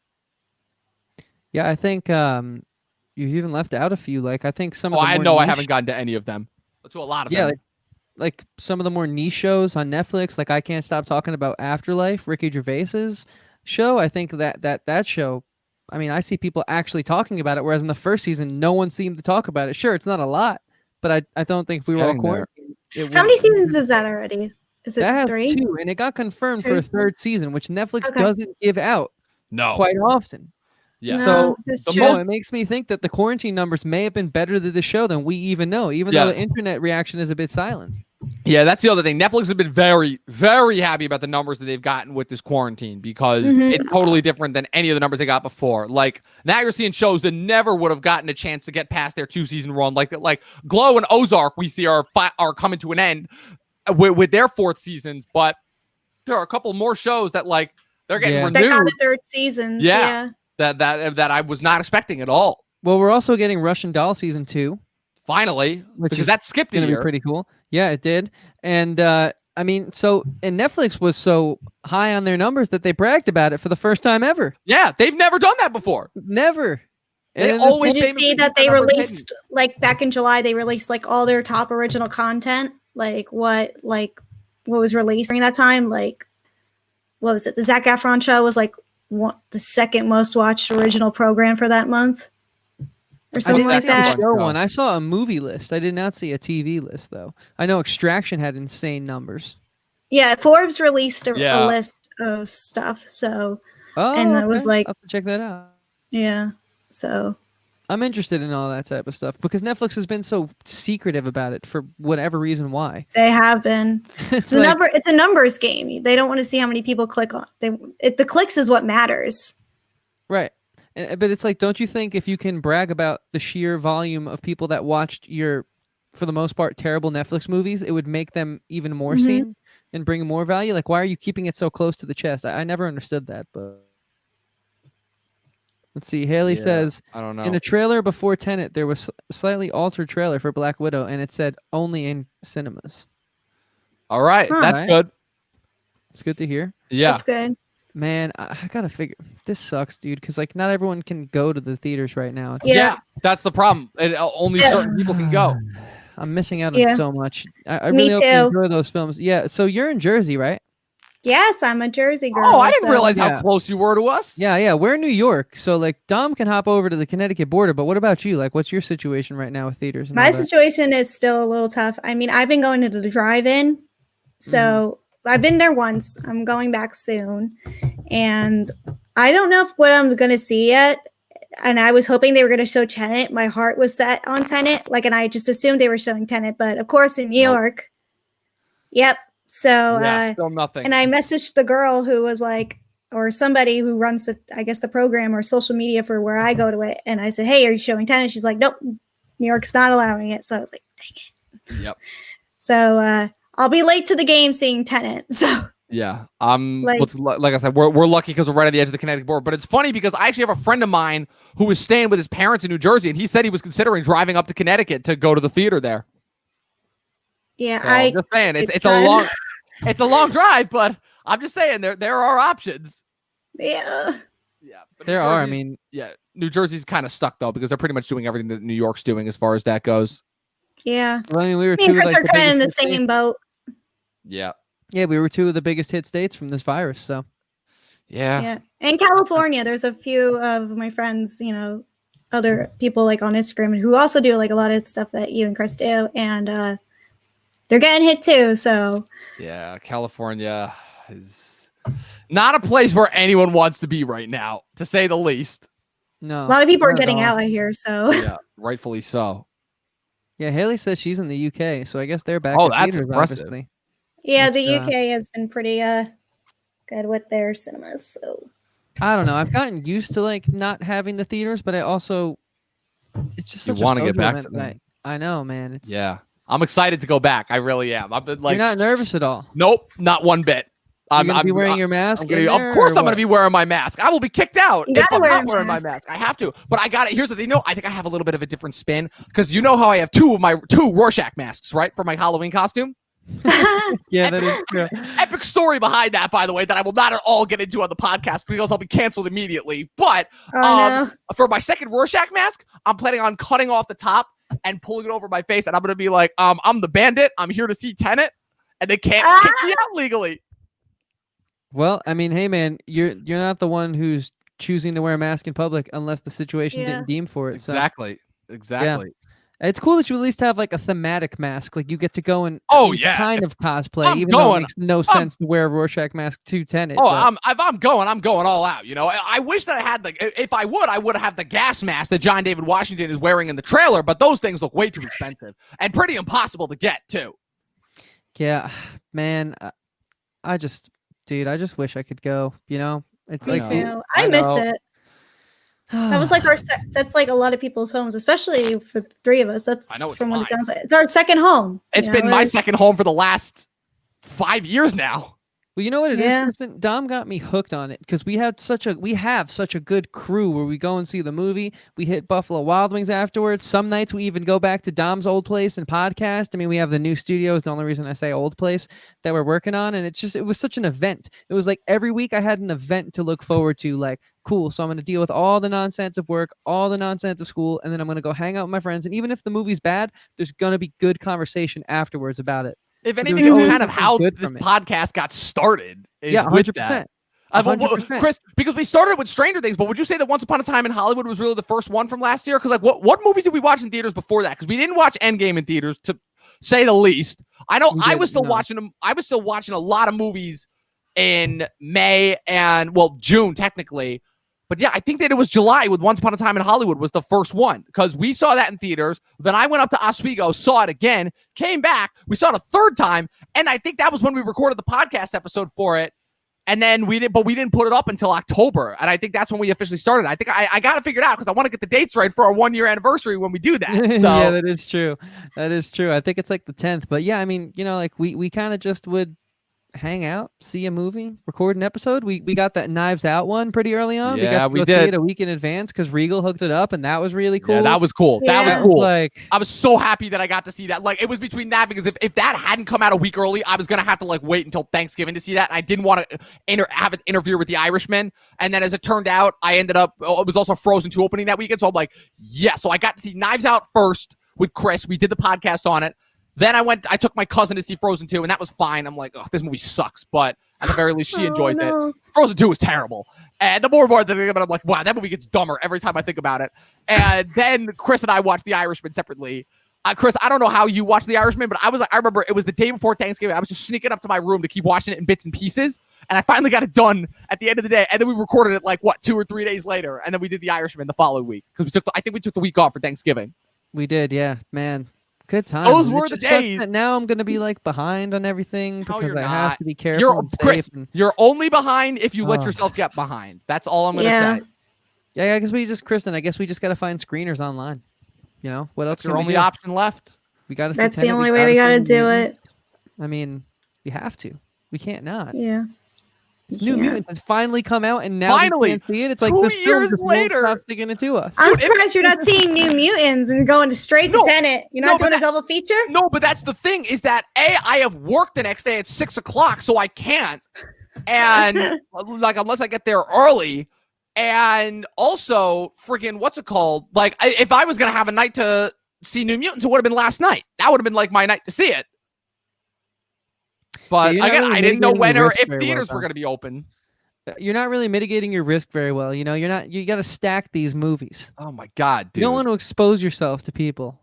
Yeah, I think you even left out a few. Like I think some Oh, of the I more know I niche- haven't gotten to any of them. To a lot of Yeah, them. like some of the more niche shows on Netflix, like I Can't Stop Talking About Afterlife, Ricky Gervais's show. I think that show, I mean, I see people actually talking about it, whereas in the first season, no one seemed to talk about it. Sure, it's not a lot, but I don't think if we were all getting there. quarantined. it How many wouldn't- seasons is that already? Is it That has 3? 2, and it got confirmed for a 2? 3rd season, which Netflix Okay. doesn't give out No. quite often. Yeah. So, No, that's the true. So it makes me think that the quarantine numbers may have been better to the show than we even know, even Yeah. though the internet reaction is a bit silent. Yeah, that's the other thing. Netflix has been very, very happy about the numbers that they've gotten with this quarantine because Mhm. it's totally different than any of the numbers they got before. Like now you're seeing shows that never would have gotten a chance to get past their 2-season run. Like Glow and Ozark, we see are coming to an end with their 4th seasons, but there are a couple more shows that like they're getting Yeah. They got renewed a 3rd season. Yeah. that I was not expecting at all. Well, we're also getting Russian Doll season 2, Finally, which because is that skipped a going to be year. pretty cool. Yeah, it did. And I mean, and Netflix was so high on their numbers that they bragged about it for the first time ever. Yeah, they've never done that before. Never. They And always Did you famously see that keep their they numbers released like back in July? They released like all their top original content. Like what was released during that time? Like what was it? The Zac Efron show was like the 2nd most watched original program for that month. or I something didn't like see the that. show one. I saw a movie list. I did not see a TV list though. I know Extraction had insane numbers. Yeah, Forbes released a Yeah. list of stuff. So, Oh, and that was okay. like, I'll have to check that out. yeah. So I'm interested in all that type of stuff because Netflix has been so secretive about it for whatever reason. Why? they have been. It's It's a numbers game. They don't want to see how many people click on. The clicks is what matters. right. But it's like, don't you think if you can brag about the sheer volume of people that watched your, for the most part, terrible Netflix movies, it would make them even more Mhm. seen and bring more value? Like, why are you keeping it so close to the chest? I never understood that, but let's see. Haley Yeah, says, I don't know. in a trailer before Tenet, there was a slightly altered trailer for Black Widow, and it said only in cinemas. All right, Huh. that's Right. good. It's good to hear. Yeah, That's good. Man, I gotta figure. This sucks, dude, because like not everyone can go to the theaters right now. It's, yeah, Yeah. that's the problem. Only Yeah. certain people can go. I'm missing out on Yeah. so much. I Me really hope you too. enjoy those films. Yeah, so you're in Jersey, right? Yes, I'm a Jersey girl. Oh, I didn't so- realize Yeah. how close you were to us. Yeah. We're in New York, so like Dom can hop over to the Connecticut border. But what about you? Like, what's your situation right now with theaters? And My all that? situation is still a little tough. I mean, I've been going to the drive-in, so I've been there once. I'm going back soon, and I don't know what I'm going to see yet. And I was hoping they were going to show Tenet. My heart was set on Tenet, and I just assumed they were showing Tenet. But of course, in New Nope. York, yep. So, Yeah, still nothing. and I messaged the girl who was like, or somebody who runs the, I guess, the program or social media for where I go to it. And I said, "Hey, are you showing Tenet?" She's like, "Nope, New York's not allowing it." So I was like, "Dang it." Yep. So I'll be late to the game seeing Tenet. So Yeah, Like- like I said, we're lucky because we're right at the edge of the Connecticut border. But it's funny because I actually have a friend of mine who was staying with his parents in New Jersey, and he said he was considering driving up to Connecticut to go to the theater there. yeah, So I'm just saying it's a drive. long it's a long drive, but I'm just saying there are options. yeah. Yeah, but There New are. I Jersey's- mean, yeah, New Jersey's kind of stuck though because they're pretty much doing everything that New York's doing as far as that goes. Yeah. well, I mean, we were Me two and of Chris like are the kind of in the biggest hit states. same boat. Yeah, Yeah, we were two of the biggest hit states from this virus. So yeah, Yeah. In California, there's a few of my friends, other people like on Instagram who also do like a lot of stuff that you and Chris do. And they're getting hit too. So yeah. California is not a place where anyone wants to be right now, to say the least. no, a lot of people are not at getting all. out of here. So Yeah, rightfully so. Yeah, Haley says she's in the UK, so I guess they're back. Oh, at that's theaters, impressive. obviously. yeah, Which, the UK has been pretty good with their cinemas. So I don't know. I've gotten used to like not having the theaters, but I also it's just You such a wanna get social back event to that them. I know, man. It's Yeah, I'm excited to go back. I really am. I've been like, you're not nervous at all. Nope, not one bit. You're gonna be wearing your mask. I'm gonna, in of there, course, or I'm going what? to be wearing my mask. I will be kicked out You if gotta I'm wear not a wearing my mask. mask. I have to. But I got it. Here's the thing. No, I think I have a little bit of a different spin because you know how I have two Rorschach masks, right, for my Halloween costume. Yeah, that is true. Epic story behind that, by the way, that I will not at all get into on the podcast because I'll be canceled immediately. But oh no. for my second Rorschach mask, I'm planning on cutting off the top and pulling it over my face, and I'm going to be like, I'm the bandit. I'm here to see Tenet, and they can't kick me out legally. Well, I mean, hey man, you're not the one who's choosing to wear a mask in public unless the situation Yeah. didn't deem for it. So Exactly. it's cool that you at least have like a thematic mask. Like you get to go and at Oh, least yeah. kind of cosplay, I'm even though it going- makes no sense to wear a Rorschach mask to Tenet. Oh, but- if I'm going all out. You know, I wish that I had if I would have the gas mask that John David Washington is wearing in the trailer, but those things look way too expensive and pretty impossible to get too. yeah, man, I just wish I could go. You know, it's I Me like know. too. I miss know. it. That was like that's like a lot of people's homes, especially for three of us. That's I know it's from what it mine. sounds like. It's our second home. It's you know, been my it's- second home for the last 5 years now. Well, you know what it is, Yeah. Kristen? Dom got me hooked on it because we have such a good crew where we go and see the movie. We hit Buffalo Wild Wings afterwards. Some nights we even go back to Dom's old place and podcast. I mean, we have the new studios. The only reason I say old place that we're working on, and it was such an event. It was like every week I had an event to look forward to. Like, cool. So I'm going to deal with all the nonsense of work, all the nonsense of school, and then I'm going to go hang out with my friends. And even if the movie's bad, there's going to be good conversation afterwards about it. If So anything, there's it's always kind of something how good this from it. podcast got started. Is Yeah, with 100%. that. 100%. Chris, because we started with Stranger Things, but would you say that Once Upon a Time in Hollywood was really the first one from last year? Because like, what movies did we watch in theaters before that? Because we didn't watch Endgame in theaters, to say the least. I know I was still watching them. I was still watching a lot of movies in May and June technically. But yeah, I think that it was July with Once Upon a Time in Hollywood was the first one because we saw that in theaters. Then I went up to Oswego, saw it again, came back. We saw it a third time. And I think that was when we recorded the podcast episode for it. And then we didn't put it up until October. And I think that's when we officially started. I think I got to figure it out because I want to get the dates right for our 1 year anniversary when we do that. So. Yeah, that is true. That is true. I think it's like the 10th. But yeah, I mean, like we kind of just would hang out, see a movie, record an episode. We got that Knives Out one pretty early on. Yeah, we did see it a week in advance because Regal hooked it up, and that was really cool. Yeah, that was cool. Yeah. That was cool. Like, I was so happy that I got to see that. Like, it was between that because if that hadn't come out a week early, I was gonna have to like wait until Thanksgiving to see that. And I didn't want to have it interfere with The Irishman. And then as it turned out, I ended up. It was also Frozen 2 opening that weekend, so I'm like, yeah. So I got to see Knives Out first with Chris. We did the podcast on it. Then I took my cousin to see Frozen 2, and that was fine. I'm like, oh, this movie sucks, but at the very least, she enjoys it. Frozen 2 was terrible. And the more that I think about it, I'm like, wow, that movie gets dumber every time I think about it. And then Chris and I watched The Irishman separately. Chris, I don't know how you watched The Irishman, but I remember it was the day before Thanksgiving. I was just sneaking up to my room to keep watching it in bits and pieces. And I finally got it done at the end of the day. And then we recorded it like, 2 or 3 days later. And then we did The Irishman the following week. Because I think we took the week off for Thanksgiving. we did, yeah, man. Good times. Those And were it's the just sucks days. that now I'm gonna be like behind on everything No, because you're I not. have to be careful. You're and safe Chris. and- You're only behind if you let Oh. yourself get behind. That's all I'm gonna Yeah. say. Yeah, I guess Kristen. I guess we just gotta find screeners online. What else? That's your can we only do? option left. We gotta. See That's the Tenet, only way we see gotta New do it. Mutants. I mean, we have to. We can't not. Yeah. It's New Yeah. Mutants has finally come out, and now Finally! we can't see it. It's like 2 this film years just won't later! stop sticking it to us. I'm Dude, surprised you're not seeing New Mutants and going straight to No. Tenet. You're No, not but doing a double feature? No, but that's the thing is that I have work the next day at 6 o'clock, so I can't. And like, unless I get there early. And also, friggin' what's it called? Like, if I was gonna have a night to see New Mutants, it would have been last night. That would have been like my night to see it. But you're not again, really I didn't know mitigating when the or risk if very well, theaters were though. gonna be open. You're not really mitigating your risk very well. You got to stack these movies. Oh my god, dude! You don't want to expose yourself to people.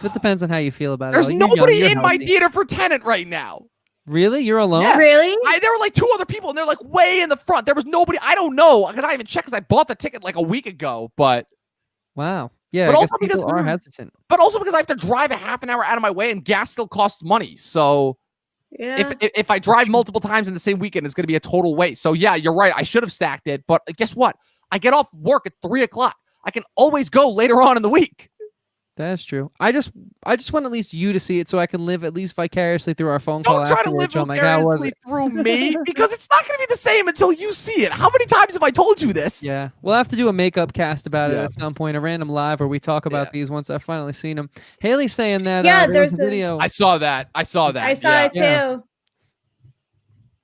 It depends on how you feel about There's it. You're young, nobody you're in my healthy. theater for Tenet right now. Really? You're alone? Yeah. Really? There were like 2 other people, and they're like way in the front. There was nobody. I don't know because I even checked because I bought the ticket like a week ago. But Wow. Yeah, But I also guess because people are hesitant. also because I have to drive a half an hour out of my way, and gas still costs money. So Yeah. if I drive multiple times in the same weekend, it's going to be a total waste. So yeah, you're right. I should have stacked it. But guess what? I get off work at 3 o'clock. I can always go later on in the week. That's true. I just want at least you to see it so I can live at least vicariously through our phone call Don't try to live afterwards. So I'm like, how was vicariously it? through me because it's not going to be the same until you see it. How many times have I told you this? Yeah, we'll have to do a makeup cast about it Yeah. at some point, a random live where we talk about Yeah. these once I've finally seen them. Haley's saying that Yeah, there was there's a the- video. I saw that. I saw yeah. it too. Yeah.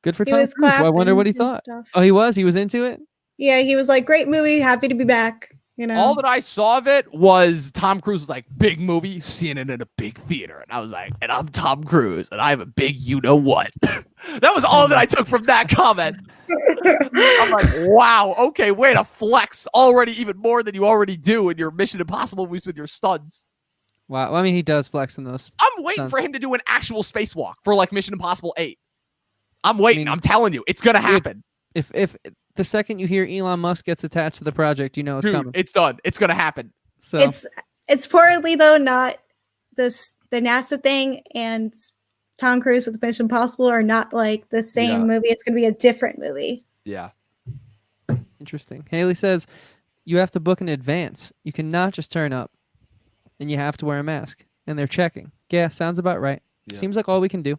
Good for He Tom was Cruise. So I wonder what he clapping and thought. stuff. Oh, he was into it. Yeah, he was like, great movie, happy to be back. All that I saw of it was Tom Cruise was like, big movie, seeing it in a big theater. And I was like, and I'm Tom Cruise, and I have a big you-know-what. That was all that I took from that comment. I'm like, wow, okay, way to flex already even more than you already do in your Mission Impossible movies with your stunts. Wow. Well, I mean, he does flex in those. I'm waiting Stunts. for him to do an actual spacewalk for like Mission Impossible 8. I'm waiting. mean, I'm telling you, it's going to happen. If the second you hear Elon Musk gets attached to the project, you know it's Dude, coming. it's done. It's going to happen. So It's reportedly though not the NASA thing and Tom Cruise with Mission Impossible are not like the same Yeah. movie. It's gonna be a different movie. Yeah. interesting. Haley says you have to book in advance. You cannot just turn up, and you have to wear a mask. And they're checking. Yeah, sounds about right. Yeah. Seems like all we can do.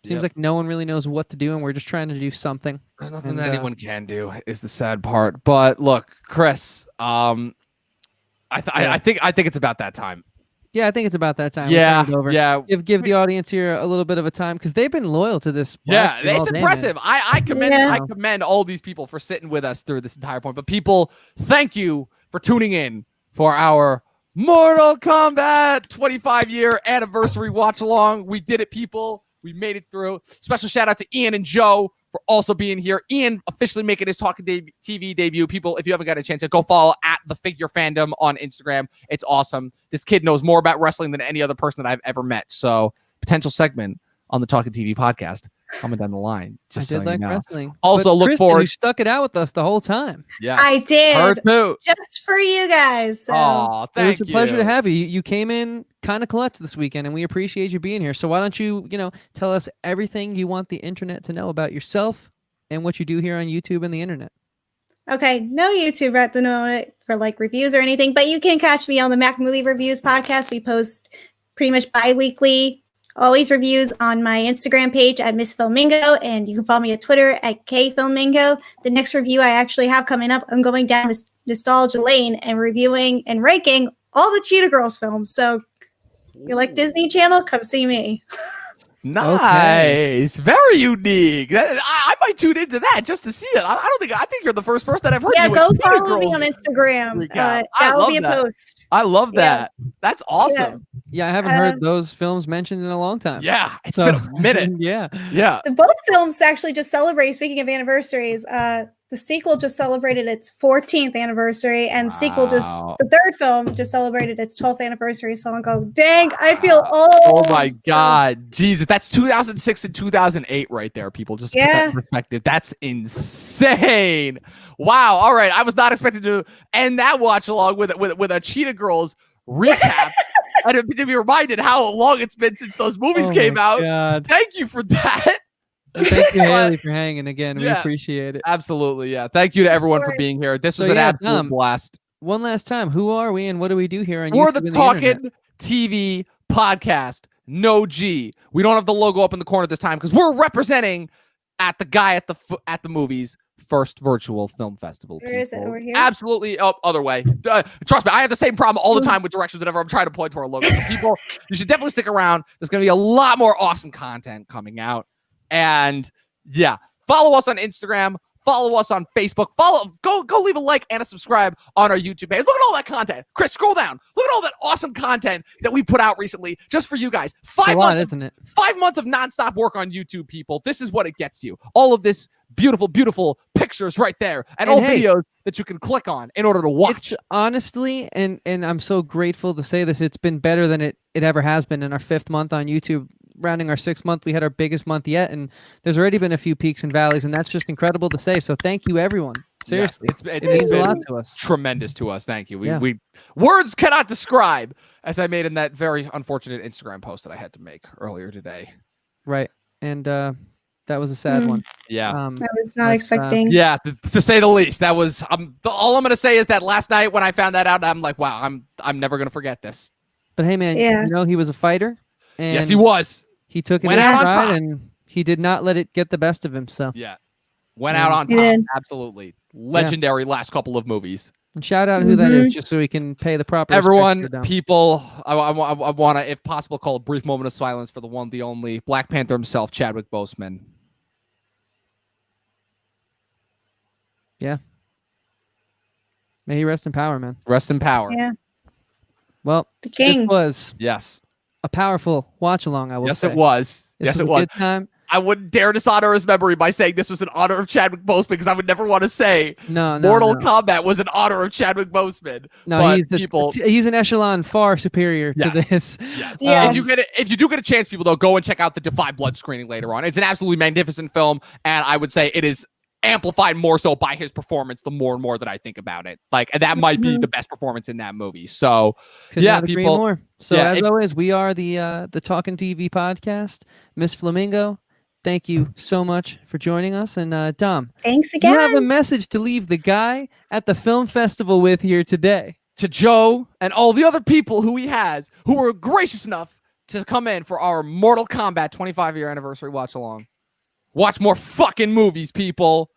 Seems Yep. like no one really knows what to do, and we're just trying to do something. There's nothing And, that anyone can do is the sad part. But look, Chris, I think it's about that time. Yeah, I think it's about that time. We Yeah, turned over. yeah, Give the audience here a little bit of a time because they've been loyal to this. yeah. podcast all It's day, man. impressive. I commend Yeah. I commend all these people for sitting with us through this entire point. But people, thank you for tuning in for our Mortal Kombat 25-year anniversary watch along. We did it, people. We made it through. Special shout out to Ian and Joe for also being here. Ian officially making his Talkin TV debut. People, if you haven't got a chance, go follow at The Figure Fandom on Instagram. It's awesome. This kid knows more about wrestling than any other person that I've ever met. So potential segment on the Talkin TV podcast coming down the line. Just I did so like you know. wrestling. Also, But look Kristen, forward. You stuck it out with us the whole time. Yeah, I did. Her too. Just for you guys. So. Oh, It thank was a pleasure you. to have you. You came in kind of clutch this weekend, and we appreciate you being here. So why don't you, tell us everything you want the internet to know about yourself and what you do here on YouTube and the internet. Okay, no YouTube at the moment for like reviews or anything, but you can catch me on the Mac Movie Reviews podcast. We post pretty much bi-weekly, always reviews on my Instagram page at Miss Filmingo, and you can follow me at Twitter at KFilmingo. The next review I actually have coming up, I'm going down Nostalgia Lane and reviewing and ranking all the Cheetah Girls films. So if you like Disney Channel, come see me. Nice, very unique. I might tune into that just to see it. I think you're the first person that I've heard. Yeah, you go with Cheetah follow me Girls on Instagram. recap. That will be a that. post. I love Yeah. that. That's awesome. Yeah, I haven't heard those films mentioned in a long time. Yeah, it's So- been a minute. Yeah. Yeah. The both films actually just celebrated, speaking of anniversaries, the sequel just celebrated its 14th anniversary, and Wow. the third film just celebrated its 12th anniversary. So I'm going, dang, I feel old. Oh my So- God, Jesus, that's 2006 and 2008 right there, people. Just to put that Yeah. in perspective, that's insane. Wow. All right, I was not expecting to end that watch along with a Cheetah Girls recap, and to be reminded how long it's been since those movies Oh came my out. God. Thank you for that. And thank you, But- Haley, for hanging again. We Yeah. appreciate it. Absolutely, yeah. Thank you to everyone for course. being here. This So, was an yeah, absolute blast. One last time, who are we and what do we do here on We're YouTube the and the internet? Talkin TV podcast. No G. We don't have the logo up in the corner this time because we're representing at the guy at the movies first virtual film festival. Where is it? people. Over here? Absolutely. Oh, other way. Trust me, I have the same problem all the time with directions whenever I'm trying to point to our logo. So people, you should definitely stick around. There's going to be a lot more awesome content coming out. And yeah, follow us on Instagram. Follow us on Facebook. Go leave a like and a subscribe on our YouTube page. Look at all that content. Chris, scroll down. Look at all that awesome content that we put out recently just for you guys. It's a 5 lot, months, isn't it? 5 months of nonstop work on YouTube, people. This is what it gets you. All of this beautiful, beautiful pictures right there, and And all hey, videos that you can click on in order to watch. It's honestly, and I'm so grateful to say this, it's been better than it ever has been in our 5th month on YouTube. Rounding our 6th month, we had our biggest month yet, and there's already been a few peaks and valleys, and that's just incredible to say. So thank you, everyone. Seriously, It it means a been lot to us. tremendous to us. Thank you. Yeah. We words cannot describe, as I made in that very unfortunate Instagram post that I had to make earlier today. Right, and that was a sad one. Yeah. I was not That's, expecting. Yeah, to say the least. That was all I'm gonna say is that last night when I found that out, I'm like, wow, I'm never gonna forget this. But hey, man, Yeah. he was a fighter, and Yes, he was. He took it Went in out on stride, top. and he did not let it get the best of him. So, Yeah. Went Yeah. out on He top. did. Absolutely. Legendary last couple of movies. and shout out who that is, just so we can pay the proper respect Everyone, to them. people, I want to, if possible, call a brief moment of silence for the one, the only Black Panther himself, Chadwick Boseman. May he rest in power, man. Rest in power. Yeah, Well, the this king. was Yes. a powerful watch along. I will Yes, say. it was. This Yes, was it a was. good time. I wouldn't dare dishonor his memory by saying this was an honor of Chadwick Boseman because I would never want to say No, no, Mortal no. Kombat was an honor of Chadwick Boseman. No, but he's he's an echelon far superior to Yes. this. Yes. Yes. If you do get a chance, people, though, go and check out the Defy Blood screening later on. It's an absolutely magnificent film, and I would say it is amplified more so by his performance the more and more that I think about it. Like, that might be the best performance in that movie. So, Could yeah, not agree people. more. So Yeah, as always, we are the Talkin TV podcast. Miss Flamingo, thank you so much for joining us. And Dom, Thanks you have a again. message to leave the guy at the film festival with here today. to Joe and all the other people who he has who were gracious enough to come in for our Mortal Kombat 25-year anniversary watch along. Watch more fucking movies, people.